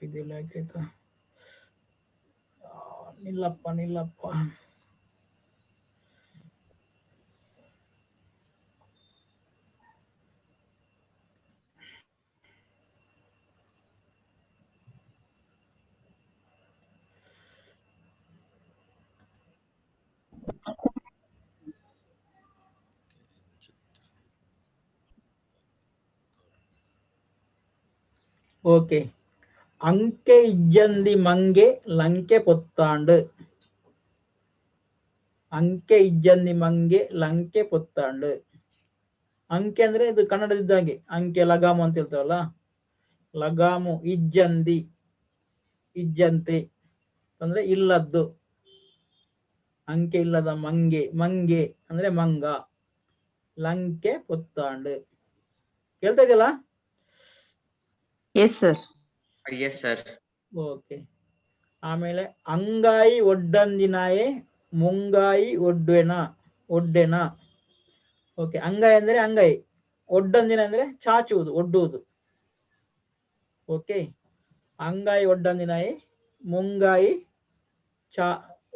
ಇದೆಲ್ಲ ಆಯ್ತಾ? ನಿಲ್ಲಪ್ಪ. ಓಕೆ. ಅಂಕೆ ಇಜ್ಜಂದಿ ಮಂಗೆ ಲಂಕೆ ಪೊತ್ತಾಂಡು. ಅಂಕೆ ಇಜ್ಜಂದಿ ಮಂಗೆ ಲಂಕೆ ಪೊತ್ತಾಂಡು. ಅಂಕೆ ಅಂದ್ರೆ ಇದು ಕನ್ನಡದಿದ್ದಾಗೆ ಅಂಕೆ ಲಗಾಮು ಅಂತ ಹೇಳ್ತಾವಲ್ಲ, ಲಗಾಮು. ಇಜ್ಜಂದಿ ಇಜ್ಜಂತಿ ಅಂದ್ರೆ ಇಲ್ಲದ್ದು. ಅಂಕೆ ಇಲ್ಲದ ಮಂಗೆ, ಮಂಗೆ ಅಂದ್ರೆ ಮಂಗ. ಲಂಕೆ ಪೊತ್ತಾಂಡು. ಕೇಳ್ತಾ ಇದೆಯಲ್ಲ? Yes sir. Yes sir. Okay. ಆಮೇಲೆ ಅಂಗಾಯಿ ಒಡ್ಡಂದಿನಾಯೆ ಮುಂಗಾಯಿ ಒಡ್ಡೆನ. ಓಕೆ. ಅಂಗಾಯಿ ಅಂದ್ರೆ ಅಂಗೈ, ಒಡ್ಡಂದಿನ ಅಂದ್ರೆ ಚಾಚುವುದು, ಒಡ್ಡುವುದು. ಓಕೆ. ಅಂಗಾಯಿ ಒಡ್ಡಂದಿನಾಯಿ ಮುಂಗಾಯಿ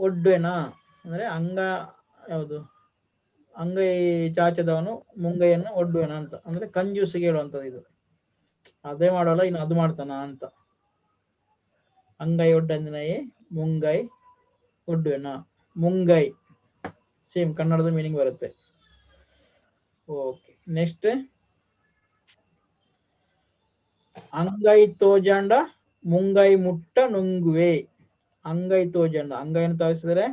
ಒಡ್ಡೆನ ಅಂದ್ರೆ ಯಾವುದು ಅಂಗೈ ಚಾಚದವನು ಮುಂಗೈಯನ್ನು ಒಡ್ಡುವೆನ ಅಂತ, ಅಂದ್ರೆ ಕಂಜೂಸಿಗೆ ಹೇಳುವಂಥದ್ದು ಇದು. ಅದೇ ಮಾಡೋಲ್ಲ, ಇನ್ನು ಅದು ಮಾಡ್ತಾನ ಅಂತ. ಅಂಗೈ ಒಡ್ಡಂದಿನಾಯಿ ಮುಂಗೈ ಒಡ್ಡುವೆನ. ಮುಂಗೈ ಸೇಮ್ ಕನ್ನಡದ ಮೀನಿಂಗ್ ಬರುತ್ತೆ. ಓಕೆ. ನೆಕ್ಸ್ಟ್ ಅಂಗೈ ತೋಜಾಂಡ ಮುಂಗೈ ಮುಟ್ಟ ನುಂಗುವೆ. ಅಂಗೈ ತೋಜಾಂಡ, ಅಂಗೈಯನ್ನು ತೋರಿಸಿದರೆ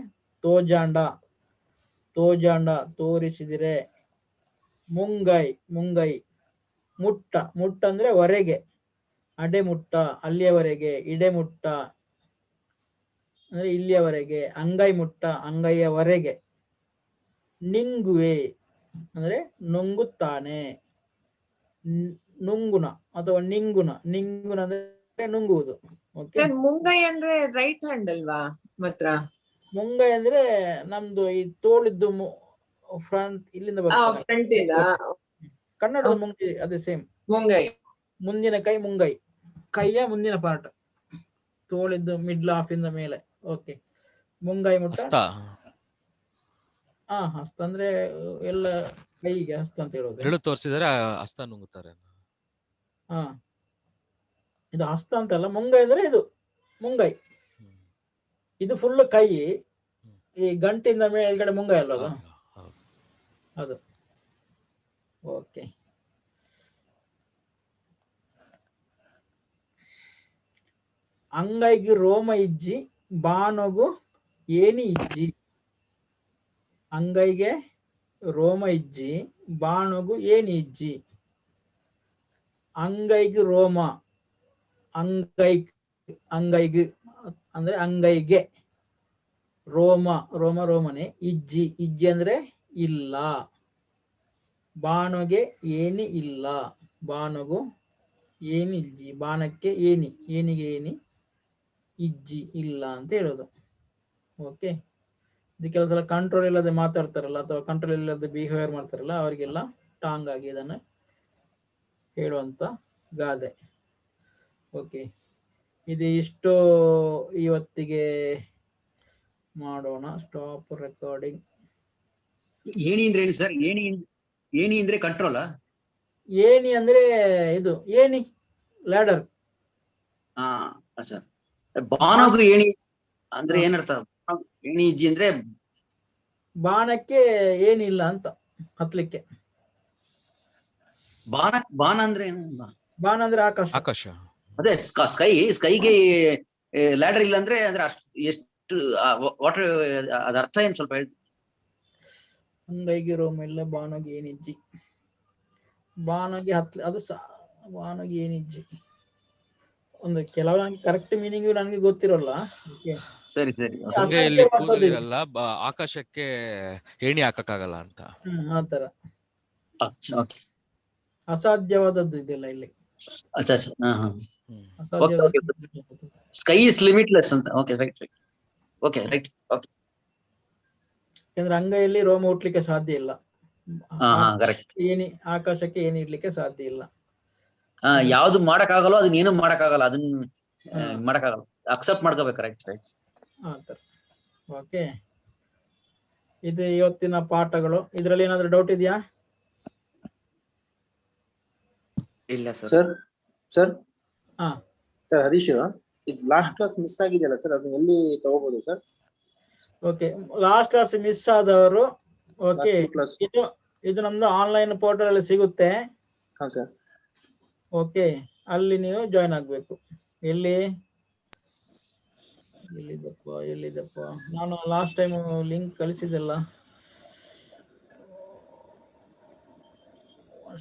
ತೋಜಾಂಡ, ತೋಜಾಂಡ ತೋರಿಸಿದರೆ. ಮುಂಗೈ ಮುಂಗೈ. ಮುಟ್ಟ, ಮುಟ್ಟ ಅಂದ್ರೆ ವರೆಗೆ, ಅಡೆ ಮುಟ್ಟ ಅಲ್ಲಿಯವರೆಗೆ, ಇಡೆ ಮುಟ್ಟ ಅಂದ್ರೆ ಇಲ್ಲಿಯವರೆಗೆ, ಅಂಗೈ ಮುಟ್ಟ ಅಂಗೈಯವರೆಗೆ. ನಿಂಗುವೆ ಅಂದ್ರೆ ನುಂಗುತ್ತಾನೆ. ನುಂಗುನ ಅಥವಾ ನಿಂಗುನ. ನಿಂಗುನ ಅಂದ್ರೆ ನುಂಗುವುದು. ಓಕೆ. ಮುಂಗೈ ಅಂದ್ರೆ ರೈಟ್ ಹ್ಯಾಂಡ್ ಅಲ್ವಾ ಮಾತ್ರ? ಮುಂಗೈ ಅಂದ್ರೆ ನಮ್ದು ಈ ತೋಳಿದ್ದು ಫ್ರಂಟ್, ಇಲ್ಲಿಂದ ಬರ್ತದೆ ಫ್ರಂಟ್ ಇಂದ. ಕನ್ನಡದ ಮುಂಗೈ ಅದೇ ಸೇಮ್. ಮುಂಗೈ ಮುಂದಿನ ಕೈ ಮುಂಗೈ, ಕೈಯ ಮುಂದಿನ ಪಾರ್ಟ್, ತೋಳಿದ್ದು ಮಿಡ್ಲ್ ಹಾಫ್ ಇಂದ ಮೇಲೆ. ಓಕೆ. ಮುಂಗೈ ಮುಟ್ಟ. ಹಸ್ತ ಅಂದ್ರೆ ಎಲ್ಲ ಕೈಗೆ ಹಸ್ತ ಅಂತ ಹೇಳೋದು. ಬೆರಳು ತೋರಿಸಿದರೆ ಹಸ್ತ ನುಂಗುತ್ತಾರೆ. ಇದು ಹಸ್ತ ಅಂತಲ್ಲ, ಮುಂಗೈ ಅಂದ್ರೆ ಇದು ಮುಂಗೈ. ಇದು ಫುಲ್ ಕೈ, ಈ ಗಂಟಿಂದ ಮೇಲ್ಗಡೆ ಮುಂಗೈ ಅಲ್ಲ ಅದು, ಅದು. ಓಕೆ. ಅಂಗೈಗೆ ರೋಮ ಇಜ್ಜಿ ಬಾನೊಗು ಏನಿ ಇಜ್ಜಿ. ಅಂಗೈಗೆ ರೋಮ ಇಜ್ಜಿ ಬಾಣಗು ಏನಿ ಇಜ್ಜಿ. ಅಂಗೈಗೆ ರೋಮ, ಅಂಗೈಗೆ ಅಂದ್ರೆ ಅಂಗೈಗೆ. ರೋಮ, ರೋಮನೆ. ಇಜ್ಜಿ, ಇಜ್ಜಿ ಅಂದ್ರೆ ಇಲ್ಲ. ಬಾಣಗೆ ಏನಿ ಇಲ್ಲ. ಬಾಣಗು ಏನಿ ಇಜ್ಜಿ, ಬಾಣಕ್ಕೆ ಏನಿ, ಏನಿಗೆ ಏನಿ, ಇಜ್ಜಿ ಇಲ್ಲ ಅಂತ ಹೇಳೋದು. ಓಕೆ. ಇದು ಕೆಲವು ಸಲ ಕಂಟ್ರೋಲ್ ಇಲ್ಲದೆ ಮಾತಾಡ್ತಾರಲ್ಲ ಅಥವಾ ಕಂಟ್ರೋಲ್ ಇಲ್ಲದೆ ಬಿಹೇವಿಯರ್ ಮಾಡ್ತಾರಲ್ಲ, ಅವರಿಗೆಲ್ಲ ಟಾಂಗ್ ಆಗಿ ಇದನ್ನು ಹೇಳುವಂತ ಗಾದೆ. ಓಕೆ. ಇದು ಇಷ್ಟು ಇವತ್ತಿಗೆ ಮಾಡೋಣ. Stop recording. ಏಣಿ ಅಂದ್ರೆ ಹೇಳಿ ಸರ್. ಏಣಿ ಅಂದ್ರೆ ಕಂಟ್ರೋಲಾ? ಏಣಿ ಅಂದ್ರೆ ಇದು ಏಣಿ, ಲ್ಯಾಡರ್. ಸರ್. ಬಾಣಗೂ ಏಣಿ ಅಂದ್ರೆ ಏನರ್ಥ? ಏಣಿ ಇಜ್ಜಿ ಅಂದ್ರೆ ಬಾಣಕ್ಕೆ ಏನಿಲ್ಲ ಅಂತ ಹತ್ಲಿಕ್ಕೆ. ಬಾಣ ಅಂದ್ರೆ ಏನು? ಬಾಣ ಅಂದ್ರೆ ಆಕಾಶ. ಆಕಾಶ. ಅದೇ ಸ್ಕೈಗೆ ಲ್ಯಾಡರ್ ಇಲ್ಲ ಅಂದ್ರೆ ಅಷ್ಟು ಎಷ್ಟು ವಾಟರ್, ಅದ ಅರ್ಥ ಏನ್ ಸ್ವಲ್ಪ ಹೇಳಿ. ಅಂಗೈಗೆ ರೋಮ ಇಲ್ಲ ಬಾಣಗೆ ಏನಿಜ್ಜಿ. ಬಾಣಗೆ ಅದು ಬಾಣಗೆ ಏನಿಜ್ಜಿ ಒಂದು ಕೆಲವು ನಂಗೆ ಕರೆಕ್ಟ್ ಮೀನಿಂಗ್ ನನಗೆ ಗೊತ್ತಿರೋಲ್ಲ. ಸರಿ ಸರಿ. ಅಂಗೈಯಲ್ಲಿ ಕೂದಲಿರಲ್ಲ, ಆಕಾಶಕ್ಕೆ ಏಣಿ ಹಾಕಕ್ಕಾಗಲ್ಲ ಅಂತ. ಆತರ ಅಸಾಧ್ಯವಾದದ್ದು ಇದೆಲ್ಲ ಇಲ್ಲಿ. ಸ್ಕೈ ಇಸ್ ಲಿಮಿಟ್ಲೆಸ್ ಅಂತ. Okay right right. Okay right. Okay. ಯಾಕಂದ್ರೆ ಅಂಗೈಯಲ್ಲಿ ರೋಮ ಹುಟ್ಲಿಕ್ಕೆ ಸಾಧ್ಯ ಇಲ್ಲ. ಏನಿ ಆಕಾಶಕ್ಕೆ ಏನಿ ಇರ್ಲಿಕ್ಕೆ ಸಾಧ್ಯ ಇಲ್ಲ. ಯಾವ್ದು ಮಾಡಕ್ಕಾಗಲ್ಲ ಅದನ್ನ ಏನು ಮಾಡಕ್ಕಾಗಲ್ಲ, ಅದನ್ನ ಮಾಡಕ್ಕಾಗಲ್ಲ, ಅಕ್ಸೆಪ್ಟ್ ಮಾಡ್ಕೋಬೇಕು. Right right. ಓಕೆ. ಇದು ಇವತ್ತಿನ ಪಾಠಗಳು. ಇದ್ರಲ್ಲಿ ಏನಾದ್ರು ಡೌಟ್ ಇದೆಯಾ? ಇಲ್ಲ ಸರ್. ಸರ್ ಸರ್ ಹರೀಶ್, ಇದು ಲಾಸ್ಟ್ ಕ್ಲಾಸ್ ಮಿಸ್ ಆಗಿದೆಯಲ್ಲ ಸರ್, ಅದನ್ನ ಎಲ್ಲಿ ತಗೋಬಹುದು sir? Okay. Last class miss ಆದವರು, ಓಕೆ, ಇದು ನಮ್ದು ಆನ್ಲೈನ್ ಪೋರ್ಟಲ್ ಅಲ್ಲಿ ಸಿಗುತ್ತೆ. ಹಾ ಸರ್. ಓಕೆ. ಅಲ್ಲಿ ನೀವು ಜಾಯ್ನ್ ಆಗ್ಬೇಕು. ಎಲ್ಲಿ ಎಲ್ಲಿದಪ್ಪ ನಾನು ಲಾಸ್ಟ್ ಟೈಮ್ ಲಿಂಕ್ ಕಳಿಸಿದೆಲ್ಲ.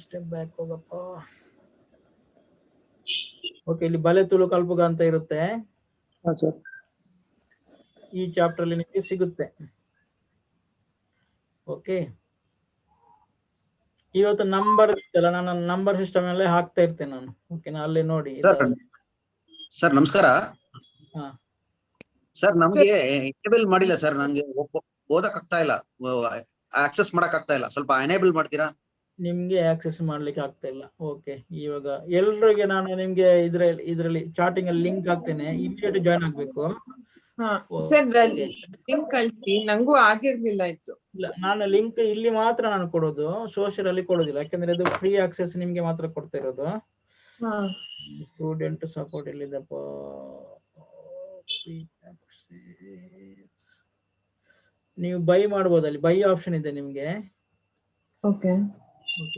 ಸ್ಟೆಪ್ ಬ್ಯಾಕ್ ಹೋಗಪ್ಪ. ಓಕೆ, ಇಲ್ಲಿ ಬಲೆ ತುಳು ಕಲ್ಪುಗ ಅಂತ ಇರುತ್ತೆ. ಈ ಚಾಪ್ಟರ್ ಅಲ್ಲಿ ನಿಮಗೆ ಸಿಗುತ್ತೆ. ಓಕೆ, ಇವತ್ತು ನಂಬರ್ ಇತ್ತಲ್ಲ, ನಾನು ನಂಬರ್ ಸಿಸ್ಟಮ್ ಅಲ್ಲೇ ಹಾಕ್ತಾ ಇರ್ತೇನೆ ನಾನು. ಓಕೆನಾ, ಅಲ್ಲಿ ನೋಡಿ. ಸರ್ ನಮಸ್ಕಾರ. ಹಾ ಸರ್ ನಮ್ಗೆ ಎನೇಬಲ್ ಮಾಡಿಲ್ಲ ಸರ್, ನಂಗೆ ಓದಕ್ ಆಗ್ತಾ ಇಲ್ಲ, ಆಕ್ಸೆಸ್ ಮಾಡಕ್ ಆಗ್ತಾ ಇಲ್ಲ. ಸ್ವಲ್ಪ ಎನೇಬಲ್ ಮಾಡ್ತೀರಾ? ನಿಮ್ಗೆ ಆಕ್ಸೆಸ್ ಮಾಡ್ಲಿಕ್ಕೆ ಆಗ್ತಾ ಇಲ್ಲ. ಓಕೆ, ಇವಾಗ ಎಲ್ರಿಗೆ ನಾನು ನಿಮ್ಗೆ ಇದ್ರಲ್ಲಿ ಚಾಟಿಂಗ್ ಅಲ್ಲಿ ಲಿಂಕ್ ಹಾಕ್ತೇನೆ, ಇಮಿಡಿಯೇಟ್ ಜಾಯ್ನ್ ಆಗ್ಬೇಕು. ಸರ್ ಲಿಂಕ್ ಕಳ್ಸಿ, ನಂಗೂ ಆಗಿರ್ಲಿಲ್ಲ ಇತ್ತು. ಇಲ್ಲ, ನಾನು ಲಿಂಕ್ ಇಲ್ಲಿ ಮಾತ್ರ ನಾನು ಕೊಡೋದು, ಸೋಷಿಯಲ್ ಅಲ್ಲಿ ಕೊಡೋದಿಲ್ಲ. ಯಾಕಂದ್ರೆ ಅದು ಫ್ರೀ ಆಕ್ಸೆಸ್ ನಿಮ್ಗೆ ಮಾತ್ರ ಕೊಡ್ತಾ ಇರೋದು. ಸ್ಟೂಡೆಂಟ್ ಸಪೋರ್ಟ್ ಎಲ್ಲಿದಪ್ಪ? ನೀವು ಬೈ ಮಾಡ್ಬೋದು, ಅಲ್ಲಿ ಬೈ ಆಪ್ಷನ್ ಇದೆ ನಿಮ್ಗೆ. ಓಕೆ,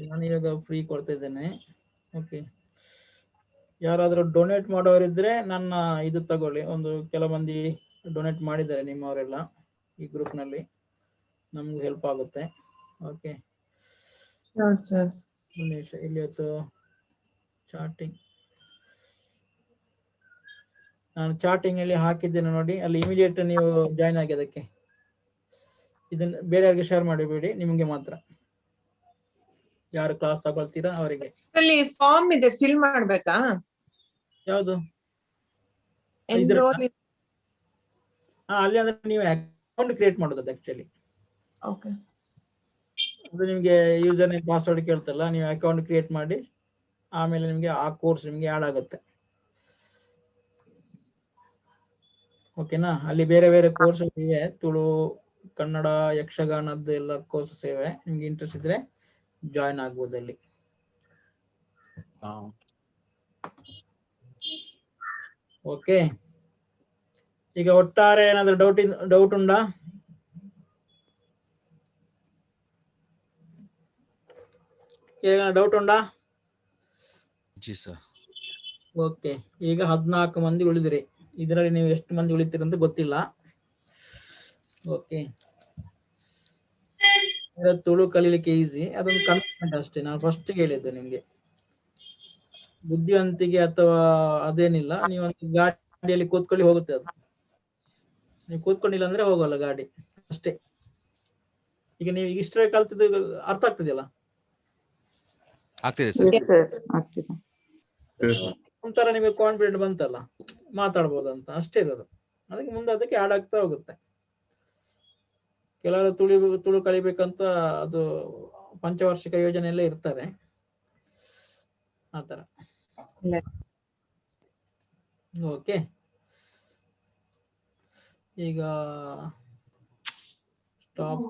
ನಾನು ಇವಾಗ ಫ್ರೀ ಕೊಡ್ತಾ ಇದ್ದೇನೆ. ಓಕೆ, ಯಾರಾದ್ರೂ ಡೊನೇಟ್ ಮಾಡೋರಿದ್ರೆ ನನ್ನ ಇದು ತಗೊಳ್ಳಿ. ಕೆಲವು ಮಂದಿ ಡೊನೇಟ್ ಮಾಡಿದ್ದಾರೆ ನಿಮ್ಮವರೆಲ್ಲ ಈ ಗ್ರೂಪ್ ನಲ್ಲಿ, ನಮ್ಗೆ ಹೆಲ್ಪ್ ಆಗುತ್ತೆ. ಓಕೆ, ಇಲ್ಲಿ ಇವತ್ತು ಚಾಟಿಂಗ್ ನಾನು ಚಾಟಿಂಗ್ ಅಲ್ಲಿ ಹಾಕಿದ್ದೇನೆ ನೋಡಿ, ಅಲ್ಲಿ ಇಮಿಡಿಯೇಟ್ ನೀವು ಜಾಯ್ನ್ ಆಗಿ ಅದಕ್ಕೆ. ಇದನ್ನ ಬೇರೆ ಯಾರಿಗೆ ಶೇರ್ ಮಾಡಬೇಡಿ, ನಿಮ್ಗೆ ಮಾತ್ರ. ಯಾರು ಕ್ಲಾಸ್ ತಗೊಳ್ತೀರಾ ಅವರಿಗೆ. ಅಲ್ಲಿ ಫಾರ್ಮ್ ಇದೆ, ಫಿಲ್ ಮಾಡ್ಬೇಕಾ? ಯಾವುದು? ಅಲ್ಲಿ ಅಂದ್ರೆ ನೀವು ಅಕೌಂಟ್ ಕ್ರಿಯೇಟ್ ಮಾಡೋದು ಆಕ್ಚುಲಿ. ಓಕೆ, ಅದು ನಿಮ್ಗೆ ಯೂಸರ್ ನೇಮ್ ಪಾಸ್ವರ್ಡ್ ಕೇಳ್ತಲ್ಲ, ನೀವು ಅಕೌಂಟ್ ಕ್ರಿಯೇಟ್ ಮಾಡಿ ಆಮೇಲೆ ನಿಮ್ಗೆ ಆ ಕೋರ್ಸ್ ನಿಮ್ಗೆ ಆಡ್ ಆಗುತ್ತೆ. ಓಕೆನಾ, ಅಲ್ಲಿ ಬೇರೆ ಬೇರೆ ಕೋರ್ಸ್ ಇವೆ, ತುಳು, ಕನ್ನಡ, ಯಕ್ಷಗಾನದ್ದು ಎಲ್ಲ ಕೋರ್ಸಸ್ ಇವೆ. ನಿಮ್ಗೆ ಇಂಟ್ರೆಸ್ಟ್ ಇದ್ರೆ ಜಾಯ್ನ್ ಆಗ್ಬೋದು ಅಲ್ಲಿ. ಓಕೆ, ಈಗ ಒಟ್ಟಾರೆ ಏನಾದ್ರು ಡೌಟ್ ಉಂಟಾ? ಡೌಟ್ ಉಂಟಾ? G sir. ಓಕೆ, ಈಗ 14 ಮಂದಿ ಉಳಿದಿರಿ. ಇದರಲ್ಲಿ ನೀವು ಎಷ್ಟು ಮಂದಿ ಉಳಿತೀರಂತ ಗೊತ್ತಿಲ್ಲ. ಓಕೆ, ತುಳು ಕಲೀಲಿಕ್ಕೆ ಈಸಿ, ಅದೊಂದು ಕನ್ಸೆಪ್ಟ್ ಅಷ್ಟೇ. ನಾನು ಫಸ್ಟ್ ಹೇಳಿದ್ದೆ ನಿಮ್ಗೆ, ಬುದ್ಧಿವಂತಿಕೆ ಅಥವಾ ಅದೇನಿಲ್ಲ. ನೀವು ಒಂದು ಗಾಡಿಯಲ್ಲಿ ಕೂತ್ಕೊಳ್ಳಿ, ಹೋಗುತ್ತೆ ಅದು. ನೀವು ಕೂತ್ಕೊಂಡಿಲ್ಲ ಅಂದ್ರೆ ಹೋಗಲ್ಲ ಗಾಡಿ, ಅಷ್ಟೇ. ಈಗ ನೀವು ಇಷ್ಟೇ ಕಲ್ತಿದ್ದು ಅರ್ಥ ಆಗ್ತದೆಯಲ್ಲ? ಆಗ್ತಿದೆ ಆಗ್ತಿದೆ. ಒಂಥರ ನಿಮಗೆ ಕಾನ್ಫಿಡೆಂಟ್ ಬಂತಲ್ಲ, ಮಾತಾಡ್ಬೋದಂತ, ಅಷ್ಟೇ ಇರೋದು. ಅದಕ್ಕೆ ಮುಂದೆ ಅದಕ್ಕೆ ಆಡ್ ಆಗ್ತಾ ಹೋಗುತ್ತೆ. ಕೆಲವರು ತುಳು ಕಲಿಬೇಕಂತ ಅದು ಪಂಚವಾರ್ಷಿಕ ಯೋಜನೆ ಎಲ್ಲ ಇರ್ತಾರೆ, ಆತರ. ಓಕೆ, ಈಗ ಸ್ಟಾಪ್.